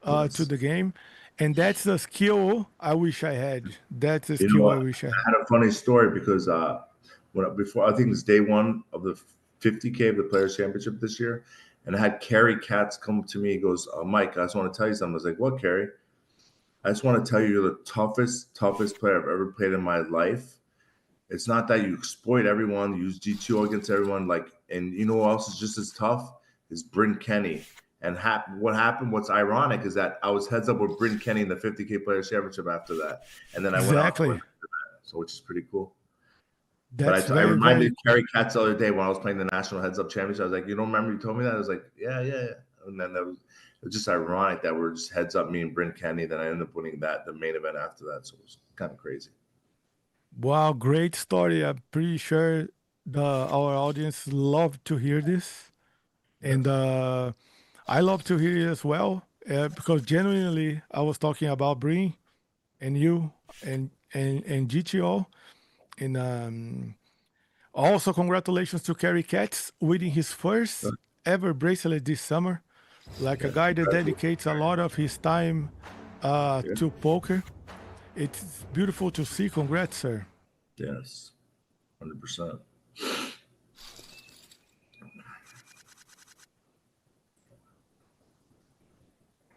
to Yes. the game, and that's the skill I wish I had. That's the You know skill I what? wish I I had. had a funny story because before I think it was day one of the 50K of the Players Championship this year, and I had Kerry Katz come to me. He goes, Mike, I just want to tell you something. I was like, what, Kerry? I just want to tell you you're the toughest player I've ever played in my life. It's not that you exploit everyone, you use GTO against everyone, like, and you know who else is just as tough is Bryn Kenny. And what happened? What's ironic is that I was heads up with Bryn Kenny in the 50K Players Championship after that, and then I went on to win, Exactly. so which is pretty cool. That's But I very reminded very. Kerry Katz the other day when I was playing the National Heads Up Championship. I was like, you don't remember you told me that? I was like, yeah. And then it was just ironic that we're just heads up, me and Bryn Kenny. Then I ended up winning the main event after that. So it was kind of crazy. Wow, great story. I'm pretty sure our audience love to hear this, and Yes. I love to hear it as well because genuinely, I was talking about Breen and you and GTO, and also congratulations to Kerry Katz winning his first ever bracelet this summer. Like a Yeah. guy that Congratulations. dedicates a lot of his time Yeah. to poker. It's beautiful to see. Congrats, sir. Yes. 100%.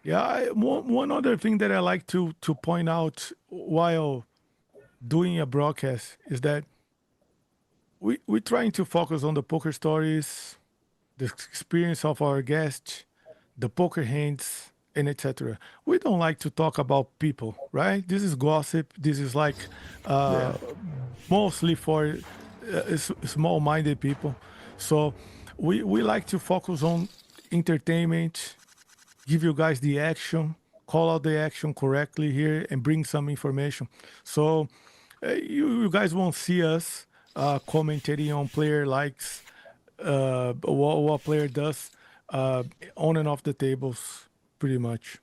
Yeah, one other thing that I like to point out while doing a broadcast is that we're trying to focus on the poker stories, the experience of our guests, the poker hands, and etc. We don't like to talk about people, right? This is gossip. This is like Yeah. uh, mostly for small-minded people. So we like to focus on entertainment, give you guys the action, call out the action correctly here, and bring some information. So you guys won't see us commentating on player likes, what player does uh, on and off the tables, pretty much.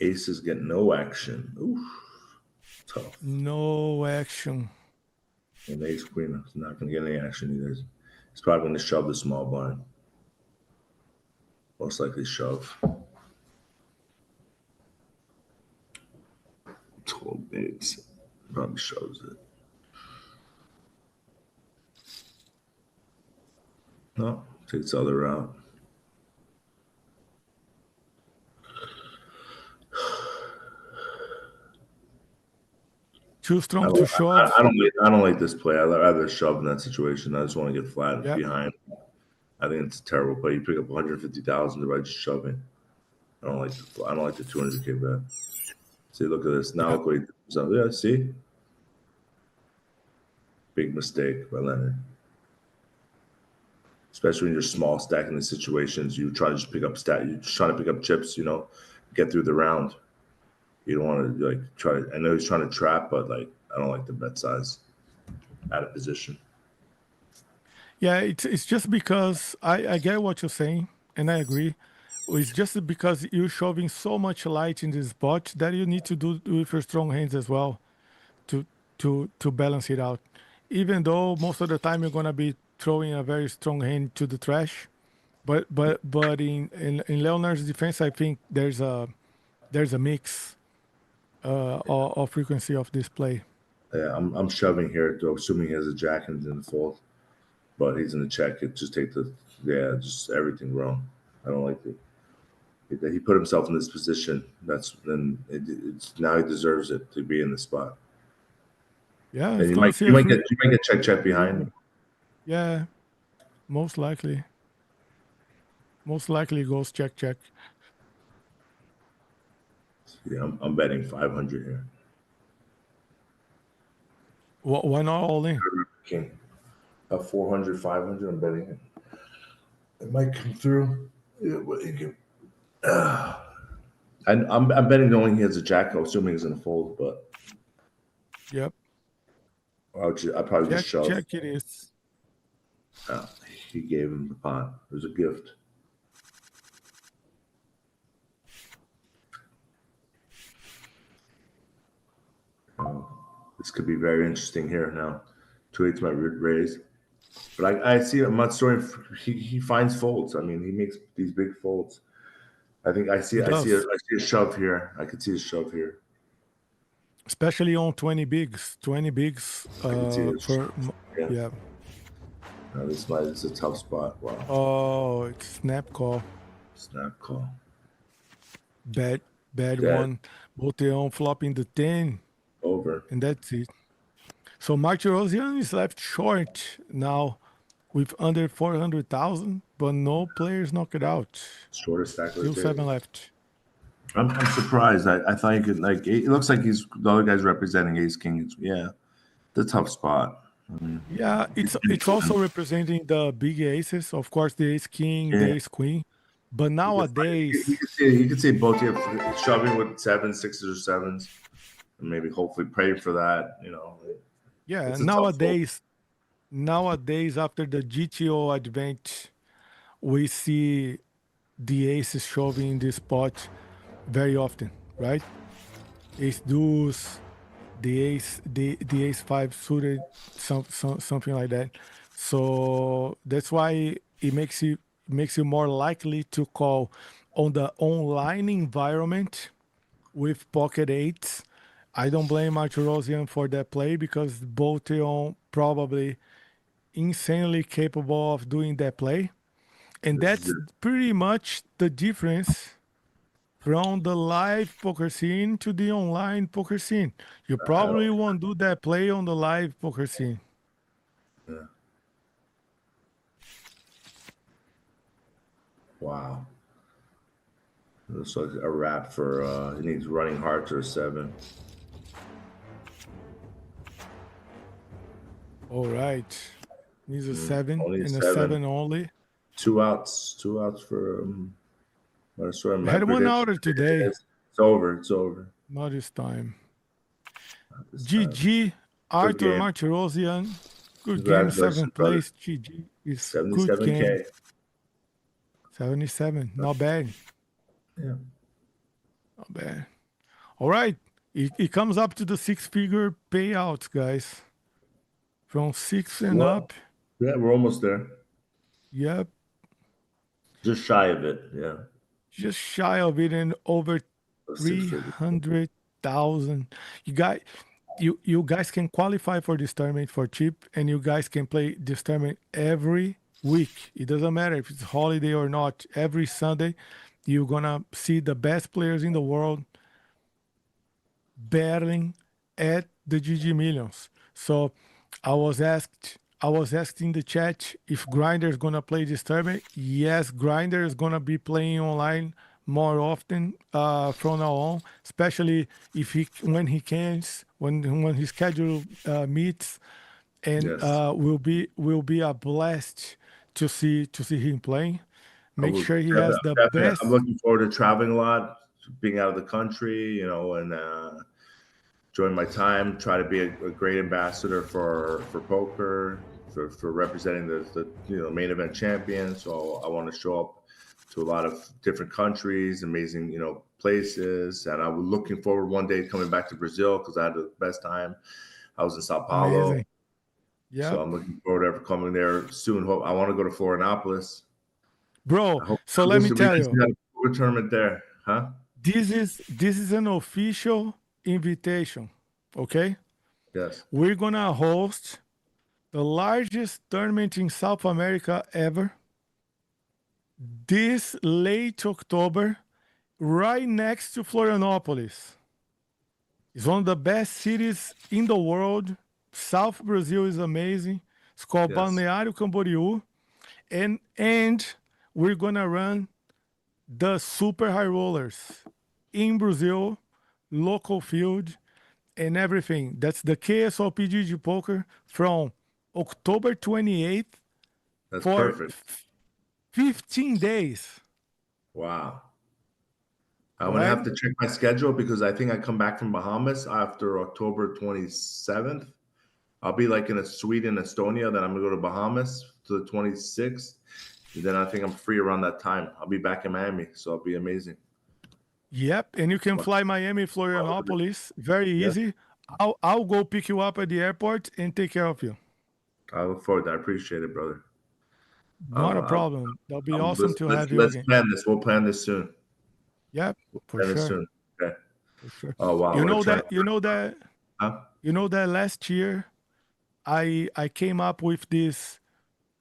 Aces get no action. Oof. Tough. No action. And ace queen is not going to get any action either. He's probably going to shove the small blind. Most likely shove. 12 bigs. Probably shoves it. No, takes the other route. Too strong to shove. I don't like this play. I'd rather shove in that situation. I just want to get flat behind. I think it's a terrible play. You pick up 150,000 by just shoving. I don't like the 200K bet. See, look at this. Now look what he does. So, yeah, see? Big mistake by Leonard. Especially when you're small stacking the situations, you try to just pick up you're just trying to pick up chips, get through the round. You don't want to try. I know he's trying to trap, but I don't like the bet size out of position. Yeah, it's just because I get what you're saying, and I agree. It's just because you're shoving so much light in this spot that you need to do with your strong hands as well to balance it out. Even though most of the time you're gonna be throwing a very strong hand to the trash, but in Leonard's defense, I think there's a mix of frequency of this play. Yeah, I'm shoving here, assuming he has a jack and in the fold, but he's in the check. It just just everything wrong. I don't like it. He put himself in this position. Now he deserves it to be in the spot. Yeah, and you might get check behind. Yeah, most likely. Most likely goes check. Yeah, I'm betting 500 here. Why not all in? King. 400, 500. I'm betting it. It might come through. Yeah, but you can. I'm betting knowing he has a jack, assuming he's in a fold, but. Yep. I probably just shove. Check it is. He gave him the pot. It was a gift. This could be very interesting here now. 2-8 might raise. But I see I'm not sure if he finds folds. I mean, he makes these big folds. I think I see a shove here. I could see a shove here. Especially on 20 bigs. 20 bigs yeah. No, this is a tough spot. Wow. Oh, it's snap call. Snap call. Bad one. Boteon flopping the 10. Over. And that's it. So Martirosyan is left short now with under 400,000, but no players knock it out. Shortest stack. Still 7 left. I'm surprised. I thought you could it looks like the other guy's representing ace king. The tough spot. I mean, yeah, it's also representing the big aces, of course, the ace king, the ace queen. But nowadays, you can see both shoving with 7s, 6s, or 7s, and maybe hopefully pray for that. Yeah, nowadays after the GTO advent, we see the aces shoving in this spot very often, right? Ace deuce, the ace 5 suited, something like that. So that's why it makes you more likely to call on the online environment with pocket eights. I don't blame Martirosyan for that play because Boteon probably insanely capable of doing that play. And that's pretty much the difference from the live poker scene to the online poker scene. You probably won't do that play on the live poker scene. Yeah. Wow. Looks like a wrap for he needs running hearts or a 7. All right. Needs a 7 and a 7 only. 2 outs for had 1 outer today. It's over. Not this time. GG, Arthur Martirosyan. Good game, 7th place. GG is good game. 77, not bad. Yeah. Not bad. All right. It comes up to the six-figure payouts, guys. From six and Well, up. yeah, we're almost there. Yep. Just shy of it. Yeah. Just shy of it and over Six figures. 300,000. You guys, you guys can qualify for this tournament for cheap, and you guys can play this tournament every week. It doesn't matter if it's holiday or not. Every Sunday, you're gonna see the best players in the world battling at the GG Millions. So I was asked in the chat if Grinder is gonna play this tournament. Yes, Grinder is gonna be playing online more often from now on, especially if he when he can, when his schedule meets, and Yes. will be a blast to see him playing. I Make will sure he has the definitely. I'm best. looking forward to traveling a lot, being out of the country, and enjoying my time. Try to be a great ambassador for poker, for representing the main event champion. So I want to show up to a lot of different countries, amazing places, and I was looking forward one day coming back to Brazil because I had the best time. I was in Sao Paulo, Amazing. so Yep. I'm looking forward to ever coming there soon. Hope I want to go to Florianopolis. Bro, I hope so let this me will be tell nice you, to have a poker tournament there, huh? this is an official invitation. Okay? Yes. We're gonna host the largest tournament in South America ever this late October, right next to Florianopolis. It's one of the best cities in the world. South Brazil is amazing. It's called Yes. Balneário Camboriú. And we're gonna run the super high rollers in Brazil, local field, and everything. That's the KSOP GGPoker from October 28th That's for perfect. 15 days. Wow. I'm All gonna right. have to check my schedule because I think I come back from Bahamas after October 27th. I'll be like in a suite in Estonia. Then I'm gonna go to Bahamas to the 26th. And then I think I'm free around that time. I'll be back in Miami, so it'll be amazing. Yep. And you can fly Miami, Florianopolis. Very Yes, easy. I'll go pick you up at the airport and take care of you. I look forward to that. I appreciate it, brother. Not a I'll, problem. That'll be awesome to have you let's again. plan this. We'll plan this soon. Yep, We'll for plan this sure. soon. Okay. For sure. Oh wow, You what a know track. that, you know that, Huh? you know that last year I came up with this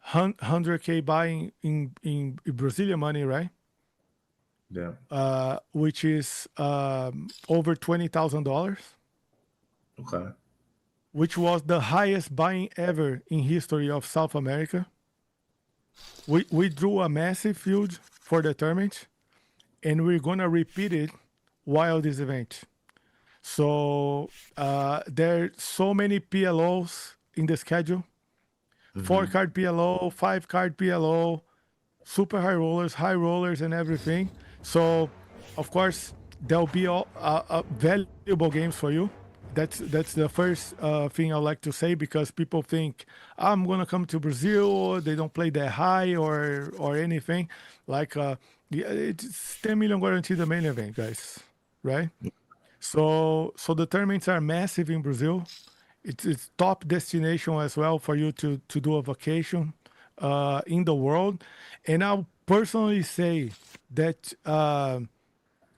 100K buying in Brazilian money, right? Yeah. Which is over $20,000, Okay. which was the highest buying ever in history of South America. We drew a massive field for the tournament, and we're gonna repeat it while this event. So there are so many PLOs in the schedule: four Mm-hmm. card PLO, five card PLO, super high rollers, and everything. So, of course, there'll be all valuable games for you. That's the first thing I like to say, because people think I'm gonna come to Brazil, they don't play that high or anything. Like yeah, it's 10 million guaranteed the main event, guys, right? So the tournaments are massive in Brazil. It's top destination as well for you to do a vacation in the world. And I'll personally say that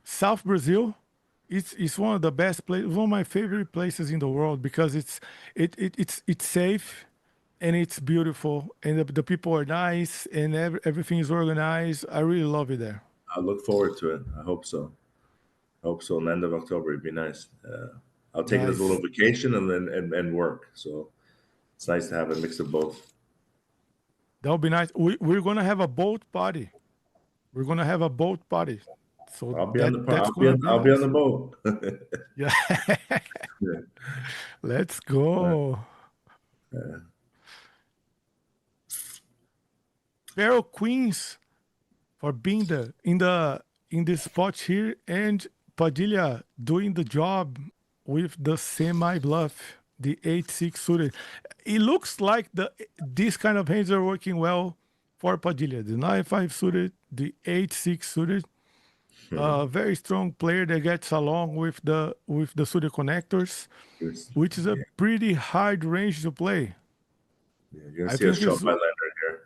South Brazil it's one of the best places, one of my favorite places in the world, because it's safe and it's beautiful, and the people are nice, and everything is organized. I really love it there. I look forward to it. I hope so. Hope so. In the end of October, it'd be nice. I'll take it as a little Nice. vacation and then and work. So it's nice to have a mix of both. That'll be nice. We're gonna have a boat party. We're gonna have a boat party. So I'll be on the that's gonna be I'll be on the nice. boat. Yeah. Yeah. Let's Uh, go. uh, Pharaoh Queens for being in the spot here, and Padilha doing the job with the semi bluff, the 8-6 suited. It looks like these kind of hands are working well for Padilha. The 9-5 suited, the 8-6 suited. Mhm. Very strong player that gets along with the pseudo connectors, which is a Yeah, pretty hard range to play. yeah. You're gonna I see a think shove it's by Leonard here.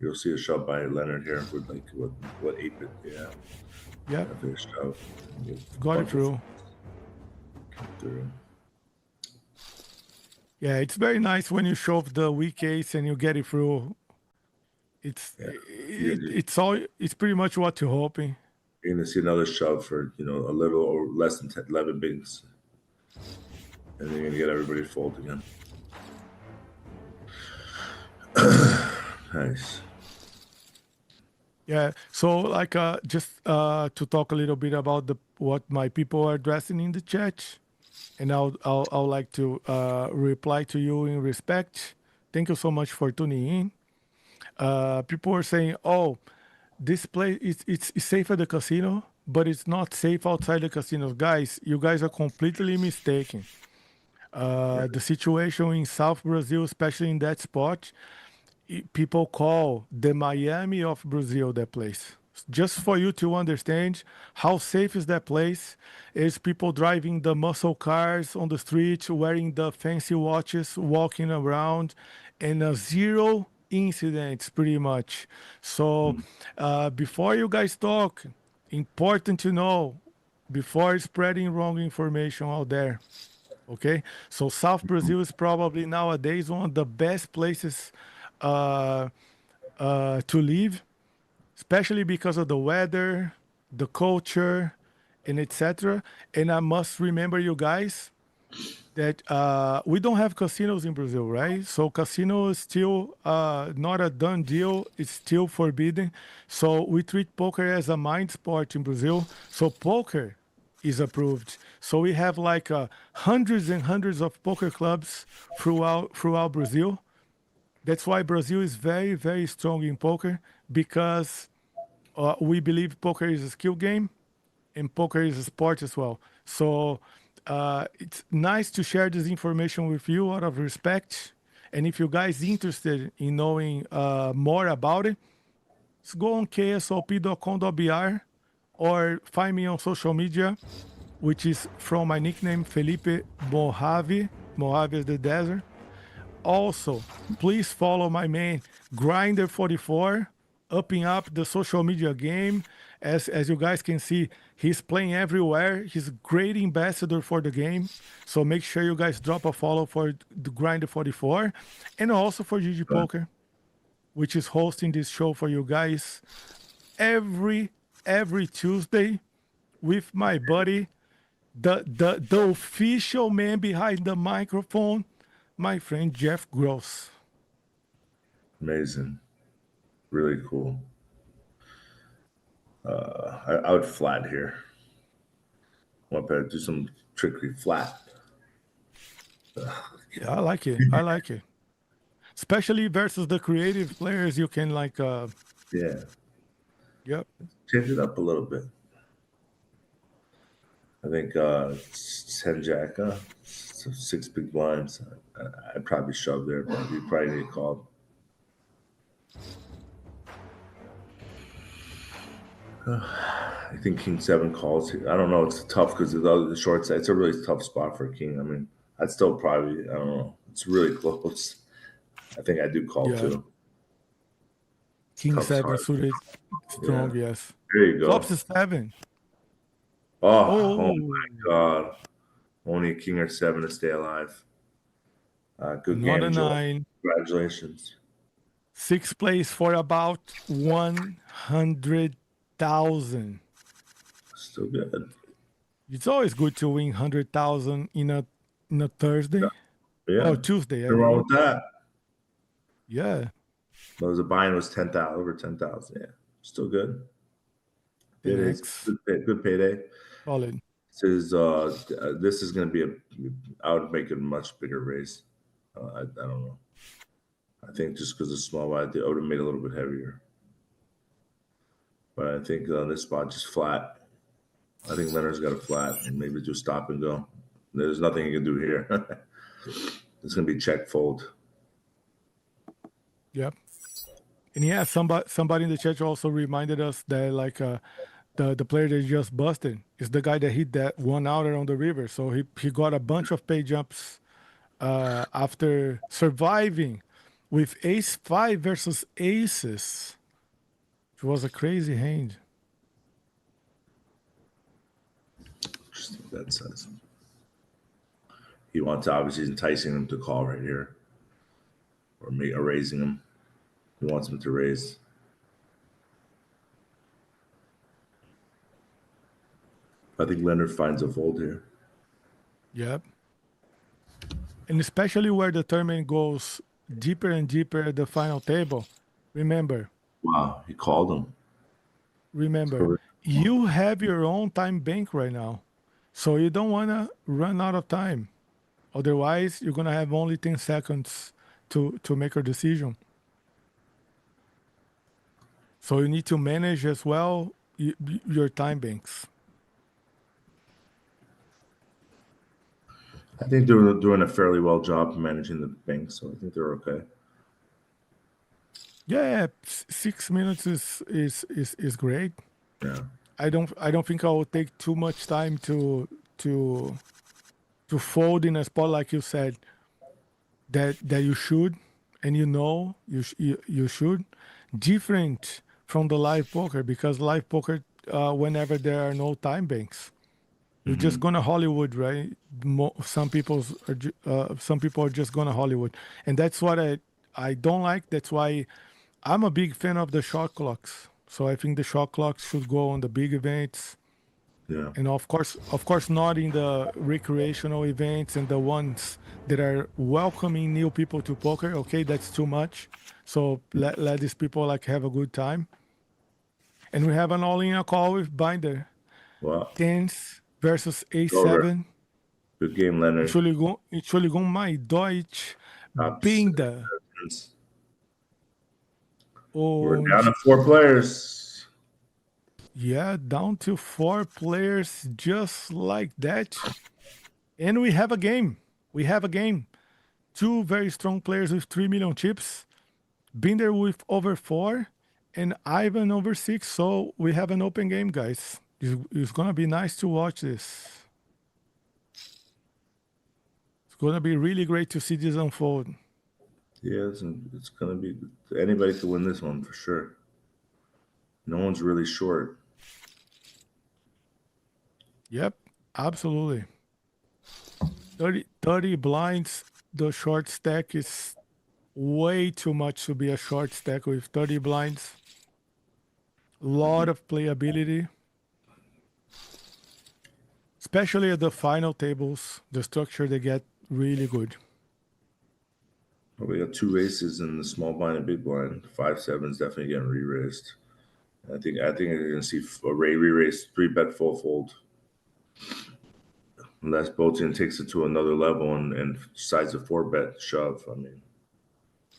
You'll see a shove by Leonard here with like what 8-bit? Yeah, yeah, definitely a shove. You got it bunker through. through. Yeah, it's very nice when you shove the weak ace and you get it through. Yeah, you, It's pretty much what you're hoping. you're gonna see another shove for a little or less than 10, 11 bigs, and then you're gonna get everybody to fold again. Nice. Yeah. So like just to talk a little bit about the what my people are addressing in the chat, and I'll like to reply to you in respect. Thank you so much for tuning in. People are saying, "Oh, this place it's safe at the casino, but it's not safe outside the casinos." Guys, you guys are completely mistaken. Yeah. The situation in South Brazil, especially in that spot, people call the Miami of Brazil that place. Just for you to understand how safe is that place, is people driving the muscle cars on the street, wearing the fancy watches, walking around, and zero incidents pretty much. So before you guys talk, important to know before spreading wrong information out there. Okay, so South Brazil is probably nowadays one of the best places uh, to live, especially because of the weather, the culture, and etc. And I must remember you guys that we don't have casinos in Brazil, right? So casino is still not a done deal. It's still forbidden. So we treat poker as a mind sport in Brazil. So poker is approved. So we have like hundreds and hundreds of poker clubs throughout Brazil. That's why Brazil is very, very strong in poker because we believe poker is a skill game and poker is a sport as well. So it's nice to share this information with you out of respect. And if you guys interested in knowing more about it, just go on ksop.com.br or find me on social media, which is from my nickname Felipe Mojave. Mojave is the desert. Also, please follow my man Grinder44, upping up the social media game. As you guys can see, he's playing everywhere. He's a great ambassador for the game. So make sure you guys drop a follow for the Grinder44 and also for GGPoker, which is hosting this show for you guys every Tuesday with my buddy, the official man behind the microphone, my friend Jeff Gross. Amazing. Really cool. I would flat here. Want to do some trickery flat. Yeah, I like it. I like it. Especially versus the creative players, you can like Yeah. yep. Change it up a little bit. I think 10 jack, so 6 big blinds. I'd probably shove there, but you probably need called. I think King 7 calls here. I don't know. It's tough because the short side. It's a really tough spot for King. I mean, I'd still probably. I don't know. It's really close. I think I do call Yeah. too. King Tough's 7 hard. suited Yeah. strong, yes. There you Flops go. is 7. Oh Oh, my God. Only a King or 7 to stay alive. Good not game, a Joel. 9. Congratulations. 6th place for about 100,000. Still good. It's always good to win 100,000 in a Thursday Yeah. or Tuesday, I Nothing wrong mean. with that. Yeah, But the buy-in was 10,000, over 10,000. Yeah. Still good. It is 10x. good payday. Solid. This is going to be I would make it a much bigger race. I don't know. I think just because it's small, I would have made it a little bit heavier. But I think this spot just flat. I think Leonard's got a flat and maybe just stop and go. There's nothing you can do here. It's going to be check fold. Yep. And yeah, somebody in the chat also reminded us that like the player that just busted, is the guy that hit that one outer on the river. So he got a bunch of pay jumps after surviving with ace 5 versus aces. It was a crazy hand. Interesting bet size. He wants, obviously, he's enticing him to call right here, or raising him. He wants him to raise. I think Leonard finds a fold here. Yep. And especially where the tournament goes deeper and deeper at the final table. Remember, Wow, he called him. remember, you have your own time bank right now. So you don't want to run out of time. Otherwise, you're going to have only 10 seconds to make a decision. So you need to manage as well your time banks. I think they're doing a fairly well job managing the bank, so I think they're okay. Yeah, 6 minutes is great. Yeah. I don't think I will take too much time to fold in a spot like you said that you should, and you should. Different from the live poker, because live poker, whenever there are no time banks, you're just gonna Hollywood, right? Some people are just gonna Hollywood, and that's what I don't like. That's why I'm a big fan of the shot clocks. So I think the shot clocks should go on the big events. Yeah. And of course, not in the recreational events and the ones that are welcoming new people to poker. Okay, that's too much. So let these people like have a good time. And we have an all-in a call with Binder. Wow. Tens versus A7. Good game, Leonard. Entschuldigung, my Deutsch. Binder. We're down to 4 players. Yeah, down to 4 players, just like that. And we have a game. We have a game. 2 very strong players with 3 million chips. Binder with over 4 and Ivan over 6. So we have an open game, guys. It's going to be nice to watch this. It's going to be really great to see this unfold. Yeah, it's going to be, anybody could win this one for sure. No one's really short. Yep, absolutely. 30 blinds. The short stack is way too much to be a short stack with 30 blinds. A lot of playability. Especially at the final tables, the structure they get really good. Well, we got 2 aces in the small blind and big blind. 5-7's definitely getting re-raised. I think you're gonna see a re-raise 3-bet full fold. Unless Botian takes it to another level and decides a 4-bet shove. I mean,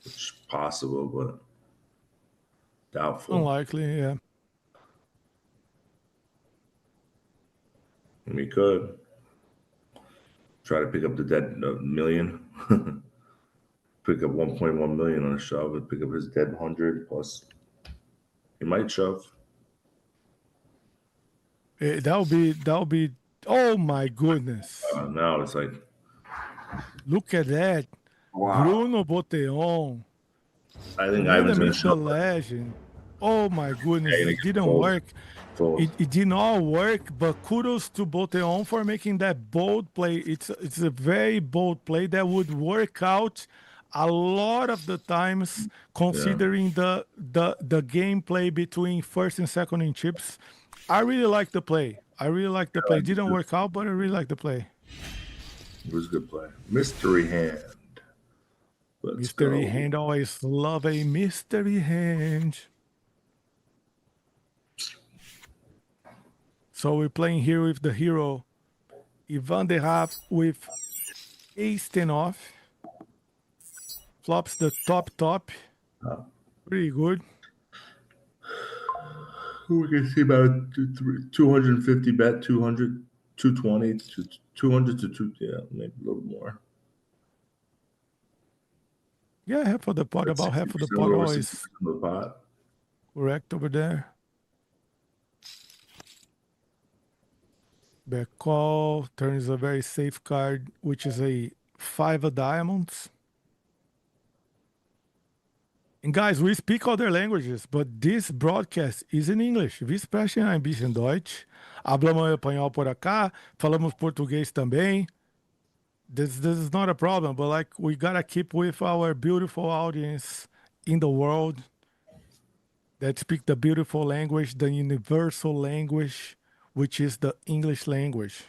it's possible, but doubtful. Unlikely, yeah. We could try to pick up the dead million. Pick up 1.1 million on a shove and pick up his dead 100 plus. He might shove. That'll be. Oh my goodness! Now it's like, look at that, wow. Bruno Boteon. I think Ivan's gonna the shove. legend. Oh my goodness! Yeah, It didn't work. It did not work. But kudos to Boteon for making that bold play. It's a very bold play that would work out a lot of the times, considering the gameplay between first and second in chips. I really like the play. It didn't work out, but I really like the play. It was a good play. Mystery hand. Mystery hand. Always love a mystery hand. So we're playing here with the hero, Ivan de Raap with ace 10 off. Flops the top. Pretty good. We can see about 250 bet, 200, 220, 200 to 2, yeah, maybe a little more. Yeah, half of the pot, about half of the pot always. The pot. Correct over there. Back call. Turn is a very safe card, which is a 5 of diamonds. And guys, we speak other languages, but this broadcast is in English. Wir sprechen ein bisschen Deutsch. Hablamos espanhol por acá. Falamos português também. This is not a problem, but like we gotta keep with our beautiful audience in the world that speak the beautiful language, the universal language, which is the English language.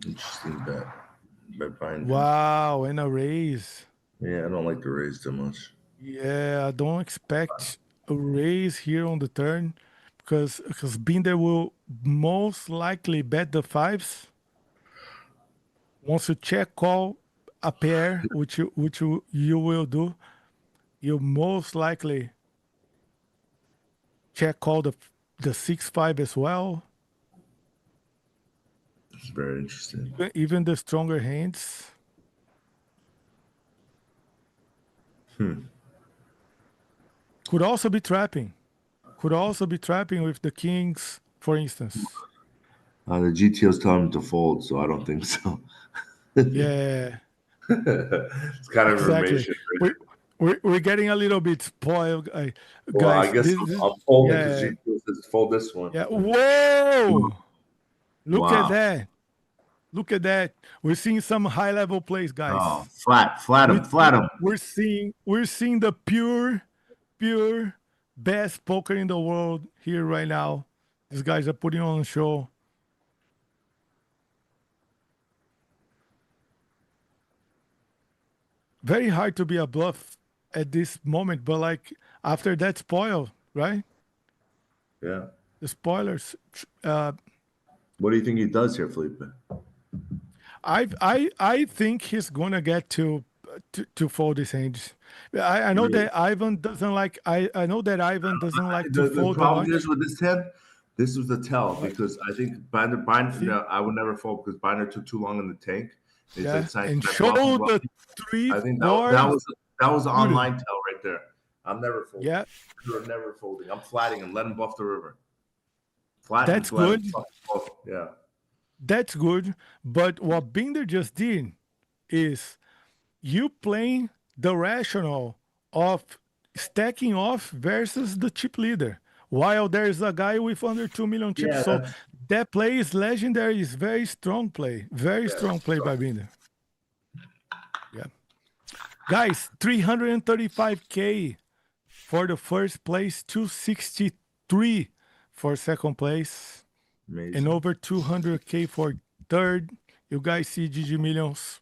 Interesting bet. Bet behind. Wow, and a raise. Yeah, I don't like the raise too much. Yeah, I don't expect a raise here on the turn because Binder will most likely bet the fives. Once you check call a pair, which you will do, you most likely check call the 6-5 as well. It's very interesting. Even the stronger hands. Could also be trapping. Could also be trapping with the kings, for instance. The GTO's telling him to fold, so I don't think so. Yeah, It's kind of exactly. information. We're getting a little bit spoiled, Well, I guys. guess I'm folding because GTO says fold this one. Yeah. Whoa! Look at Wow. that. Look at that. We're seeing some high level plays, guys. Oh, flat him. We're seeing the pure best poker in the world here right now. These guys are putting on a show. Very hard to be a bluff at this moment, but like after that spoil, right? Yeah. The spoilers. What do you think he does here, Felipe? I think he's gonna get to fold his hands. I know that Ivan doesn't like. I know that Ivan doesn't like to fold. The problem is with this hand. This was the tell because I think Binder. No, I would never fold because Binder took too long in the tank. Yeah, and show the 3. I think that was an online tell right there. I'm never folding. Yeah, you're never folding. I'm flatting and let him bluff the river. That's good. Yeah, that's good. But what Binder just did is you playing the rational of stacking off versus the chip leader, while there's a guy with under 2 million chips. Yeah, so that play is legendary. It's very strong play. Very strong play by Binder. Yeah. Guys, 335K for the first place, 263 for second place. Amazing. And over 200K for third. You guys see GG Millions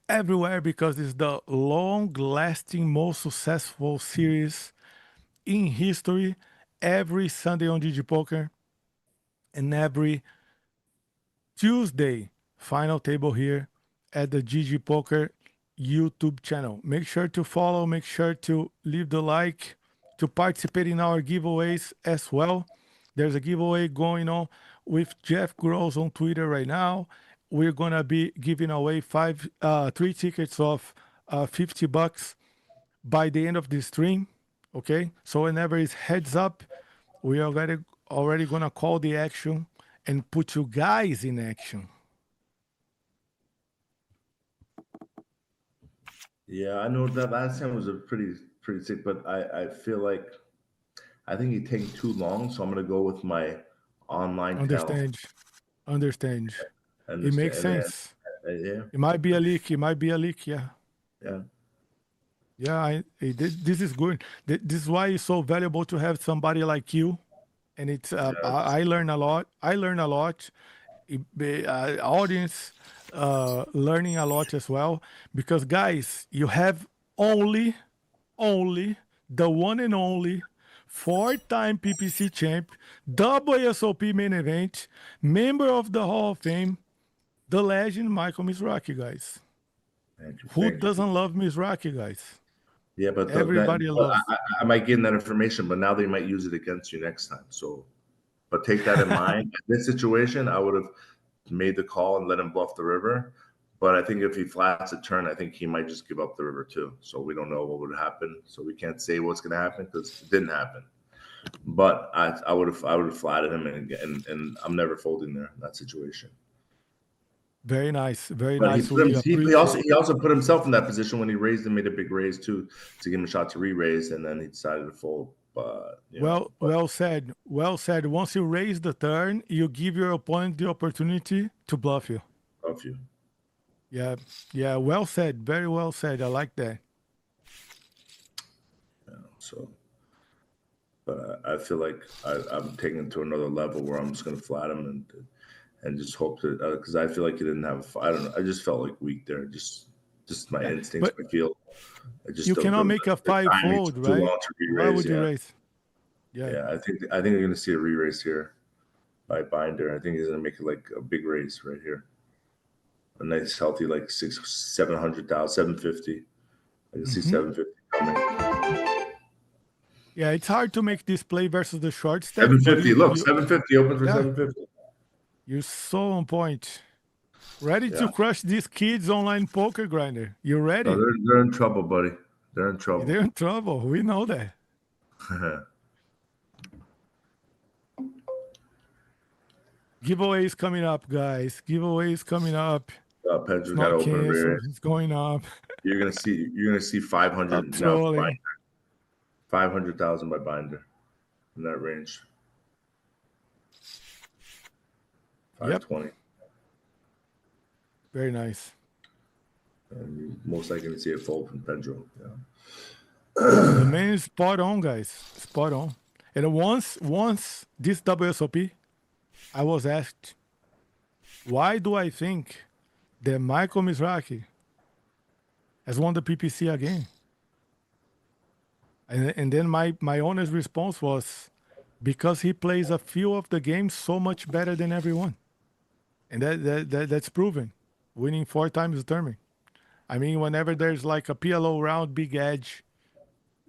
everywhere because it's the long-lasting, most successful series in history. Every Sunday on GGPoker and every Tuesday final table here at the GGPoker YouTube channel. Make sure to follow, make sure to leave the like, to participate in our giveaways as well. There's a giveaway going on with Jeff Gross on Twitter right now. We're gonna be giving away 3 tickets of $50 by the end of the stream. Okay, so whenever it's heads up, we are already gonna call the action and put you guys in action. Yeah, I know that last time was a pretty sick, but I feel like I think he taking too long, so I'm gonna go with my online. Understand. It makes sense. Yeah. It might be a leak. Yeah. Yeah. Yeah. This is good. This is why it's so valuable to have somebody like you. And it's I learn a lot. Audience learning a lot as well, because guys, you have only the one and only 4-time PPC champ, WSOP main event, member of the Hall of Fame, the legend Michael Mizrachi, guys. Who doesn't love Mizrachi, guys? Yeah, but everybody loves. I might get that information, but now they might use it against you next time. So, but take that in mind. In this situation, I would have made the call and let him bluff the river. But I think if he flats a turn, I think he might just give up the river too. So we don't know what would happen. So we can't say what's going to happen because it didn't happen. But I would have flatted him, and I'm never folding there in that situation. Very nice. Very But nice. We he appreciate. also put himself in that position when he raised and made a big raise too, to give him a shot to re-raise, and then he decided to fold. But Well said. Well said. Once you raise the turn, you give your opponent the opportunity to bluff you. of you. Yeah. Yeah. Well said. Very well said. I like that. So, but I feel like I'm taking it to another level where I'm just going to flat him and just hope that, because I feel like he didn't have. I don't know. I just felt like weak there. Just my instincts, But my feel. I just you cannot make a the 5 timing fold, took too right? long to Why re-raise. would you Yeah, raise? Yeah. yeah. I think you're going to see a re-raise here by Binder. I think he's going to make it like a big raise right here. A nice healthy like 700,000, 750. I can see 750 coming. Yeah, it's hard to make this play versus the short stack, but 750. Look, 750 open for yeah, 750. you're so on point. Ready Yeah. to crush these kids online poker grinder. You No, ready? they're in trouble, buddy. They're in trouble. They're in trouble. We know that. Giveaways coming up, guys. Giveaways coming up. Pedro It's got to not open a canceled. rear. It's going up. You're gonna see 500 Stop now for trolling. Binder. 500,000 by Binder in that range. 520. Yep. Very nice. And you're most likely to see a fold from Pedro. Yeah. The man is spot on, guys. Spot on. And once this WSOP, I was asked, why do I think that Michael Mizrachi has won the PPC again? And then my honest response was, because he plays a few of the games so much better than everyone. And that's proven. Winning 4 times the tournament. I mean, whenever there's like a PLO round, big edge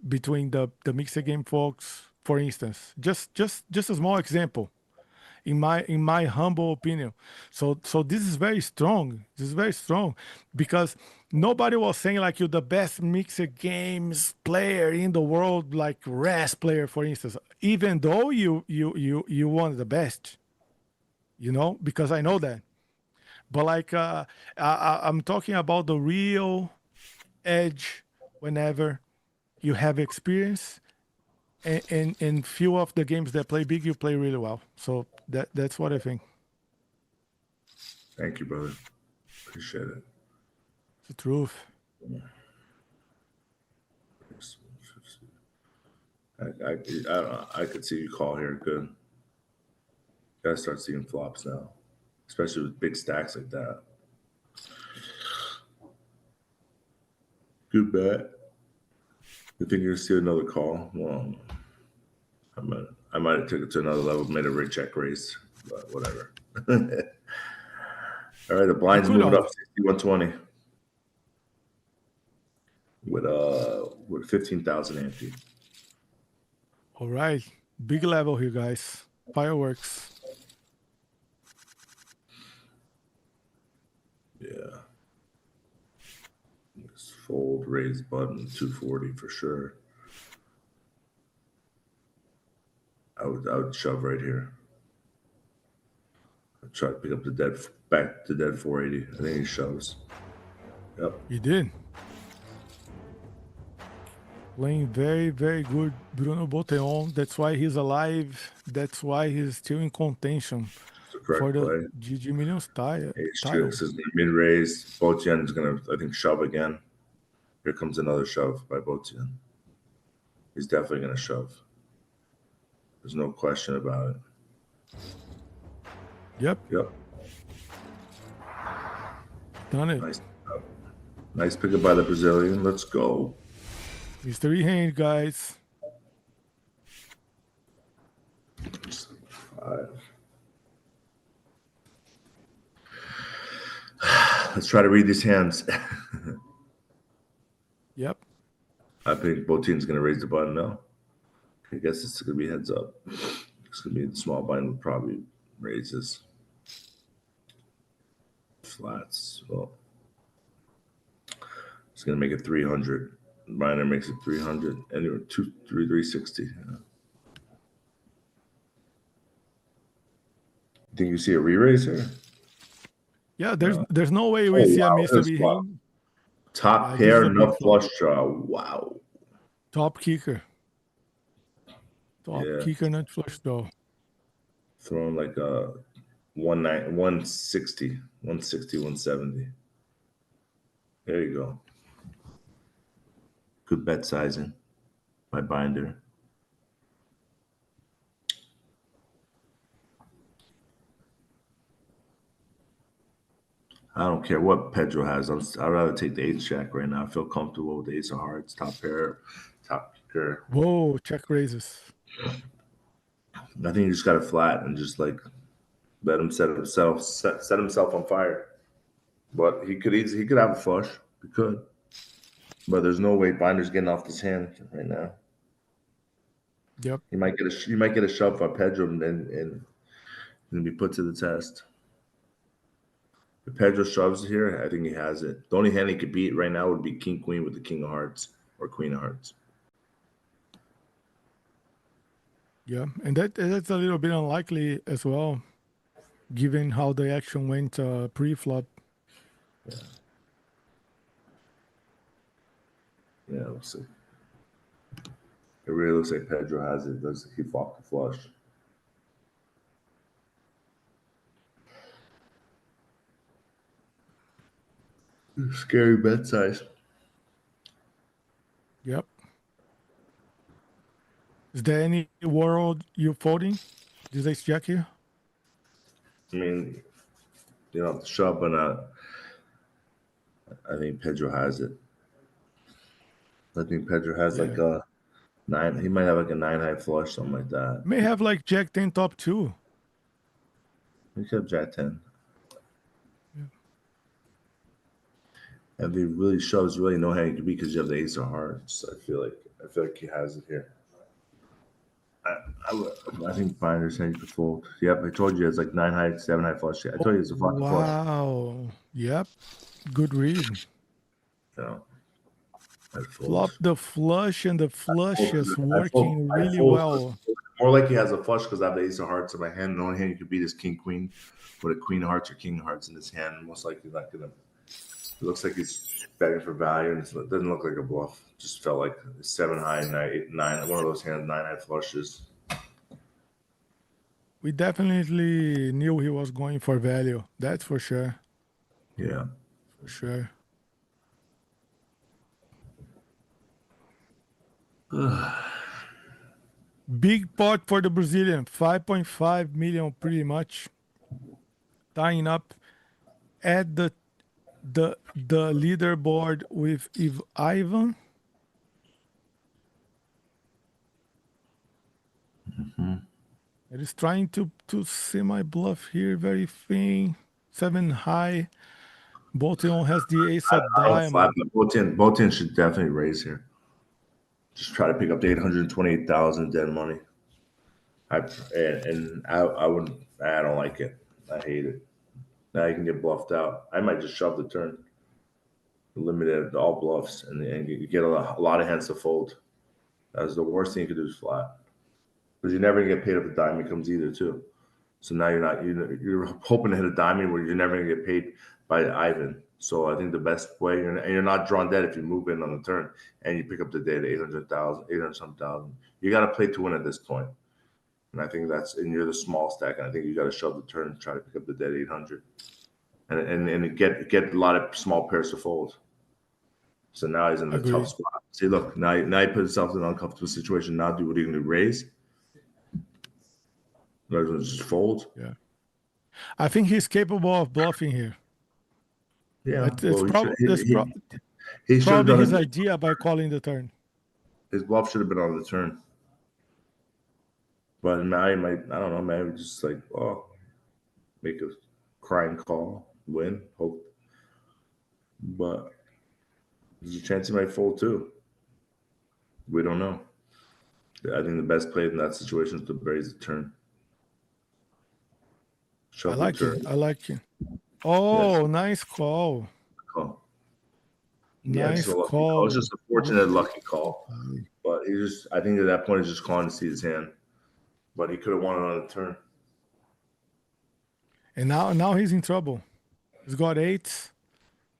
between the mixed game folks, for instance, just a small example, in my humble opinion. So this is very strong. This is very strong because nobody was saying like you're the best mixed games player in the world, like RAS player, for instance, even though you won the best, because I know that. But like I'm talking about the real edge whenever you have experience and few of the games that play big, you play really well. So that's what I think. Thank you, brother. Appreciate it. It's the truth. I could see you call here. Good. Gotta start seeing flops now, especially with big stacks like that. Good bet. You think you're gonna see another call? Well, I might have took it to another level, made a red check raise, but whatever. All right, the blind's moving up 6120 with 15,000 ante. All right, big level here, guys. Fireworks. Yeah. Just fold, raise button, 240 for sure. I would shove right here. I'd try to pick up back to dead 480. I think he shoves. Yep. He did. Playing very, very good Bruno Boteon. That's why he's alive. That's why he's still in contention for the GGMillion title. H2 is mid raise. Botian is going to, I think, shove again. Here comes another shove by Botian. He's definitely going to shove. There's no question about it. Yep. Done it. Nice pickup by the Brazilian. Let's go. Mystery hand, guys. 5. Let's try to read these hands. Yep. I think Botian's going to raise the button now. I guess it's going to be heads up. It's going to be the small blind probably raises. Flats. Well, it's going to make it 300. Minor makes it 300. Anyway, 360. Yeah. Think you see a re-raise here? Yeah, there's no way we see a mystery hand. Top pair, nut flush draw. Wow. Top kicker. Top kicker, nut flush draw. Throwing like a 160, 170. There you go. Good bet sizing by Binder. I don't care what Pedro has. I'd rather take the ace jack right now. I feel comfortable with the ace of hearts, top pair, top kicker. Whoa, check raises. I think you just got it flat and just like let him set himself on fire. But he could have a flush. He could. But there's no way Binder's getting off this hand right now. Yep. You might get a shove by Pedro and be put to the test. If Pedro shoves here, I think he has it. The only hand he could beat right now would be King Queen with the King of Hearts or Queen of Hearts. Yeah, and that's a little bit unlikely as well, given how the action went pre-flop. Yeah, we'll see. It really looks like Pedro has it. Does he flopped the flush? Scary bet size. Yep. Is there any world you're folding? This ace jack here? I mean, you know, shove, but I think Pedro has it. I think Pedro has like a 9. He might have like a 9 high flush, something like that. May have like Jack 10 top 2. He could have Jack 10. Yeah. And if he really shoves, really no hand you can beat because you have the ace of hearts. I feel like he has it here. I think Binder's saying you could fold. Yep, I told you it's like 9 high, 7 high flush. I told you it's a fucking flush. Wow. Yep. Good read. Yeah. Flop the flush, and the flush is working really well. More like he has a flush because I have the ace of hearts in my hand. The only hand you could beat is King Queen, with a Queen of Hearts or King of Hearts in his hand. Most likely not gonna. It looks like he's betting for value, and it doesn't look like a bluff. Just felt like 7 high, 9. One of those hands, 9 high flushes. We definitely knew he was going for value. That's for sure. Yeah, for sure. Big pot for the Brazilian, 5.5 million pretty much. Tying up at the leaderboard with Ivan. It is trying to see my bluff here, very thin. 7 high. Bolton has the ace of diamond. Bolton should definitely raise here. Just try to pick up the 828,000 dead money. I don't like it. I hate it. Now you can get bluffed out. I might just shove the turn, limit it to all bluffs, and you get a lot of hands to fold. That's the worst thing you could do is flat, because you're never gonna get paid if the diamond comes either too. So now you're hoping to hit a diamond where you're never gonna get paid by Ivan. So I think the best way, and you're not drawn dead if you move in on the turn and you pick up the dead 800,000. You got to play to win at this point. And I think and you're the small stack, and I think you got to shove the turn and try to pick up the dead 800, and get a lot of small pairs to fold. So now he's in a tough spot. See, look, now he put himself in an uncomfortable situation. Now, what are you going to raise? Just fold. Yeah, I think he's capable of bluffing here. Yeah, he probably his idea by calling the turn. His bluff should have been on the turn. But now he might, I don't know, maybe just like, make a crying call, win, hope. But there's a chance he might fold too. We don't know. I think the best play in that situation is to raise the turn. I like it. Oh, yes. Nice call. Nice call. It was just a fortunate lucky call. But I think at that point he's just calling to see his hand. But he could have won it on the turn. And now he's in trouble. He's got 8s,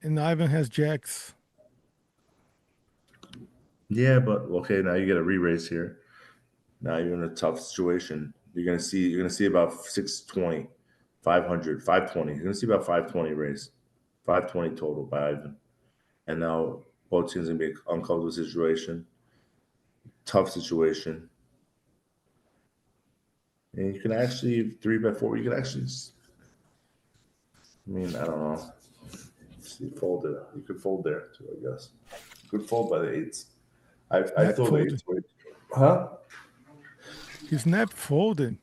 and Ivan has jacks. Yeah, but okay, now you get a re-raise here. Now you're in a tough situation. You're gonna see about 620, 500, 520. You're gonna see about 520 raise, 520 total by Ivan. And now both teams gonna be an uncomfortable situation, tough situation. And you can actually 3 by 4. You can actually, I mean, I don't know. See, fold it. You could fold there too, I guess. You could fold by the 8s. I Net throw the folded. 8s away. Huh? His net folded.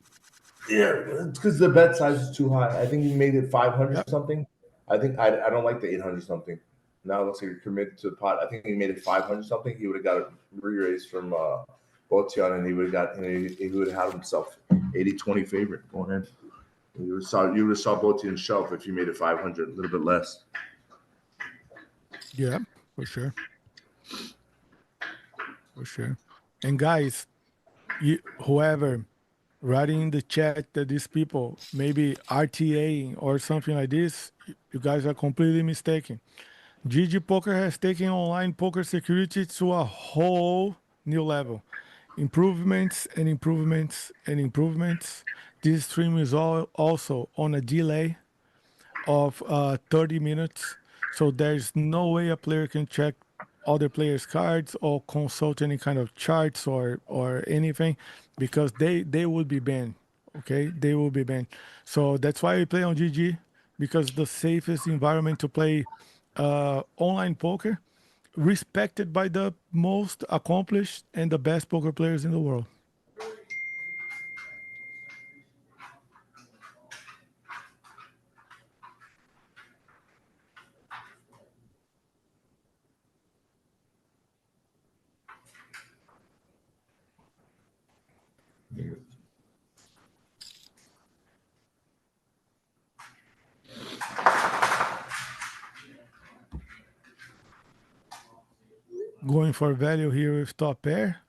Yeah, it's because the bet size is too high. I think he made it 500 Yep. something. I think I don't like the 800 something. Now it looks like you're committed to the pot. I think he made it 500 something. He would have got a re-raise from Botion, and he would have got he would have had himself 80-20 favorite going in. You would have saw Botion shelf if you made it 500, a little bit less. Yeah, for sure. For sure. And guys, whoever writing in the chat that these people maybe RTA or something like this, you guys are completely mistaken. GGPoker has taken online poker security to a whole new level. Improvements and improvements and improvements. This stream is also on a delay of 30 minutes. So there's no way a player can check other players' cards or consult any kind of charts or anything, because they would be banned. Okay, they will be banned. So that's why we play on GG, because the safest environment to play online poker, respected by the most accomplished and the best poker players in the world. Going for value here with top pair.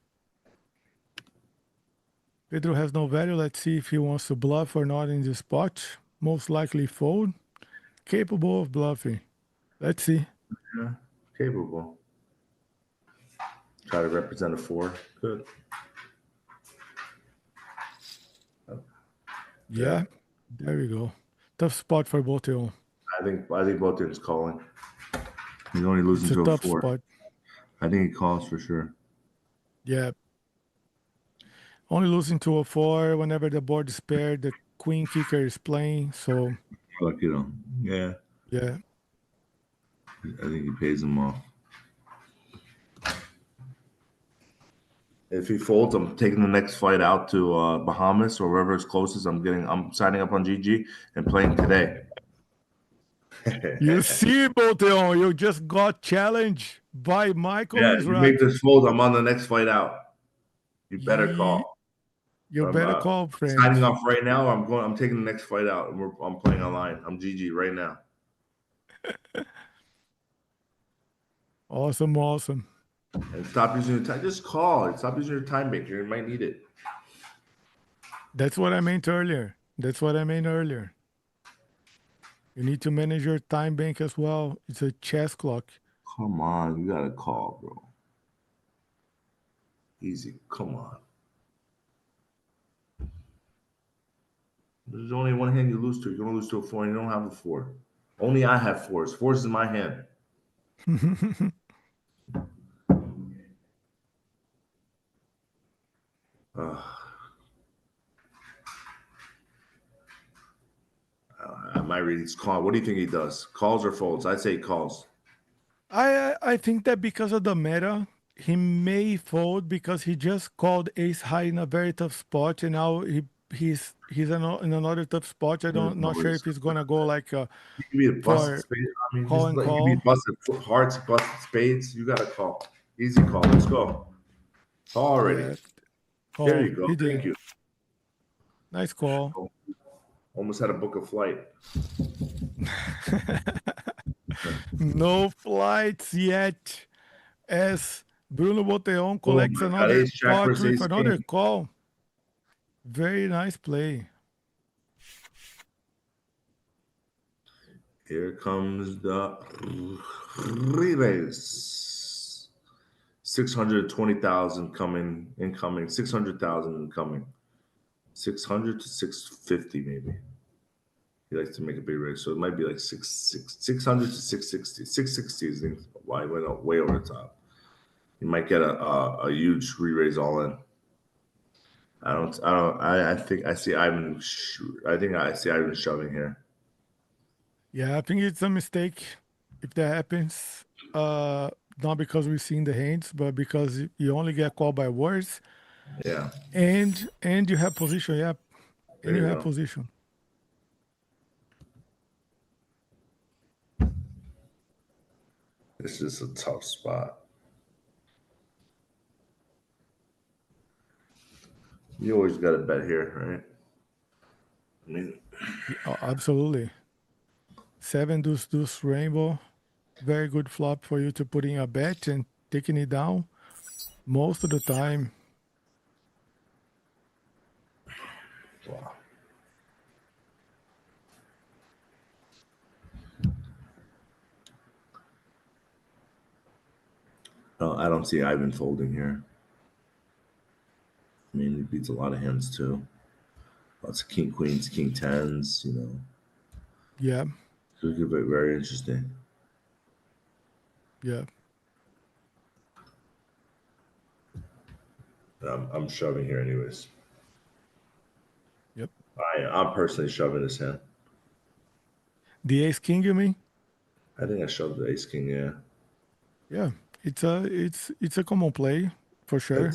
Pedro has no value. Let's see if he wants to bluff or not in this spot. Most likely fold. Capable of bluffing. Let's see. Yeah, capable. Try to represent a 4. Good. Yeah, there we go. Tough spot for both of them. I think both teams calling. He's only losing It's a to a tough 4. spot. I think he calls for sure. Yeah. Only losing to a 4 whenever the board is paired. The queen kicker is playing. So, Fuck you know. Yeah. yeah. I think he pays him off. If he folds, I'm taking the next flight out to Bahamas or wherever is closest. I'm signing up on GG and playing today. You see, Boteon, you just got challenged by Michael Yeah, you make Mizrachi. this fold, I'm on the next flight out. You better call. You better call, friend. Signing off right now. I'm taking the next flight out, and I'm playing online. I'm GG right now. Awesome. And stop using your time. Just call. Stop using your time bank. You might need it. That's what I meant earlier. You need to manage your time bank as well. It's a chess clock. Come on, you gotta call, bro. Easy. Come on. There's only one hand you lose to. You're gonna lose to a 4, and you don't have a 4. Only I have 4s. 4s in my hand. My reading's call. What do you think he does? Calls or folds? I'd say he calls. I think that because of the meta, he may fold because he just called ace high in a very tough spot, and now he's in another tough spot. Not sure if he's gonna go like he could be a busted spade. I mean, call and he call. could be busted hearts, busted spades. You gotta call. Easy call. Let's go. Call already. Yeah, call. There you go. He did. Thank you. Nice call. Almost had to book a flight. No flights yet, as Bruno Boteon collects another spot with another call. Very nice play. Here comes the relays. 620,000 coming, incoming. 600,000 incoming. 600 to 650 maybe. He likes to make a big raise, so it might be like 600 to 660. 660 is why he went way over the top. You might get a huge re-raise all in. I think I see Ivan. I think I see Ivan shoving here. Yeah, I think it's a mistake if that happens. Not because we've seen the hands, but because you only get called by words, Yeah, and you have position. Yeah, there and you you have go. position. This is a tough spot. You always got to bet here, right? I mean, Yeah, absolutely. 7 deuce deuce rainbow, very good flop for you to put in a bet and taking it down most of the time. wow. No, I don't see Ivan folding here. I mean, he beats a lot of hands too. Lots of king queens, king tens. You know, Yeah, so it could be very interesting. yeah, I'm shoving here anyways. yep. I'm personally shoving this hand. The ace king, you mean? I think I shoved the ace king. Yeah. Yeah, it's a common play for sure.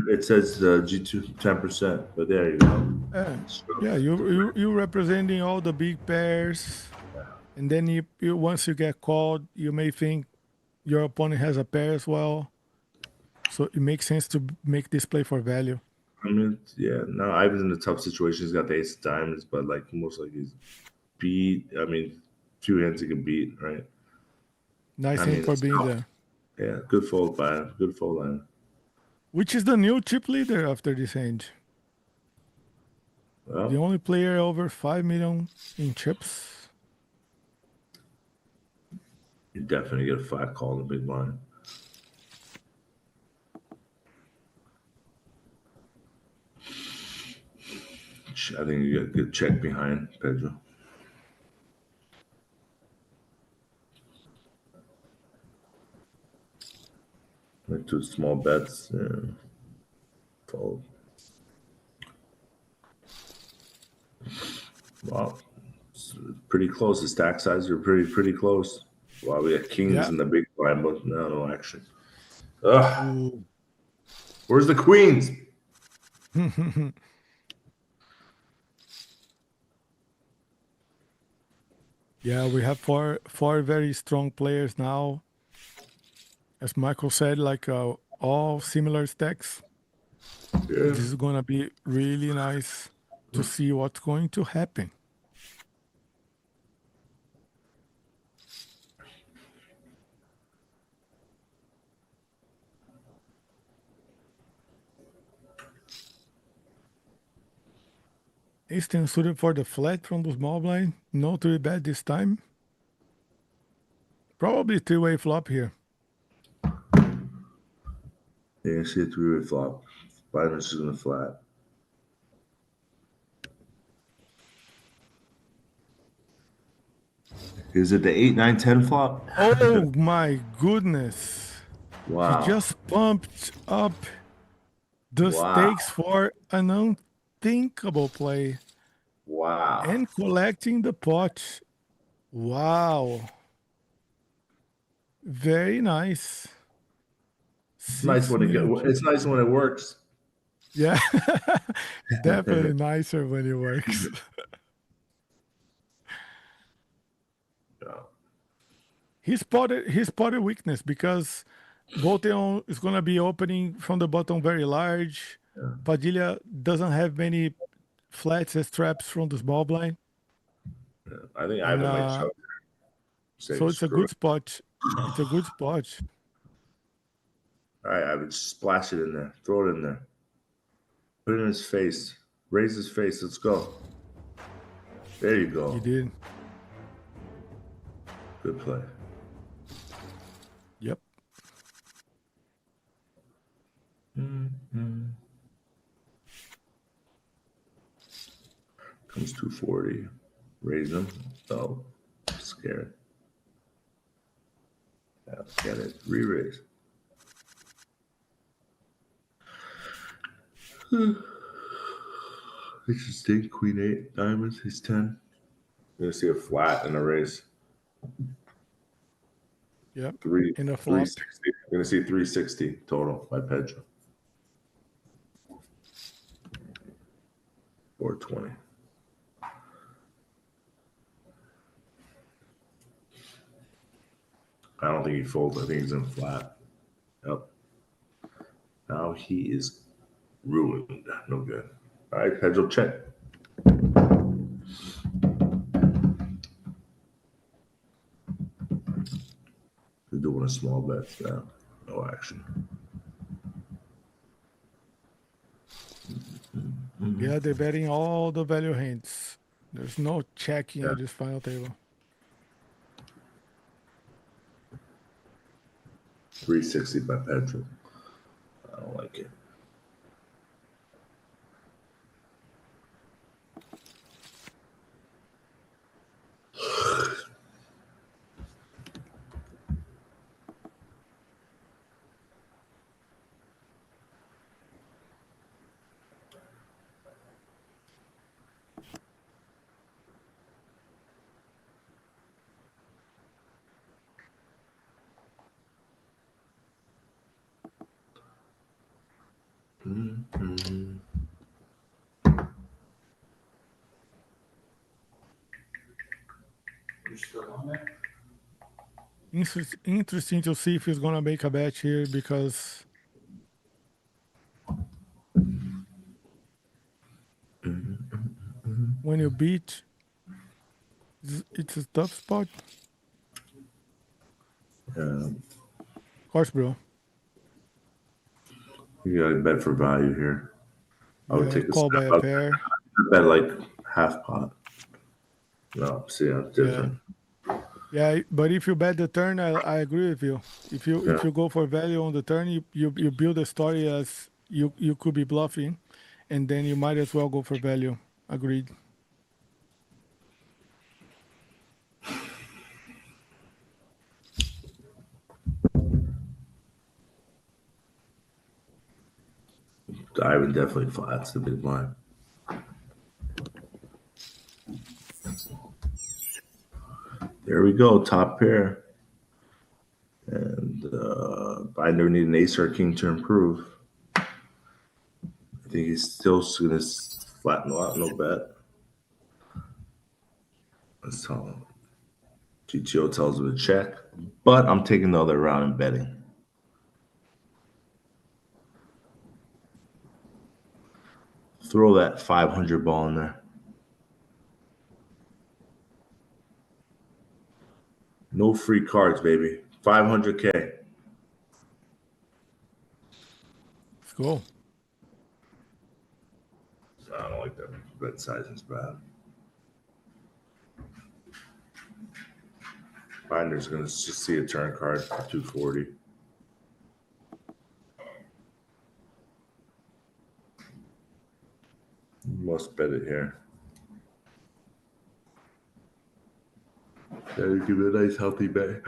It says G2 10%, but there you go. Yeah, yeah. You representing all the big pairs, and then you once you get called, you may think your opponent has a pair as well. So it makes sense to make this play for value. I mean, yeah. No, Ivan's in a tough situation. He's got the ace of diamonds, but like most like he's beat. I mean, few hands he can beat, right? Nice I hand mean, for it's being tough. there. Yeah, good fold by him. Good fold line. Which is the new chip leader after this hand? The Well, only player over 5 million in chips. you definitely get a flat call in the big blind. I think you get a good check behind Pedro. Like 2 small bets. Yeah. Fold. Wow. It's pretty close. The stack size are pretty close. Wow, we got kings Yeah. in the big blind, but no action. Ugh. Ooh. Where's the queens? Yeah, we have four very strong players now. As Michael said, like all similar stacks. Yeah. This is gonna be really nice to see what's going to happen. Easton suited for the flat from the small blind. No 3-bet this time. Probably 3-way flop here. Yeah, see a 3-way flop. Biden's is gonna flat. Is it the 8, 9, 10 flop? Oh my goodness. He Wow. just pumped up the Wow. stakes for an unthinkable play Wow. and collecting the pot. Wow. Very nice. It's nice 6 when million chip. it's nice when it works. Yeah. Definitely nicer when it works. Yeah. He spotted weakness because Volteon is gonna be opening from the bottom very large. Yeah. Padilha doesn't have many flats as traps from the small blind. Yeah. I think And Ivan might shove. Say so it's a screw good it. spot. It's a good spot. All right, Ivan, splash it in there. Throw it in there. Put it in his face. Raise his face. Let's go. There you He go. did. Good play. Yep. Mm-hmm. Comes 240. Raise them. Oh, scared. Yeah, get it. Re-raise. Interesting. Queen 8. Diamonds. He's 10. You're going to see a flat and a raise. Yep. Three, In the flop. 360. You're going to see 360 total by Pedro. 420. I don't think he folds. I think he's in flat. Yep. Now he is ruined. No good. All right, Pedro, check. He's doing a small bet now. No action. Yeah, they're betting all the value hands. There's no checking at this final table. 360 by Pedro. I don't like it. Mm-hmm. You're still on there? Interesting to see if he's gonna make a bet here because when you beat, it's a tough spot. Yeah. Of course, bro. You got to bet for value here. I would take a call by step a up. pair. Bet like half pot. No, see, I'm different. Yeah, but if you bet the turn, I agree with you. If you go for value on the turn, you build a story as you could be bluffing, and then you might as well go for value. Agreed. Ivan definitely flats the big blind. There we go, top pair. And Binder need an ace or a king to improve. I think he's still going to flatten out, no bet. Let's tell him. GTO tells him to check, but I'm taking the other round and betting. Throw that 500 ball in there. No free cards, baby. 500K. Let's go. I don't like that bet size. It's bad. Binder's going to just see a turn card for 240. Must bet it here. Gotta give it a nice healthy bet.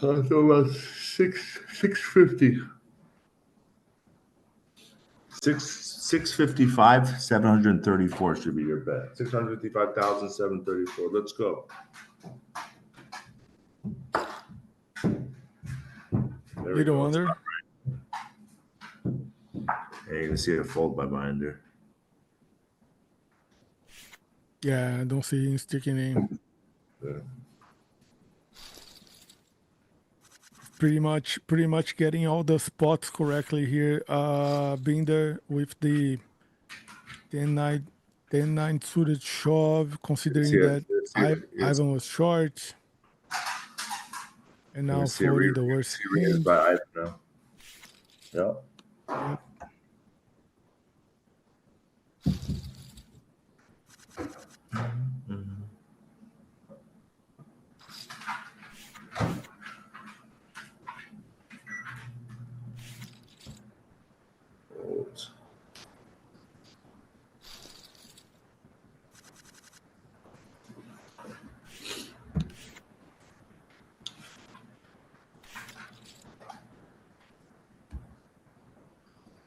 I'll throw about 650. 655, 734 should be your bet. 655,734. Let's go. There we You don't go. wonder? Hey, you're gonna see a fold by Binder. Yeah, I don't see him sticking in. Yeah. Pretty much getting all the spots correctly here. Binder with the 10-9 suited shove, considering that Ivan was short. And now folding the worst hand. By Ivan now. Yep. Yep.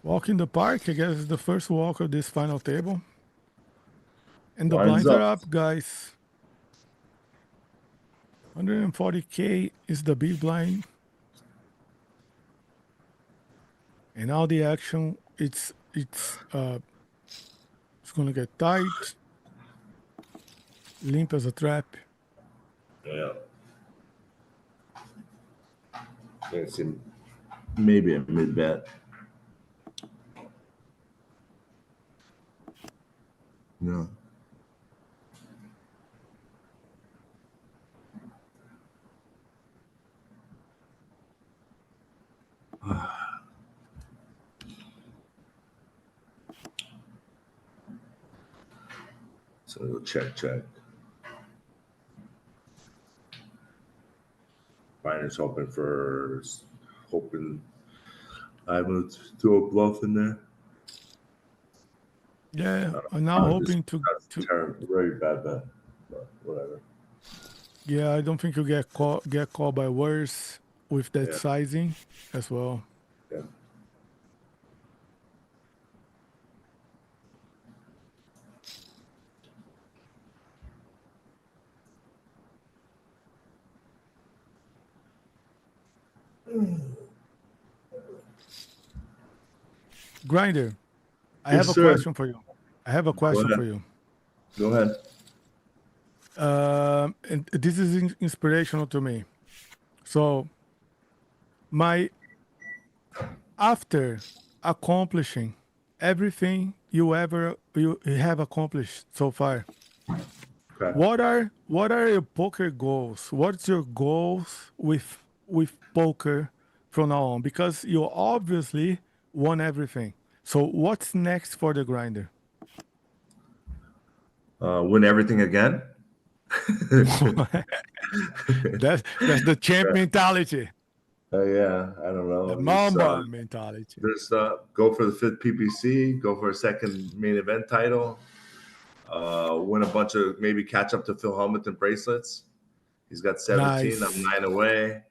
Walk in the park, I guess, is the first walk of this final table. And the Lines blinds are up. up, guys. 140K is the big blind. And now the action, it's gonna get tight, limp as a trap. Yeah. It's maybe a mid bet. No. So we'll check. Binder's hoping I'm gonna throw a bluff in there. Yeah, I'm now hoping to Terrible, very bad bet, but whatever. yeah, I don't think you get caught by worse with that Yeah. sizing as well. Yeah. Grinder, I Yes, have a sir. question for you. I have a question for you. Go ahead. And this is inspirational to me. So, after accomplishing everything you have accomplished so far, Okay. what are your poker goals? What's your goals with poker from now on? Because you obviously won everything. So what's next for the grinder? Win everything again. That's the champ mentality, Yeah, I don't know. the Mamba mentality. Just go for the 5th PPC, go for a second main event title, win a bunch of, maybe catch up to Phil Hamilton bracelets. He's got 17. Nice. I'm 9 away.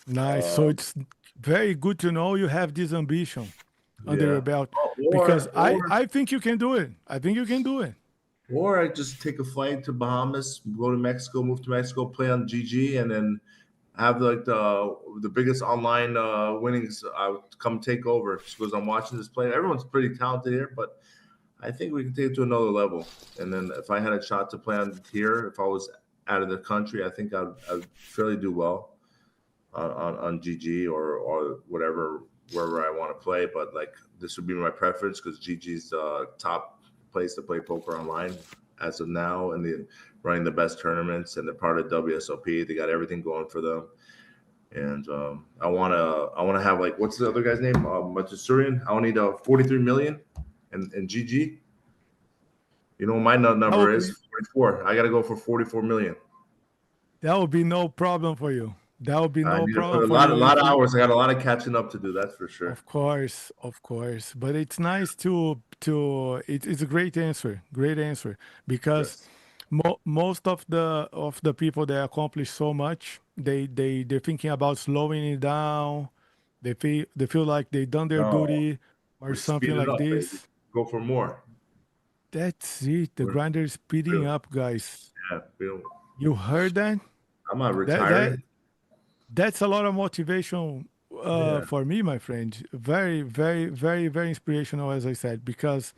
Nice. So it's very good to know you have this ambition under your belt, because I think you can do it. I think you can do it. Or I just take a flight to Bahamas, go to Mexico, move to Mexico, play on GG, and then have like the biggest online winnings come take over. Because I'm watching this play. Everyone's pretty talented here, but I think we can take it to another level. And then if I had a shot to play on here, if I was out of the country, I think I'd fairly do well on GG or whatever, wherever I want to play. But like this would be my preference because GG's the top place to play poker online as of now, and they're running the best tournaments, and they're part of WSOP. They got everything going for them. And I wanna have, like, what's the other guy's name? Matsuurian. I want to need 43 million in GG. You know what my number is? 44. I got to go for 44 million. That would be no problem for you. That would be I no need to problem put for you. a lot of hours. I got a lot of catching up to do. That's for sure. Of course. But it's nice it's a great answer. Great answer. Because most of the people that accomplish so much, they're thinking about slowing it down. They feel like they done their duty or We something speed it like up, baby. this. Go for more. That's it. The grinder is speeding up, guys. Yeah, You heard that? I'm not That retiring. that's a lot of motivation for me, my friend. Very, very, very, very inspirational, as I said, because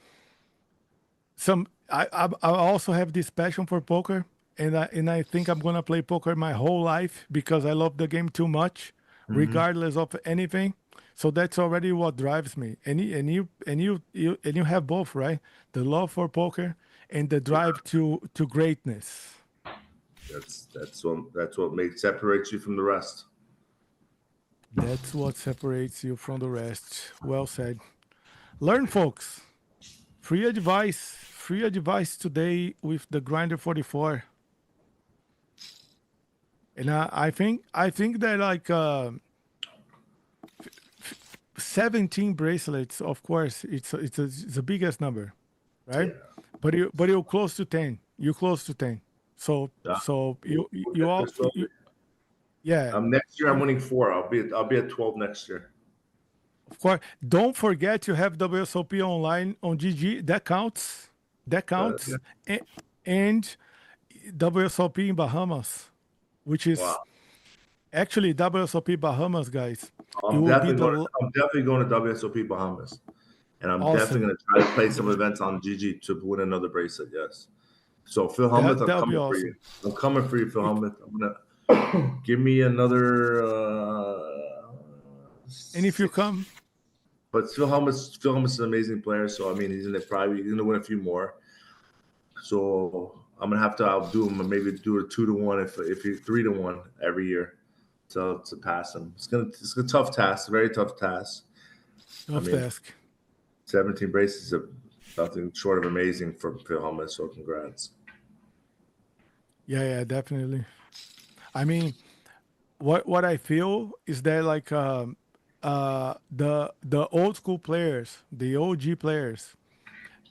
I also have this passion for poker, and I think I'm gonna play poker my whole life because I love the game too much, regardless of anything. So that's already what drives me. And you have both, right? The love for poker and the drive to greatness. That's what separates you from the rest. That's what separates you from the rest. Well said. Learn, folks. Free advice today with the Grinder 44. And I think that like 17 bracelets. Of course, it's the biggest number, right? Yeah. But you're close to 10. You're close to 10. So you all yeah. Next year I'm winning 4. I'll be at 12 next year. Of course, don't forget to have WSOP online on GG. That counts. That Yeah. counts. And WSOP in Bahamas, which is Wow. actually WSOP Bahamas, guys. It I'm will be definitely going. the I'm definitely going to WSOP Bahamas, and I'm definitely awesome. going to try to play some events on GG to win another bracelet. Yes. So Phil Helmuth, I'm That'll be coming for you. awesome. I'm coming for you, Phil It- Helmuth. I'm gonna give me another and if you 6. come, But Phil Helmuth is an amazing player. So I mean, he's gonna win a few more. So I'm gonna have to outdo him and maybe do a 2-1 if he 3-1 every year to pass him. It's a tough task, a very tough task. I tough mean, task. 17 braces are nothing short of amazing for Phil Helmuth. So congrats. Yeah, definitely. I mean, what I feel is that like the old school players, the OG players,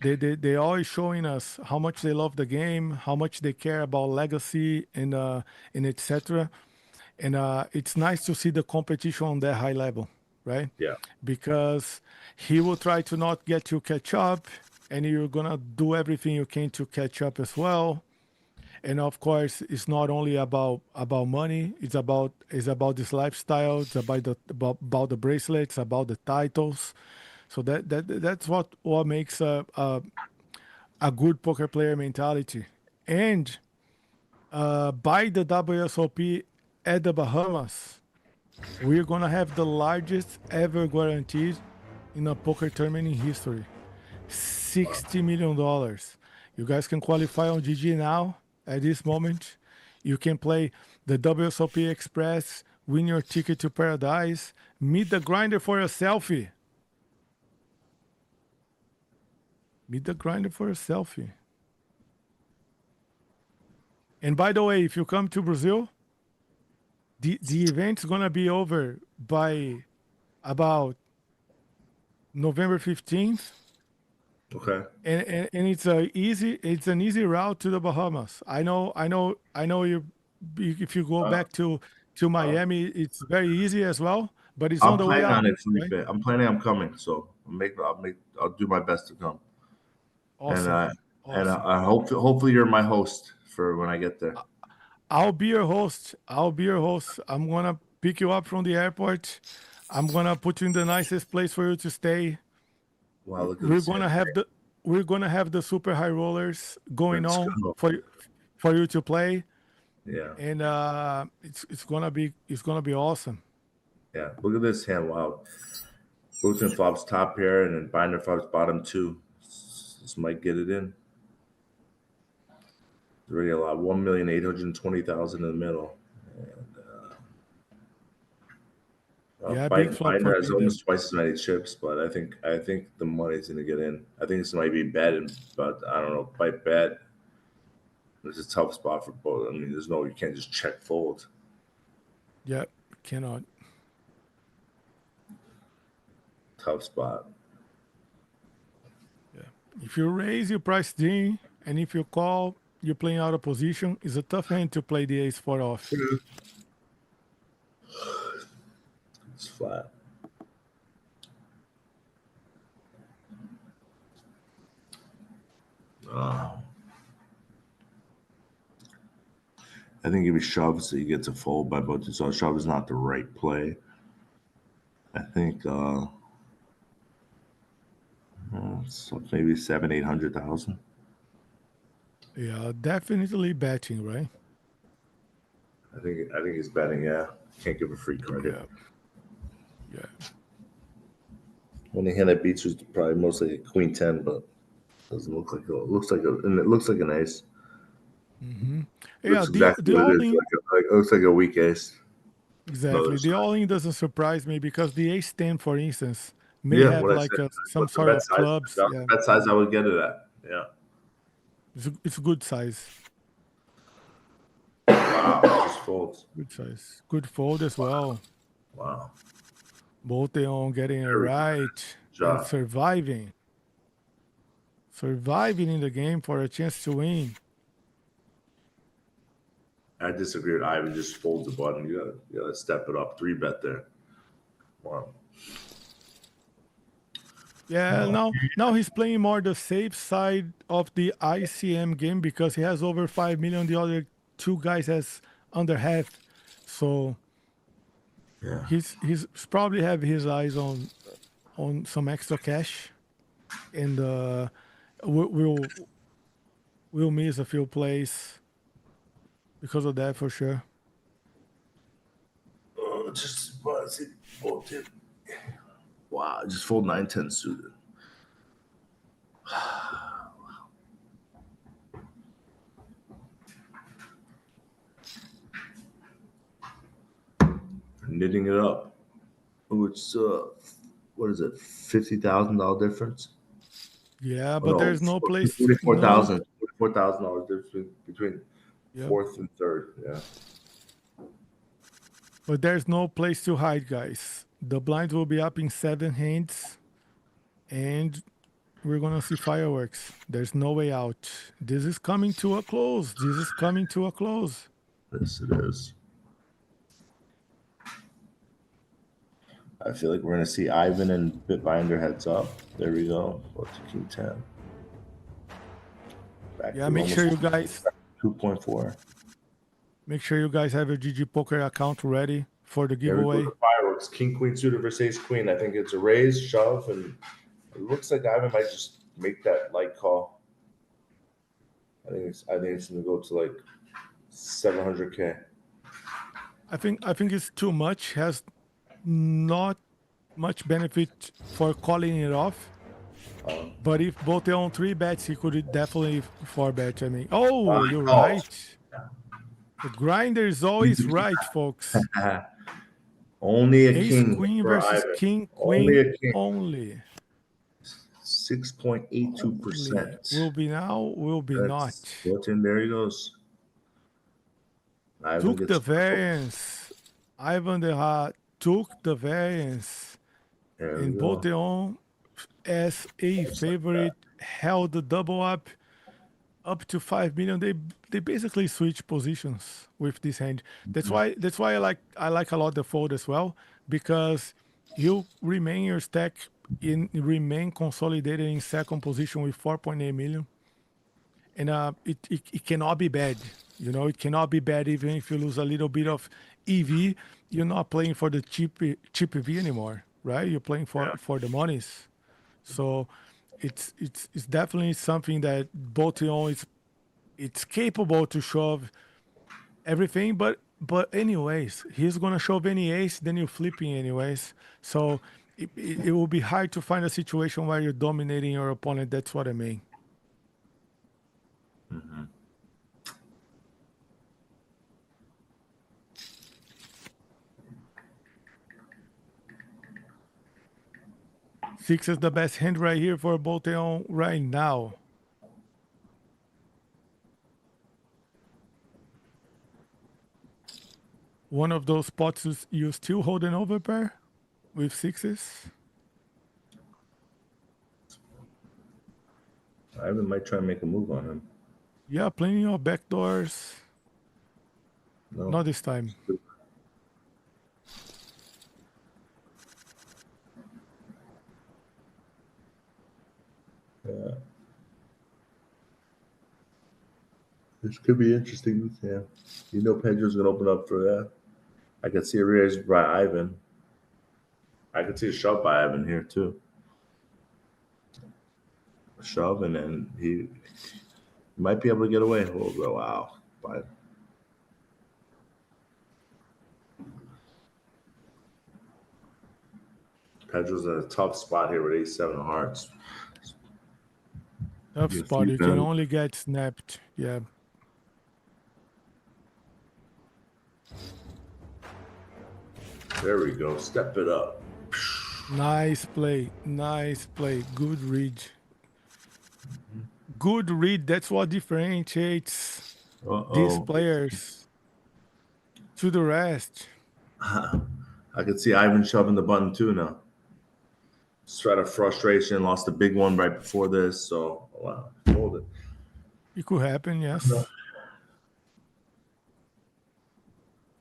they always showing us how much they love the game, how much they care about legacy and etc. And it's nice to see the competition on that high level, right? Yeah. Because he will try to not get you catch up, and you're gonna do everything you can to catch up as well. And of course, it's not only about money. It's about this lifestyle. It's about the bracelets, about the titles. So that's what makes a good poker player mentality. And by the WSOP at the Bahamas, we're gonna have the largest ever guaranteed in a poker tournament in history. $60 million. You guys can qualify on GG now at this moment. You can play the WSOP Express, win your ticket to paradise, meet the grinder for a selfie. Meet the grinder for a selfie. And by the way, if you come to Brazil, the event's gonna be over by about November 15th. Okay. And it's an easy route to the Bahamas. I know if you go Uh, back to uh, Miami, it's very easy as well, but it's on I'm the way planning out, on it, right? Felipe. I'm planning on coming, so I'll do my best to come. And Awesome. Awesome. I hopefully you're my host for when I get there. I'll be your host. I'll be your host. I'm gonna pick you up from the airport. I'm gonna put you in the nicest place for you to stay. Wow, look at We're this gonna hand. have the we're gonna have the super high rollers going Let's on go. for you to play, Yeah, and it's gonna be awesome. yeah. Look at this hand. Wow. Brooklyn flops top pair and then binder flops bottom two. This might get it in. It's already a lot. 1,820,000 in the middle. Yeah, big flop for Binder has me there. almost twice as many chips, but I think the money's gonna get in. I think this might be bet, but I don't know. By bet, it's a tough spot for both. I mean, you can't just check fold. Yeah, cannot. Tough spot. Yeah. If you raise, you price D, and if you call, you're playing out of position. It's a tough hand to play the ace four off. It's flat. Uh, I think if he shoves, he gets a fold by both. So shove is not the right play. I think so maybe 700,000, 800,000. Yeah, definitely betting, right? I think he's betting. Yeah, can't give a free credit. Yeah, yeah. Only hand that beats was probably mostly a queen 10, but doesn't look like and it looks like an ace. hmm Yeah, Looks the exactly the what it all is. in It looks like a weak ace. Another exactly the side. all in doesn't surprise me because the ace ten, for instance, may Yeah, have what I like said. some But the sort bet of size, clubs. that's Yeah, the bet size I would get it at. Yeah. it's a good size. Wow. Just folds. Good size. Good fold as well. Wow. Both on getting it Very good right and job. surviving in the game for a chance to win. I disagree with Ivan. Just folds the button. You gotta step it up. 3-bet there. Wow. Yeah, now he's playing more the safe side of the ICM game because he has over 5 million. The other two guys has under half, so Yeah. he's probably have his eyes on some extra cash, and we'll miss a few plays because of that for sure. Just was it folded. Wow, just fold 9-10 suited. Knitting it up. Which what is it? $50,000 difference? Yeah, Oh, but no, there's no place. $44,000 difference between Yep. fourth and third. Yeah. But there's no place to hide, guys. The blinds will be up in 7 hands, and we're gonna see fireworks. There's no way out. This is coming to a close. This is coming to a close. Yes, it is. I feel like we're gonna see Ivan and Bitbinder heads up. There we go. Go to King 10. Yeah, make sure you guys 2.4. make sure you guys have your GGPoker account ready for the There we giveaway. go to fireworks. King Queen suited versus Ace Queen. I think it's a raise, shove, and it looks like Ivan might just make that light call. I think it's gonna go to like 700K. I think it's too much. Has not much benefit for calling it off. But if both on 3 bets, he could definitely 4 bet. I mean, you're right. The grinder is always right, folks. Only a Ace king queen for versus Ivan. king Only queen a king. only. 6.82%. Will be now, will be not. There he goes. Ivan Took the variance. Ivan took the variance. And Boteon, as a favorite, held the double up to 5 million. They basically switch positions with this hand. That's why I like a lot the fold as well, because you remain your stack remain consolidated in second position with 4.8 million. And it cannot be bad. You know, it cannot be bad even if you lose a little bit of EV. You're not playing for the cheap EV anymore, right? You're playing for the monies. So it's definitely something that Botion it's capable to shove everything, but anyways, he's gonna shove any ace, then you're flipping anyways. So it will be hard to find a situation where you're dominating your opponent. That's what I mean. Mm-hmm. Six is the best hand right here for Boteon right now. One of those spots you still holding over pair with sixes. Ivan might try and make a move on him. Yeah, plenty of backdoors. No. Not this time. Yeah. This could be interesting. Yeah. You know Pedro's going to open up for that. I could see a raise by Ivan. I could see a shove by Ivan here, too. A shove, and then he might be able to get away. Oh, wow. But Pedro's in a tough spot here with ace-7 of hearts. Tough spot. You can only get snapped. Yeah. There we go. Step it up. Nice play. Nice play. Good read. Good read. That's what differentiates these players to the rest. I could see Ivan shoving the button too now. Just out of frustration, lost a big one right before this. So, wow, hold it. It could happen, yes.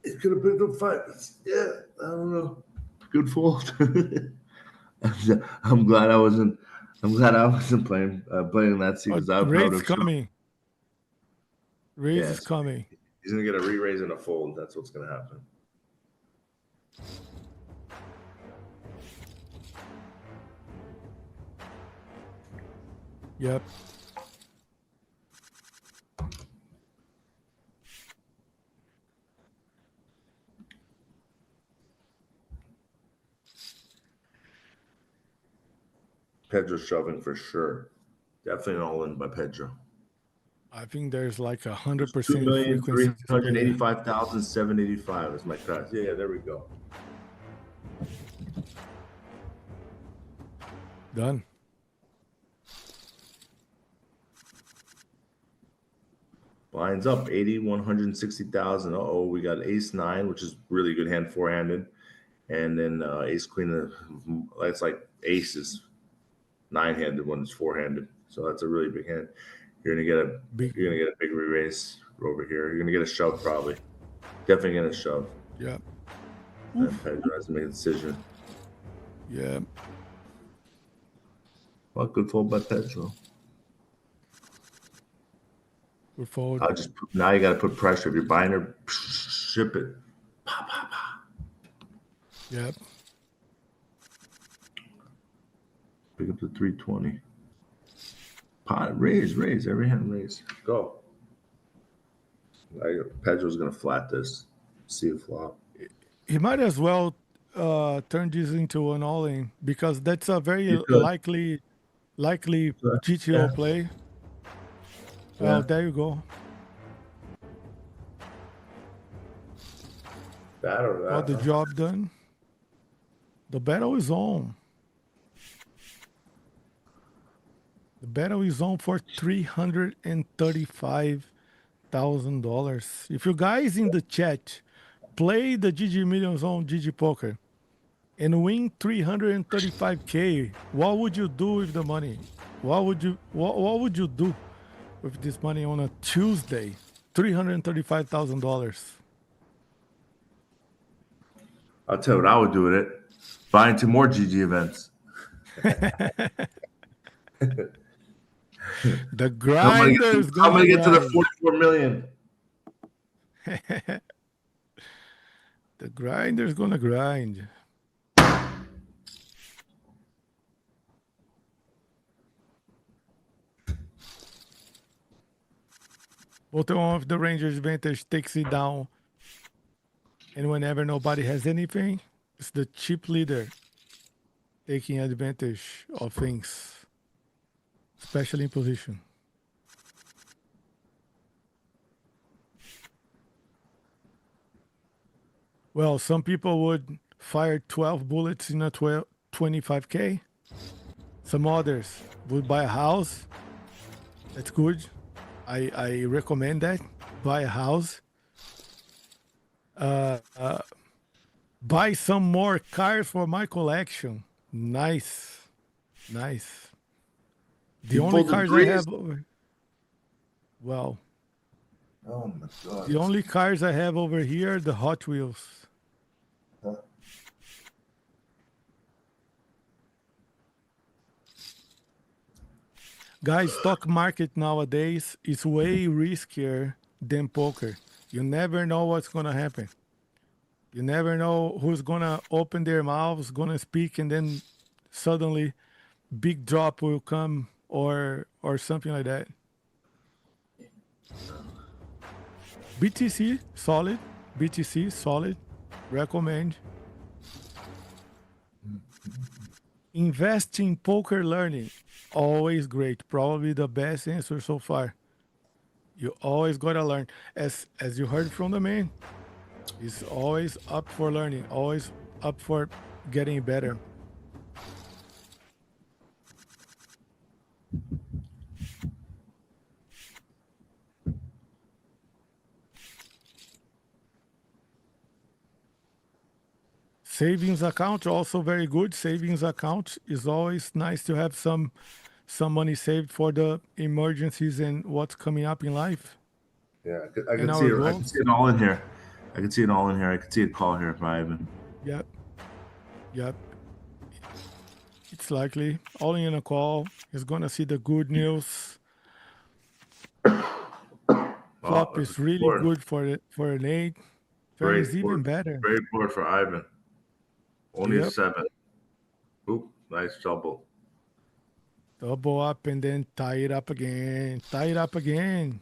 It could have been a fight. Yeah, I don't know. Good fold. I'm glad I wasn't. I'm glad I wasn't playing that seat because I would Raise have shown. coming. Raise is Yes, coming. he's gonna get a re-raise and a fold. That's what's gonna happen. Yep. Pedro's shoving for sure. Definitely an all-in by Pedro. I think there's like 100% frequency to play that. 2,385,785 is my cut. Yeah, there we go. Done. Blinds up 80, 160,000. Uh-oh, we got ace nine, which is really good hand four-handed. And then ace queen, that's like aces, nine-handed one is four-handed. So that's a really big hand. You're gonna get a big re-raise over here. You're gonna get a shove probably. Definitely gonna shove. Yeah. And Pedro has to make a decision. Yeah. Well, good fold by Pedro. We're forward. Now you got to put pressure. If you're buying her, ship it. Pa, pa, pa. Yep. Pick up the 320. Pot, raise. Every hand raise. Go. Pedro's going to flat this. See a flop. He might as well turn this into an all-in because that's a very likely GTO play. Well, there you go. That or that. Got the job done. The battle is on. The battle is on for $335,000. If you guys in the chat play the GG Millions on GGPoker and win 335K, what would you do with the money? What would you do with this money on a Tuesday? $335,000. I'll tell you what I would do with it. Buy into more GG events. The grinder is going to get to the 44 million. The grinder is going to grind. Bottom of the Rangers advantage takes it down. And whenever nobody has anything, it's the chip leader taking advantage of things, especially in position. Well, some people would fire 12 bullets in a 25K. Some others would buy a house. That's good. I recommend that. Buy a house. Buy some more cars for my collection. Nice. The only cars I have well, oh my God. The only cars I have over here are the Hot Wheels. Huh? Guys, stock market nowadays is way riskier than poker. You never know what's gonna happen. You never know who's gonna open their mouths, gonna speak, and then suddenly big drop will come or something like that. BTC solid. BTC solid. Recommend. Invest in poker learning. Always great. Probably the best answer so far. You always gotta learn. As you heard from the man, he's always up for learning, always up for getting better. Savings account also very good. Savings account is always nice to have some money saved for the emergencies and what's coming up in life. Yeah, I can see it. I can see it all in here. I can see it all in here. I can see it call here by Ivan. Yep. It's likely. All in a call. He's gonna see the good news. Oh, Flop that's a is good really board. good for an 8. Turn is Great even board. better. Great board for Ivan. Only a Yep. 7. Oop, nice double. Double up and then tie it up again. Tie it up again.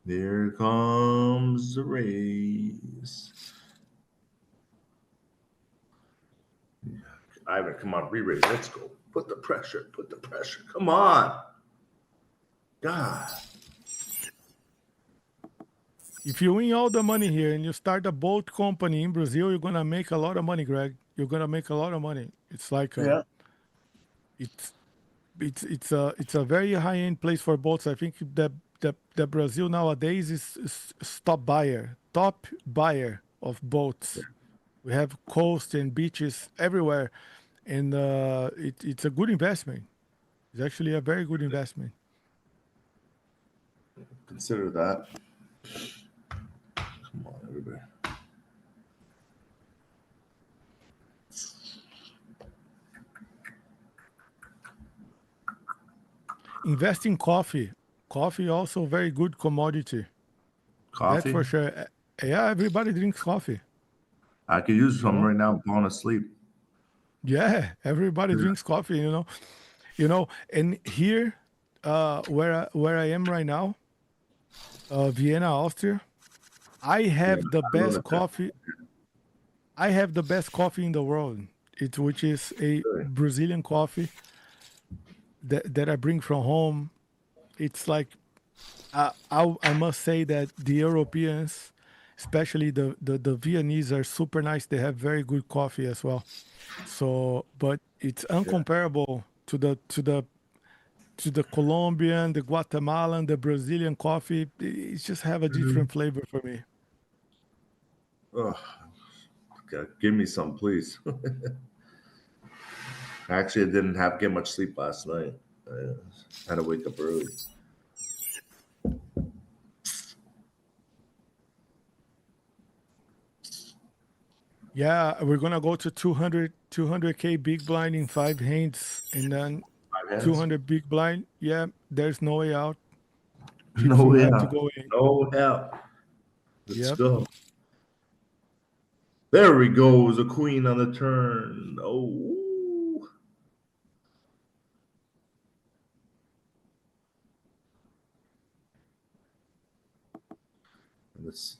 Here comes the raise. Ivan, come on, re-raise. Let's go. Put the pressure. Put the pressure. Come on. God. If you win all the money here and you start a boat company in Brazil, you're gonna make a lot of money, Greg. You're gonna make a lot of money. It's like Yeah. it's it's a very high end place for boats. I think that Brazil nowadays is top buyer of boats. We have coast and beaches everywhere, and it's a good investment. It's actually a very good investment. Consider that. Come on, everybody. Invest in coffee. Coffee also very good commodity. That's Coffee? for sure. Yeah, everybody drinks coffee. I could use You some know? right now. I'm falling asleep. Yeah, everybody drinks coffee. And here, where I am right now, Vienna, Austria, I Yeah, have the I love best that. coffee. I have the best coffee in the world. Which is a Really. Brazilian coffee that I bring from home. It's like I must say that the Europeans, especially the Viennese, are super nice. They have very good coffee as well. So, but it's Yeah. uncomparable to the Colombian, the Guatemalan, the Brazilian coffee. It just have a different flavor for me. Oh, okay. Give me some, please. Actually, I didn't get much sleep last night. I had to wake up early. Yeah, we're gonna go to 200K big blind in 5 hands, and then 5 hands? 200 big blind. Yeah, there's no way out. Chips No will have to help. go in. No help. Let's Yep. go. There we go. The queen on the turn. Oh. This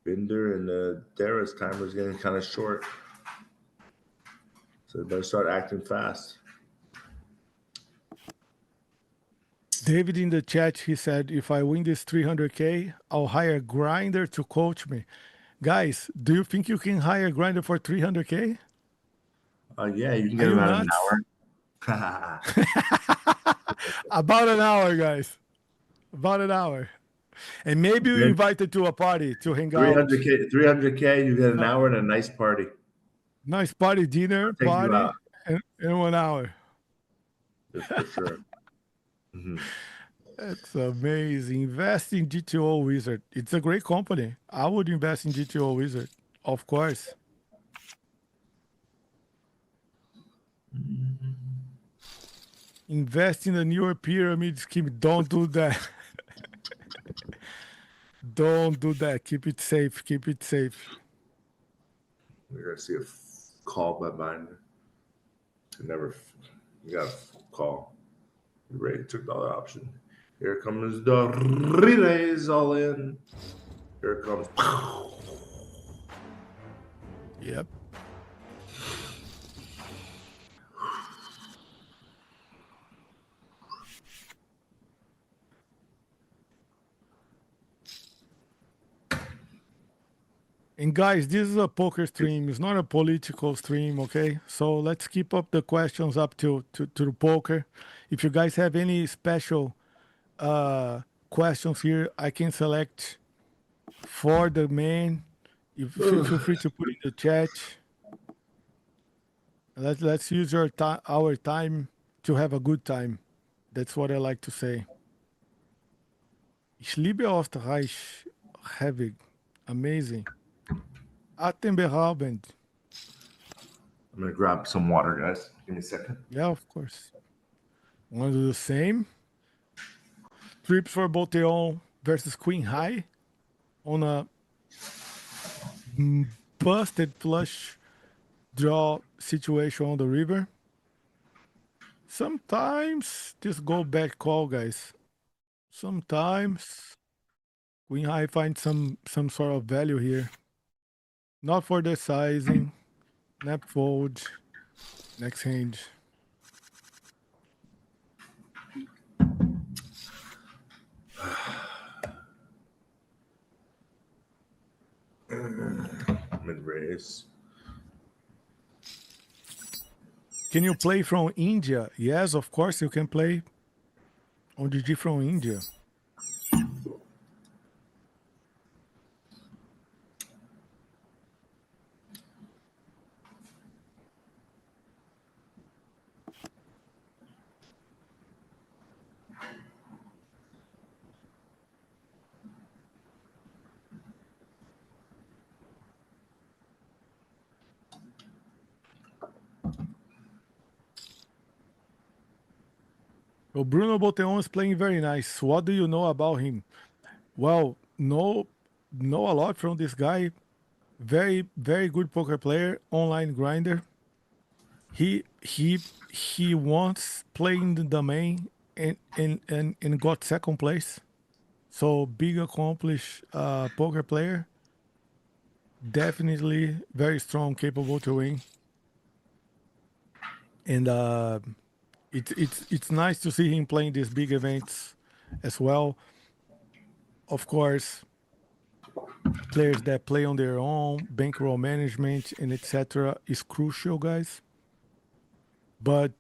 Binder and Dara's timer is getting kind of short. So they better start acting fast. David in the chat, he said, if I win this 300K, I'll hire Grinder to coach me. Guys, do you think you can hire Grinder for 300K? Yeah, you can Are get you him out in nuts? an hour. About an hour, guys. About an hour. And maybe you invited to a party to hang out. 300K, you get an Uh, hour and a nice party. nice party, dinner, I'll take you party, out. in 1 hour. Just for sure. Mm-hmm. That's amazing. Invest in GTO Wizard. It's a great company. I would invest in GTO Wizard, of course. Invest in the newer pyramid scheme. Don't do that. Don't do that. Keep it safe. Keep it safe. We're going to see a call by Binder. You got a call. You're ready. Took the other option. Here comes the relays all in. Here it comes. Yep. And guys, this is a poker stream. It's not a political stream, okay? So let's keep up the questions up to the poker. If you guys have any special questions here, I can select for the main. You feel free to put in the chat. Let's use our time to have a good time. That's what I like to say. Ich liebe Österreich, Hevig. Amazing. Attenberhalbend. I'm gonna grab some water, guys. Give me a second. Yeah, of course. Want to do the same. Trips for Boteon versus Queen High on a busted flush draw situation on the river. Sometimes just go back call, guys. Sometimes Queen High finds some sort of value here. Not for the sizing. Nap fold. Next hand. Mid raise. Can you play from India? Yes, of course you can play on GG from India. So Bruno Boteon is playing very nice. What do you know about him? Well, know a lot from this guy. Very, very good poker player, online grinder. He once played in the domain and got second place. So big accomplished poker player. Definitely very strong, capable to win. And it's nice to see him playing these big events as well. Of course, players that play on their own, bankroll management and etc. is crucial, guys. But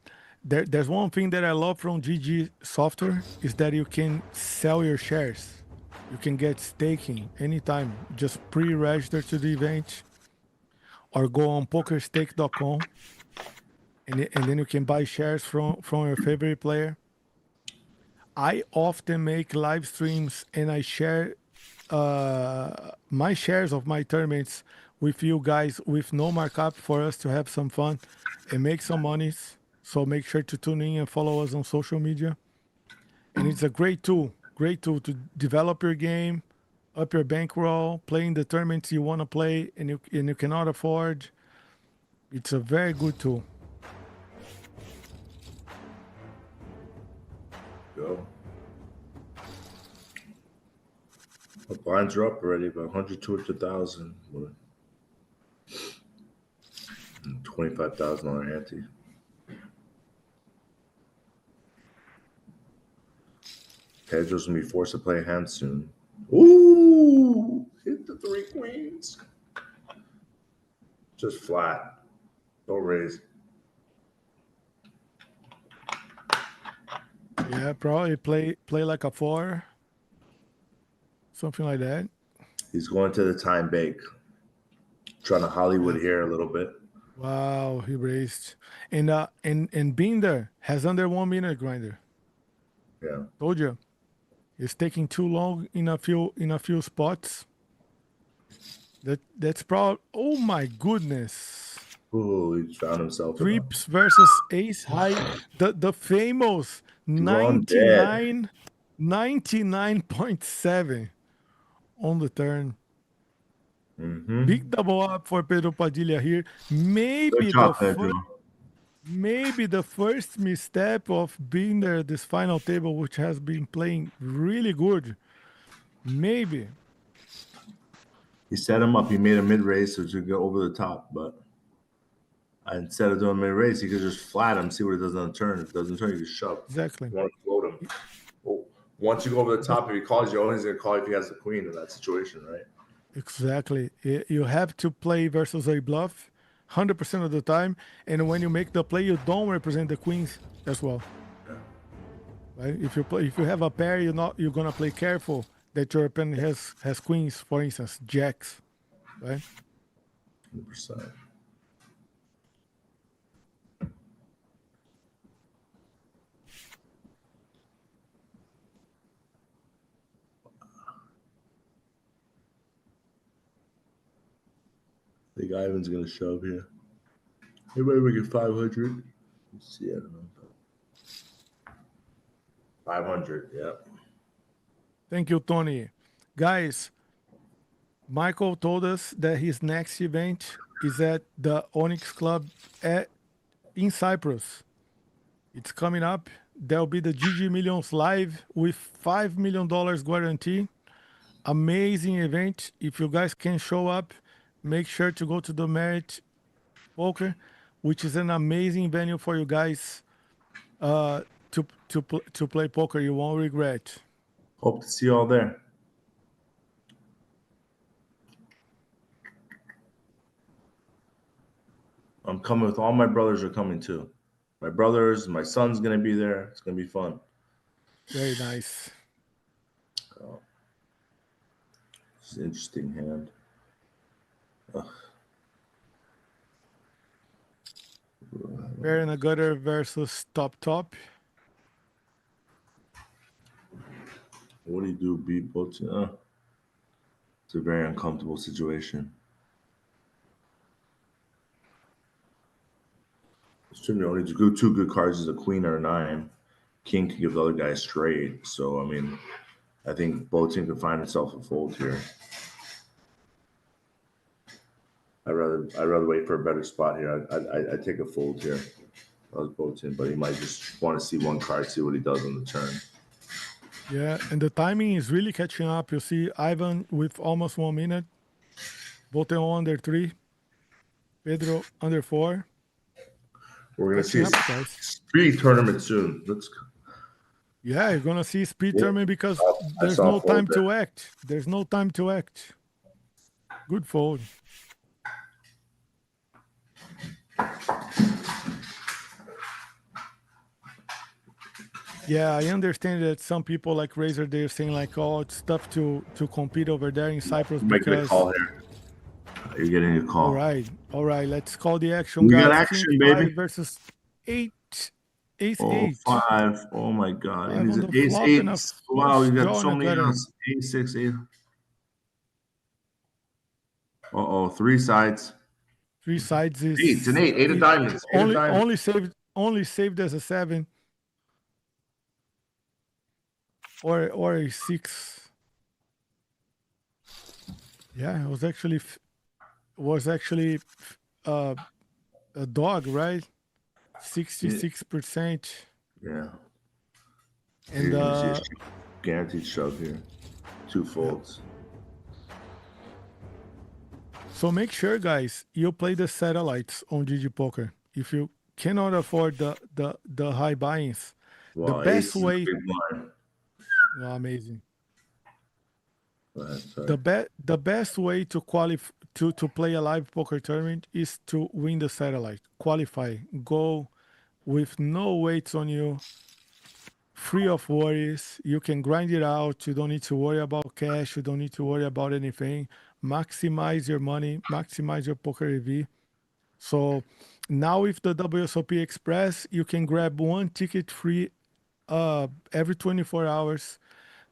there's one thing that I love from GG software is that you can sell your shares. You can get staking anytime. Just pre-register to the event or go on pokerstake.com and then you can buy shares from your favorite player. I often make live streams and I share my shares of my tournaments with you guys with no markup for us to have some fun and make some monies. So make sure to tune in and follow us on social media. And it's a great tool to develop your game, up your bankroll, playing the tournaments you want to play and you cannot afford. It's a very good tool. Go. The blinds are up already, about 100, 200,000. 25,000 on ante. Pedro's gonna be forced to play a hand soon. Ooh, hit the 3 queens. Just flat. Don't raise. Yeah, probably play like a 4. Something like that. He's going to the time bank. Trying to Hollywood here a little bit. Wow, he raised. And Binder has under 1 minute grinder. Yeah. Told you. It's taking too long in a few spots. That's probably, oh my goodness. Ooh, he found himself. Trips versus ace high. The famous 99.7 on the turn. Mm-hmm. Big double up for Pedro Padilha here. Maybe the first misstep of being there this final table, which has been playing really good. Maybe. He set him up. He made a mid raise so to go over the top, but instead of doing mid raise, he could just flat him, see what it does on the turn. If it doesn't turn, you just shove. Exactly. You want to float him. Well, once you go over the top, if he calls you, he's gonna call if he has the queen in that situation, right? Exactly. You have to play versus a bluff 100% of the time, and when you make the play, you don't represent the queens as well. Yeah. Right? If you have a pair, you're gonna play careful that your opponent has queens, for instance, jacks, right? 100%. I think Ivan's gonna shove here. Everybody make it 500. Let's see, I don't know. 500, yep. Thank you, Tony. Guys, Michael told us that his next event is at the Onyx Club in Cyprus. It's coming up. There'll be the GG Millions live with $5 million guarantee. Amazing event. If you guys can show up, make sure to go to the Merit Poker, which is an amazing venue for you guys to play poker. You won't regret. Hope to see you all there. I'm coming with all my brothers are coming too. My brothers, my son's gonna be there. It's gonna be fun. Very nice. Oh. It's an interesting hand. Ugh. Fair in a gutter versus top. What do you do? Beat both? It's a very uncomfortable situation. Extremely only two good cards is a queen or a nine. King can give the other guy straight. So I mean, I think both team can find itself a fold here. I'd rather wait for a better spot here. I'd take a fold here. I was both team, but he might just want to see one card, see what he does on the turn. Yeah, and the timing is really catching up. You see Ivan with almost 1 minute. Botelon under 3. Pedro under 4. We're gonna see a speed tournament soon. Yeah, you're gonna see speed tournament because there's no time to act. There's no time to act. Good fold. Yeah, I understand that some people like Razor, they're saying like, oh, it's tough to compete over there in Cyprus because. A call here. You're getting a call. All right. Let's call the action, we guys. Got action, baby. Versus 8. Ace 8. 5. Oh my God! And he's an ace 8. Wow, you got so many outs. 8, 6, 8. Three sides. 3 sides is 8. It's an 8. 8 of diamonds. Only saved as a 7. Or a 6. Yeah, it was actually a dog, right? 66%. Yeah. And guaranteed shove here. 2 folds. So make sure, guys, you play the satellites on GGPoker. If you cannot afford the high buy-ins, the best way. Oh, amazing. The best way to qualify to play a live poker tournament is to win the satellite, qualify, go with no weights on you, free of worries. You can grind it out. You don't need to worry about cash. You don't need to worry about anything. Maximize your money, maximize your poker EV. So now with the WSOP Express, you can grab 1 ticket free every 24 hours.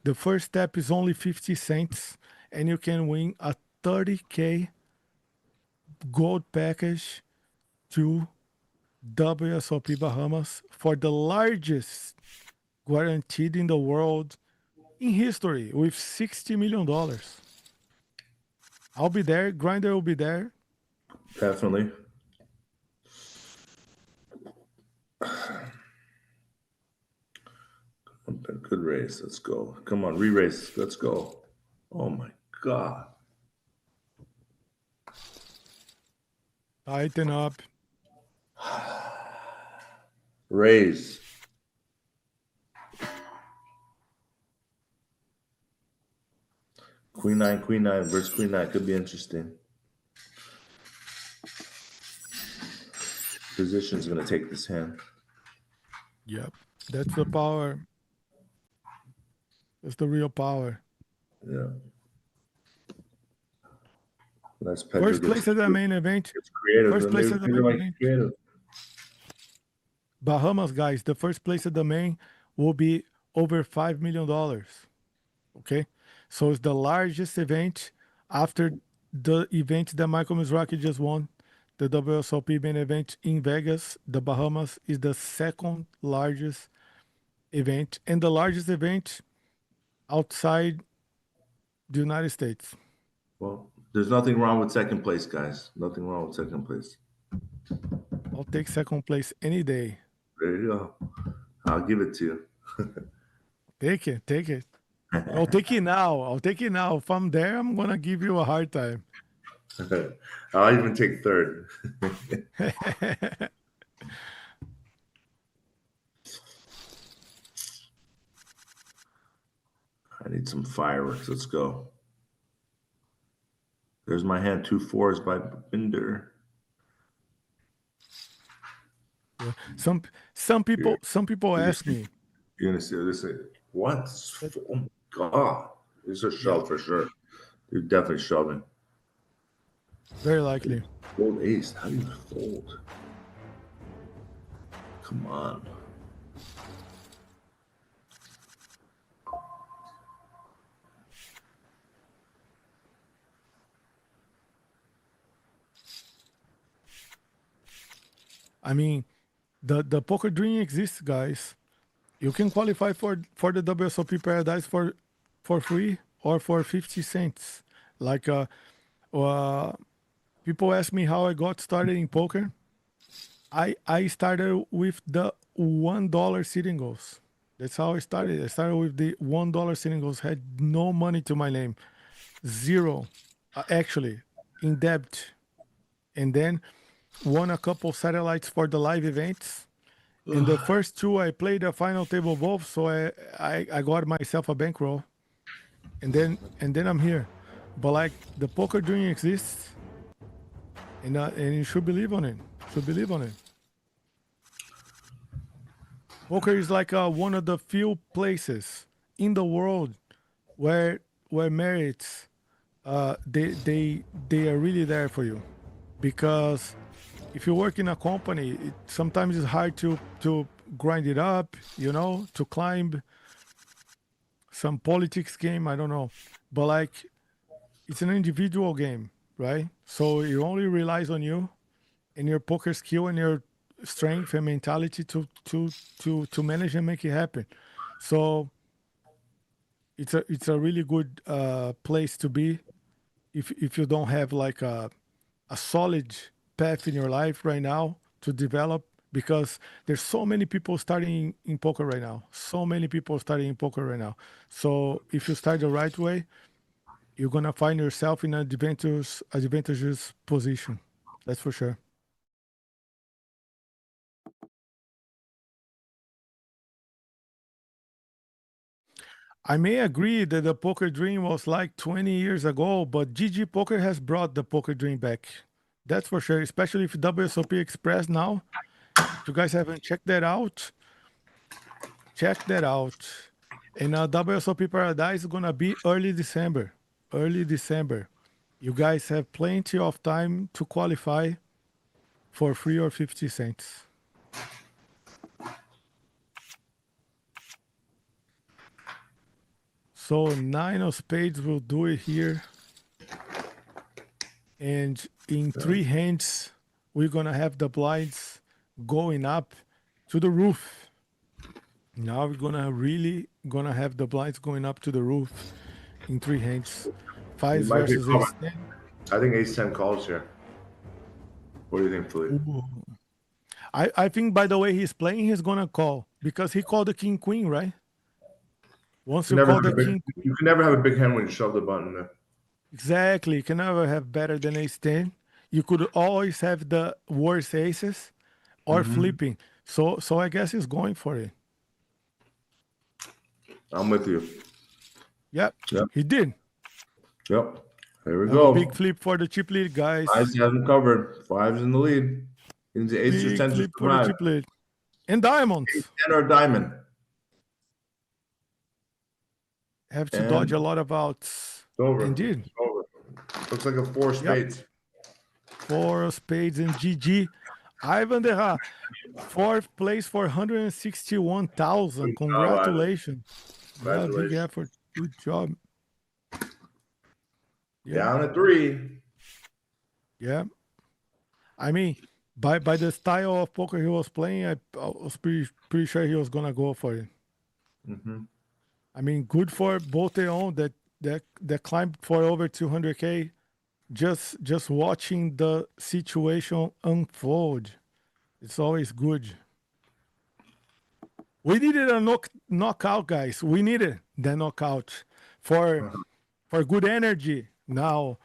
The first step is only 50 cents, and you can win a 30K gold package to WSOP Bahamas for the largest guaranteed in the world in history with $60 million. I'll be there. Grinder will be there. Definitely. Good race. Let's go. Come on, re-race. Let's go. Oh my God. Tighten up. Raise. Queen 9 versus Queen 9 could be interesting. Position's going to take this hand. Yep. That's the power. That's the real power. Yeah. That's Pedro. First place at the main event. First place at the main event. Bahamas, guys, the first place at the main will be over $5 million. Okay? So it's the largest event after the event that Michael Mizrachi just won, the WSOP main event in Vegas, the Bahamas, is the second largest event and the largest event outside the United States. Well, there's nothing wrong with second place, guys. Nothing wrong with second place. I'll take second place any day. There you go. I'll give it to you. Take it, take it. I'll take it now. I'll take it now. If I'm there, I'm gonna give you a hard time. I'll even take third. I need some fireworks. Let's go. There's my hand. 2 4s by Binder. Yeah. Some people ask me. You're gonna see this. What? Oh my god! It's a shove for sure. You're definitely shoving. Very likely. Fold ace. How do you fold? Come on. I mean, the poker dream exists, guys. You can qualify for the WSOP Paradise for free or for 50 cents. Like people ask me how I got started in poker. I started with the $1 sitting goals. That's how I started. I started with the $1 sitting goals. Had no money to my name, zero, actually, in debt, and then won a couple satellites for the live events. In the first two, I played a final table both, so I got myself a bankroll, and then I'm here. But like the poker dream exists, and you should believe on it. Should believe on it. Poker is like one of the few places in the world where merits they are really there for you, because if you work in a company, sometimes it's hard to grind it up, to climb some politics game. I don't know, but like it's an individual game, right? So it only relies on you and your poker skill and your strength and mentality to manage and make it happen. So it's a really good place to be if you don't have like a solid path in your life right now to develop, because there's so many people starting in poker right now. So many people starting in poker right now. So if you start the right way, you're gonna find yourself in an advantageous position. That's for sure. I may agree that the poker dream was like 20 years ago, but GGPoker has brought the poker dream back. That's for sure, especially if WSOP Express now. If you guys haven't checked that out, check that out. And WSOP Paradise is gonna be early December. Early December. You guys have plenty of time to qualify for free or 50 cents. So 9 of spades will do it here. And in 3 hands, we're gonna have the blinds going up to the roof. Now we're really gonna have the blinds going up to the roof in 3 hands. 5 versus ace 10. I think ace 10 calls here. What do you think, Philippe? I think by the way he's playing, he's gonna call, because he called the king queen, right? Once you call the king, you can never have a big hand when you shove the button there. Exactly. You can never have better than ace 10. You could always have the worst aces or flipping. So I guess he's going for it. I'm with you. Yep. He did. Yep. There we go. Big flip for the chip lead, guys. Fives hasn't covered. 5's in the lead. Into ace or 10 flip for the chip lead. And diamonds. Ace 10 or diamond. Have to dodge a lot of outs. Over. Indeed. Over. Looks like a 4 spades. 4 spades and GG. Ivan Derra, 4th place for 161,000. Congratulations. Big effort. Good job. Down at 3. Yeah. I mean, by the style of poker he was playing, I was pretty sure he was gonna go for it. Mm-hmm. I mean, good for both their own that climbed for over 200K. Just watching the situation unfold, it's always good. We needed a knockout, guys. We needed the knockout for Uh-huh. for good energy now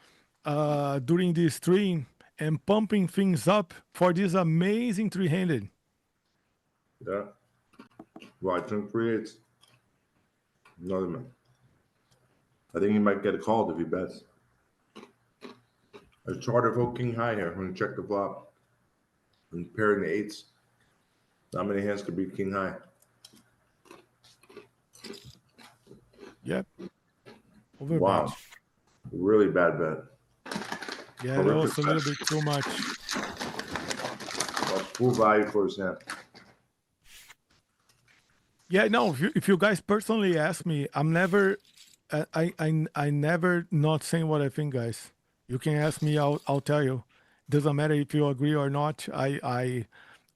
during this stream and pumping things up for this amazing three-handed. Yeah. Watching creates another man. I think he might get a call if he bets. It's harder to vote king high here when you check the flop and pairing the eights. Not many hands could beat king high. Yep, overbet. Wow. Really bad bet. Yeah, that Horrific was a little bet. bit too much. That's full value for his hand. Yeah, no. If you guys personally ask me, I'm never, I never not saying what I think, guys. You can ask me, I'll tell you. Doesn't matter if you agree or not. I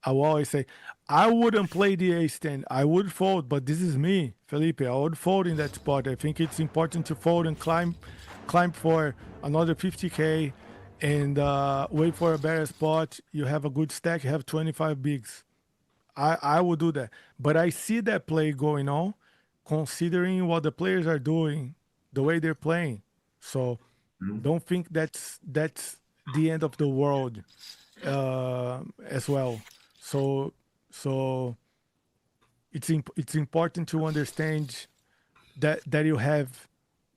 will always say, I wouldn't play the ace 10. I would fold, but this is me, Felipe. I would fold in that spot. I think it's important to fold and climb for another 50K, and wait for a better spot. You have a good stack. You have 25 bigs. I would do that. But I see that play going on, considering what the players are doing, the way they're playing. So Mhm. don't think that's the end of the world as well. So so it's important to understand that you have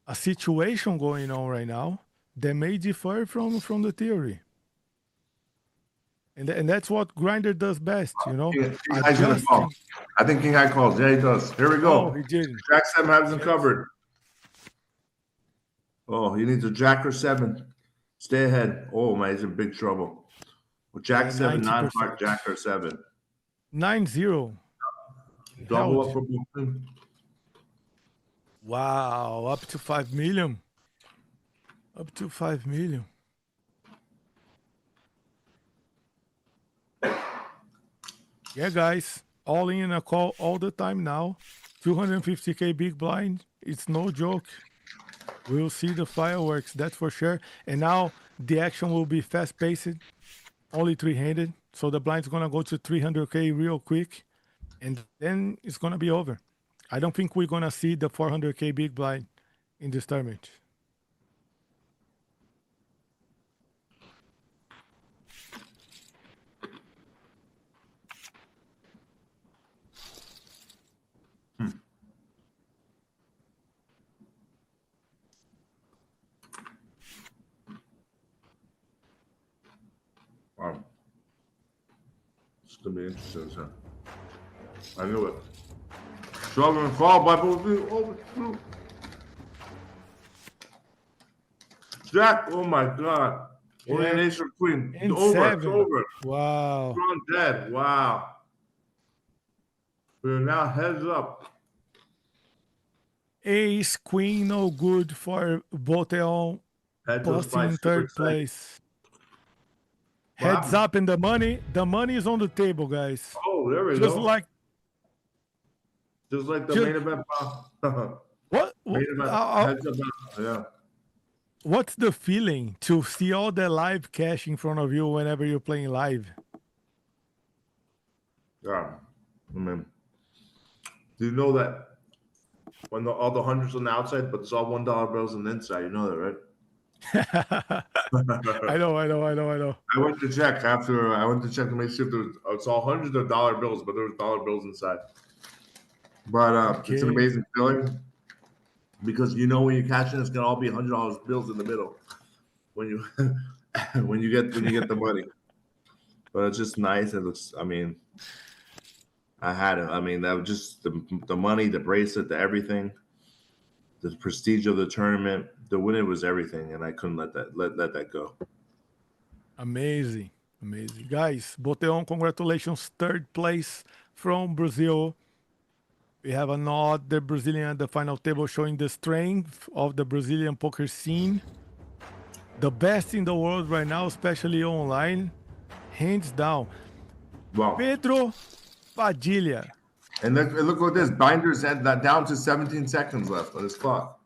a situation going on right now that may differ from the theory. And that's what Grinder does best, King high's gonna call. adjusting. I think king high calls. Yeah, he does. Here we Oh, go. he didn't. Jack seven has him Yes. covered. Oh, he needs a jack or seven. Stay ahead. Oh man, he's in big trouble. Well, Yeah, jack seven, 90%. non-heart, jack or seven. 9-0. He Double up held. for Bluffing. Wow, up to 5 million. Up to 5 million. Yeah, guys, all in a call all the time now. 250K big blind. It's no joke. We'll see the fireworks, that's for sure. And now the action will be fast paced, only three-handed. So the blind's gonna go to 300K real quick, and then it's gonna be over. I don't think we're gonna see the 400K big blind in this tournament. Wow. It's gonna be interesting, sir. I knew it. Struggle and fall by overthrew. Jack, oh my god. Only an Yeah, ace or queen. and Over, it's 7. over. Wow. Drawn dead. Wow. We're now heads up. Ace, queen, no good for Boteon, Heads was posting by in super third excited. place. What Heads happened? up, and the money is on the table, guys. Oh, there we Just go. like Just like the just main event. what? Main event. Heads up. Yeah. What's the feeling to see all the live cash in front of you whenever you're playing live? Yeah. I mean, do you know that when all the hundreds on the outside, but it's all $1 bills on the inside? You know that, right? I know. I went to check after I went to check to make sure it's all hundreds of dollar bills, but there was dollar bills inside. But it's an Okay. amazing feeling because you know when you're catching, it's gonna all be $100 bills in the middle when you when you get the money. But it's just nice. It looks. I mean, I had it. I mean, that was just the money, the bracelet, the everything, the prestige of the tournament. The winning was everything, and I couldn't let that go. Amazing. Amazing. Guys, Boteon, congratulations. Third place from Brazil. We have another Brazilian at the final table showing the strength of the Brazilian poker scene. the best in the world right now, especially online, hands down. Wow. Pedro Padilha. And look at this. Binders had that down to 17 seconds left on his clock.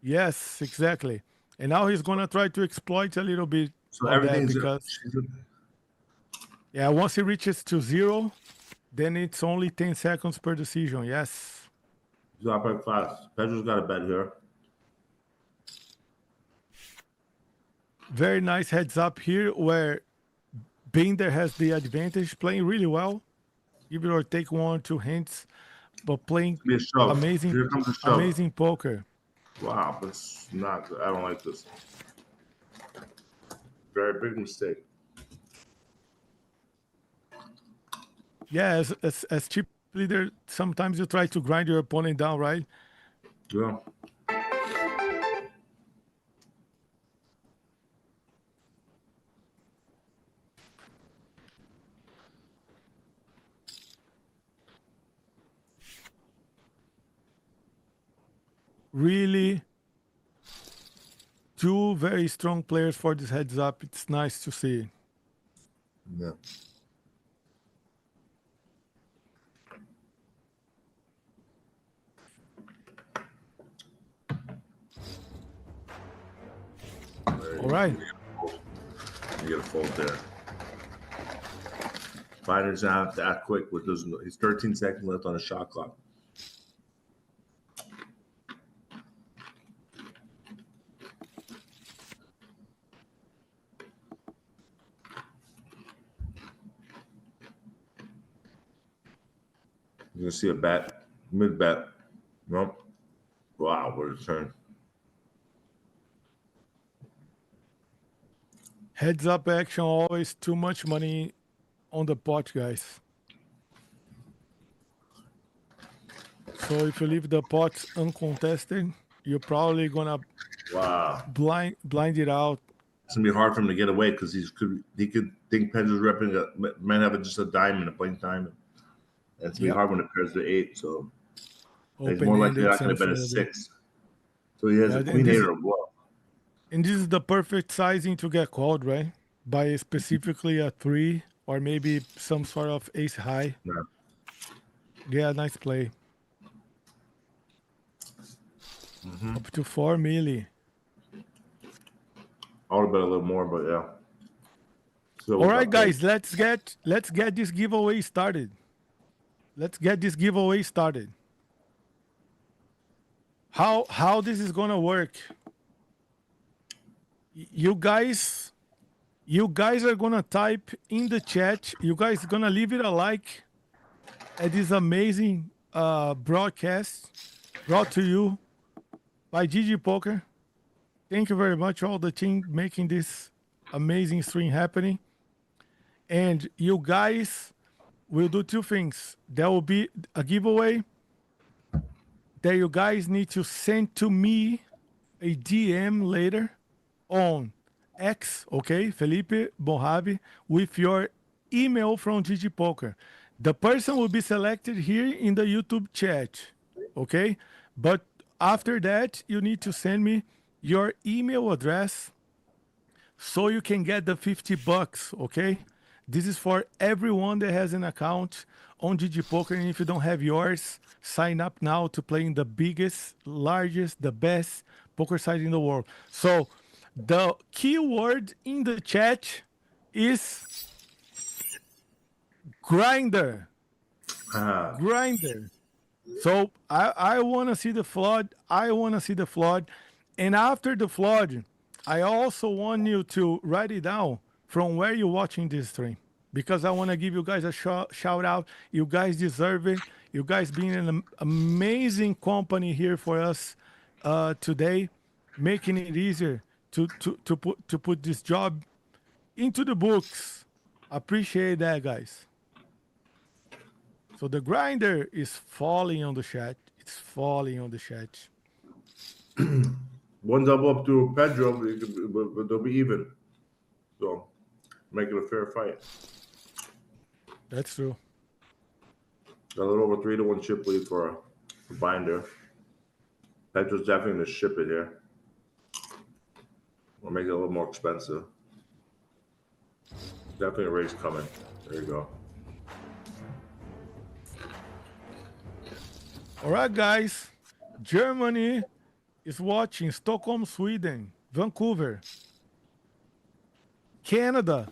Yes, exactly. And now he's gonna try to exploit a little bit So of that everything's because yeah, once he reaches to 0, then it's only 10 seconds per decision. Yes. up at class. Pedro's got a bet here. Very nice heads up here where Binder has the advantage, playing really well. Give it or take 1 or 2 hints, but playing Be a shove. amazing, Here comes a shove. amazing poker. Wow, that's not good. I don't like this. Very big mistake. Yeah, as chip leader, sometimes you try to grind your opponent down, right? Yeah. Really, 2 very strong players for this heads up. It's nice to see. Yeah. All right. You get a fold there. Fighters have to act quick with those. He's 13 seconds left on the shot clock. You're gonna see a bet, mid bet. Nope. Wow, what a turn. Heads up action, always too much money on the pot, guys. So if you leave the pots uncontested, you're probably gonna blind it out. It's gonna be hard for him to get away because he could think Pedro's repping might have just a diamond, a blank diamond. And it's gonna be hard when it pairs to 8, so he's more likely not gonna bet a 6. So he has a queen 8 or a bluff. And this is the perfect sizing to get called, right? By specifically a 3 or maybe some sort of ace high. Yeah, nice play. Up to 4 milli. I would have bet a little more, but yeah. All right, guys, let's get this giveaway started. Let's get this giveaway started. How this is gonna work? You guys are gonna type in the chat. You guys are gonna leave it a like at this amazing broadcast brought to you by GGPoker. Thank you very much, all the team making this amazing stream happening. And you guys will do 2 things. There will be a giveaway that you guys need to send to me a DM later on X, okay, Felipe Mojave, with your email from GGPoker. The person will be selected here in the YouTube chat, okay? But after that, you need to send me your email address so you can get the $50, okay? This is for everyone that has an account on GGPoker, and if you don't have yours, sign up now to play in the biggest, largest, the best poker site in the world. So the keyword in the chat is grinder. Grinder. So I want to see the flood. I want to see the flood. And after the flood, I also want you to write it down from where you're watching this stream, because I want to give you guys a shout out. You guys deserve it. You guys being an amazing company here for us today, making it easier to put this job into the books. Appreciate that, guys. So the grinder is falling on the chat. It's falling on the chat. One double up to Pedro, but they'll be even. So make it a fair fight. That's true. Got a little over 3-1 chip lead for Binder. Pedro's definitely going to ship it here. Or make it a little more expensive. Definitely a race coming. There you go. All right, guys. Germany is watching. Stockholm, Sweden. Vancouver. Canada.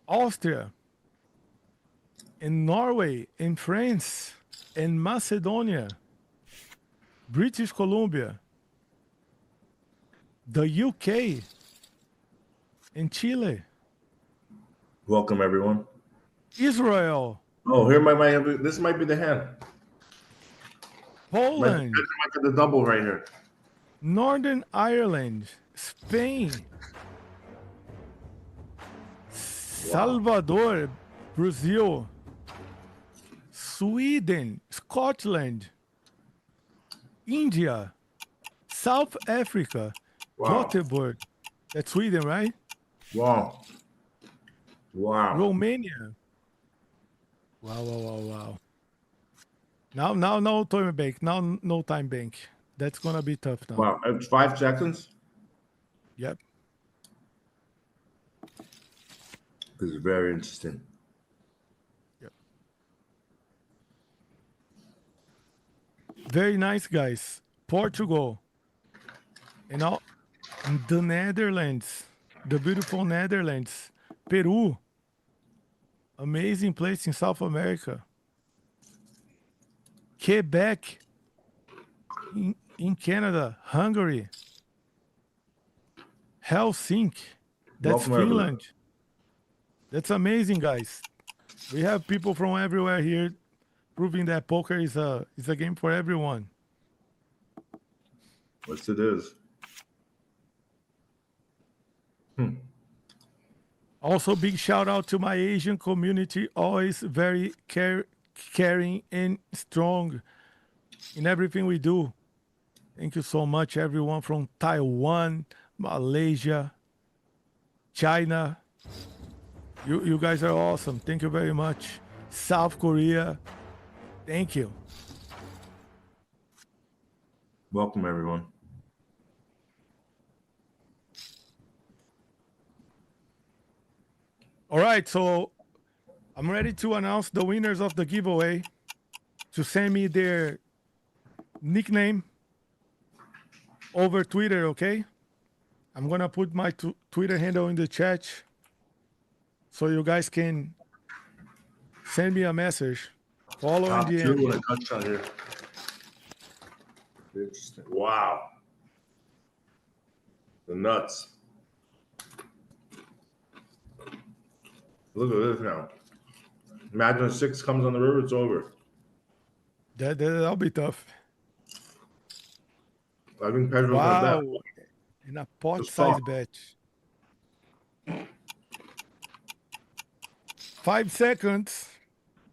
Austria. In Norway. In France. In Macedonia. British Columbia. The UK. In Chile. Welcome, everyone. Israel. Oh, here this might be the hand. Poland. Might get the double right here. Northern Ireland. Spain. Salvador. Brazil. Sweden. Scotland. India. South Africa. Wow. Gothenburg. That's Sweden, right? Wow. Wow. Romania. Wow. Now, no time bank. Now, no time bank. That's going to be tough now. Wow. It's 5 seconds? Yep. This is very interesting. Yep. Very nice, guys. Portugal. And now, the Netherlands. The beautiful Netherlands. Peru. Amazing place in South America. Quebec in Canada. Hungary. Helsinki. That's Welcome, everyone. Finland. That's amazing, guys. We have people from everywhere here proving that poker is a game for everyone. Yes, it is. Also, big shout out to my Asian community, always very caring and strong in everything we do. Thank you so much, everyone from Taiwan, Malaysia, China. You guys are awesome. Thank you very much. South Korea. Thank you. Welcome, everyone. All right, so I'm ready to announce the winners of the giveaway. To send me their nickname over Twitter, okay? I'm gonna put my Twitter handle in the chat so you guys can send me a message. Follow Top in the 2 end. and a touchdown here. Interesting. Wow. The nuts. Look at this now. Imagine 6 comes on the river, it's over. That'll be tough. I think Pedro's Wow. gonna bet. In a pot Just size talk. bet. 5 seconds.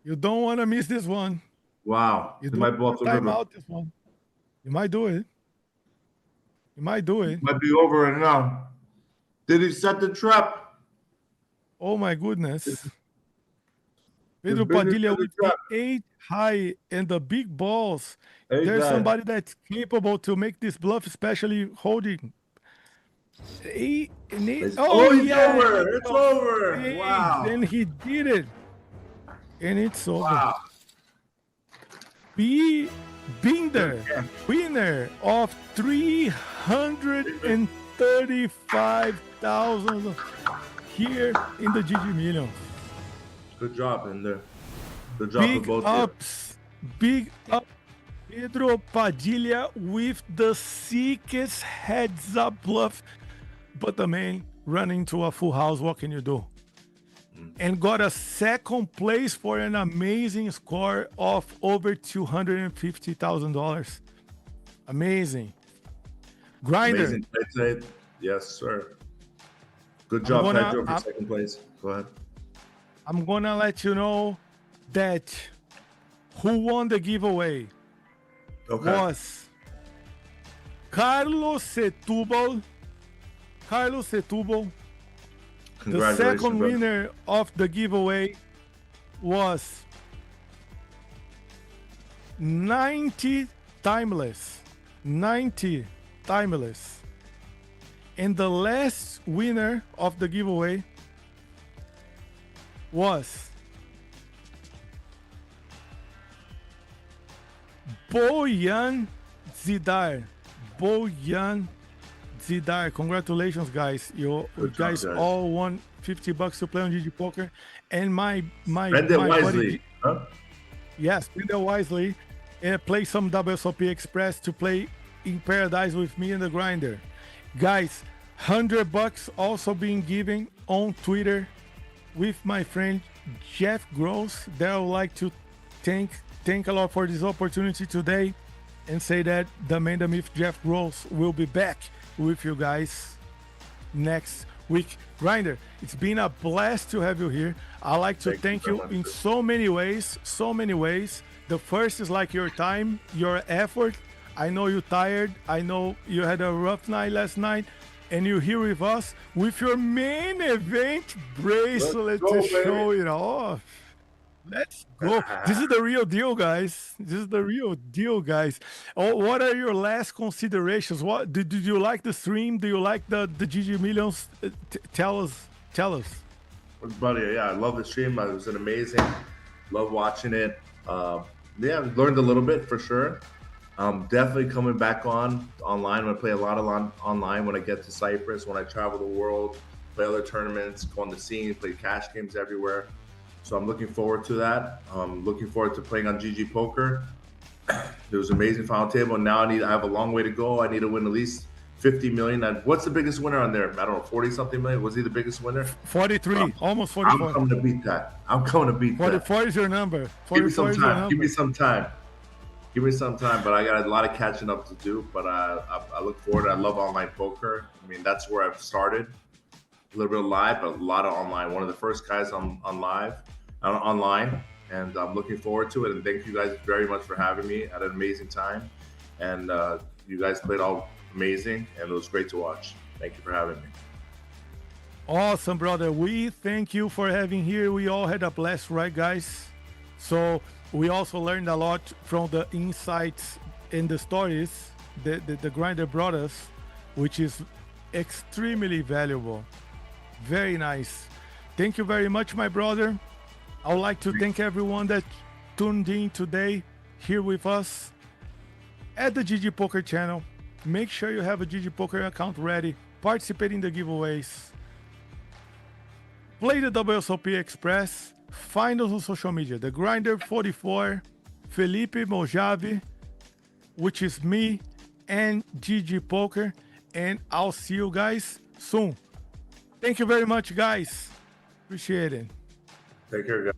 You don't want to miss this one. Wow. You He might don't blow want off the to time river. out this one. You might do it. You might do it. Might be over right now. Did he set the trap? Oh my goodness. Pedro bigger Padilha than the with the trap. 8 high and the big balls. Hey, There's guys. somebody that's capable to make this bluff, especially holding. 8 and 8. Oh, it's yeah, over. It's over. eight. Wow. And he did it. And it's over. Wow. Binder, winner of $335,000 here in the GGMillion. Good job in there. Good job for both of you. Big up, Pedro Padilha with the sickest heads up bluff. But the man running to a full house, what can you do? And got a second place for an amazing score of over $250,000. Amazing. Grinder. Amazing play. Yes, sir. Good job, Pedro, for second place. Go ahead. I'm gonna let you know that who won the giveaway was Carlos Setúbal. The second winner of the giveaway was 90 Timeless. And the last winner of the giveaway was Boyan Zidar. Boyan Zidar. Congratulations, guys. You guys all won $50 to play on GGPoker. And my spend it wisely. Buddy, yes, spend it wisely. And play some WSOP Express to play in paradise with me and the grinder. Guys, $100 also being given on Twitter with my friend Jeff Gross. That I would like to thank a lot for this opportunity today and say that the man, the myth, Jeff Gross will be back with you guys next week. Grinder, it's been a blast to have you here. I like to thank you in so many ways. The first is like your time, your effort. I know you're tired. I know you had a rough night last night, and you're here with us with your main event bracelet to show it off. Let's go. This is the real deal, guys. Oh, what are your last considerations? What did you like the stream? Do you like the GG Millions? Tell us. Buddy, yeah, I love the stream. It was amazing. Love watching it. Yeah, learned a little bit for sure. Definitely coming back online. I play a lot online when I get to Cyprus, when I travel the world, play other tournaments, go on the scene, play cash games everywhere. So I'm looking forward to that. I'm looking forward to playing on GGPoker. It was an amazing final table, and now I have a long way to go. I need to win at least 50 million. And what's the biggest winner on there? I don't know, 40 something million. Was he the biggest winner? 43, almost 44. I'm coming to beat that. 44 is your number. Give me some time. But I got a lot of catching up to do. But I look forward. I love online poker. I mean, that's where I've started. A little bit of live, but a lot of online. One of the first guys on online, and I'm looking forward to it. And thank you guys very much for having me. I had an amazing time, and you guys played all amazing, and it was great to watch. Thank you for having me. Awesome, brother. We thank you for having here. We all had a blast, right, guys? So we also learned a lot from the insights and the stories that the grinder brought us, which is extremely valuable. Very nice. Thank you very much, my brother. I would like to thank everyone that tuned in today here with us at the GGPoker channel. Make sure you have a GGPoker account ready. Participate in the giveaways. Play the WSOP Express. Find us on social media. The Grinder 44, Felipe Mojave, which is me, and GGPoker. And I'll see you guys soon. Thank you very much, guys. Appreciate it. Take care, guys.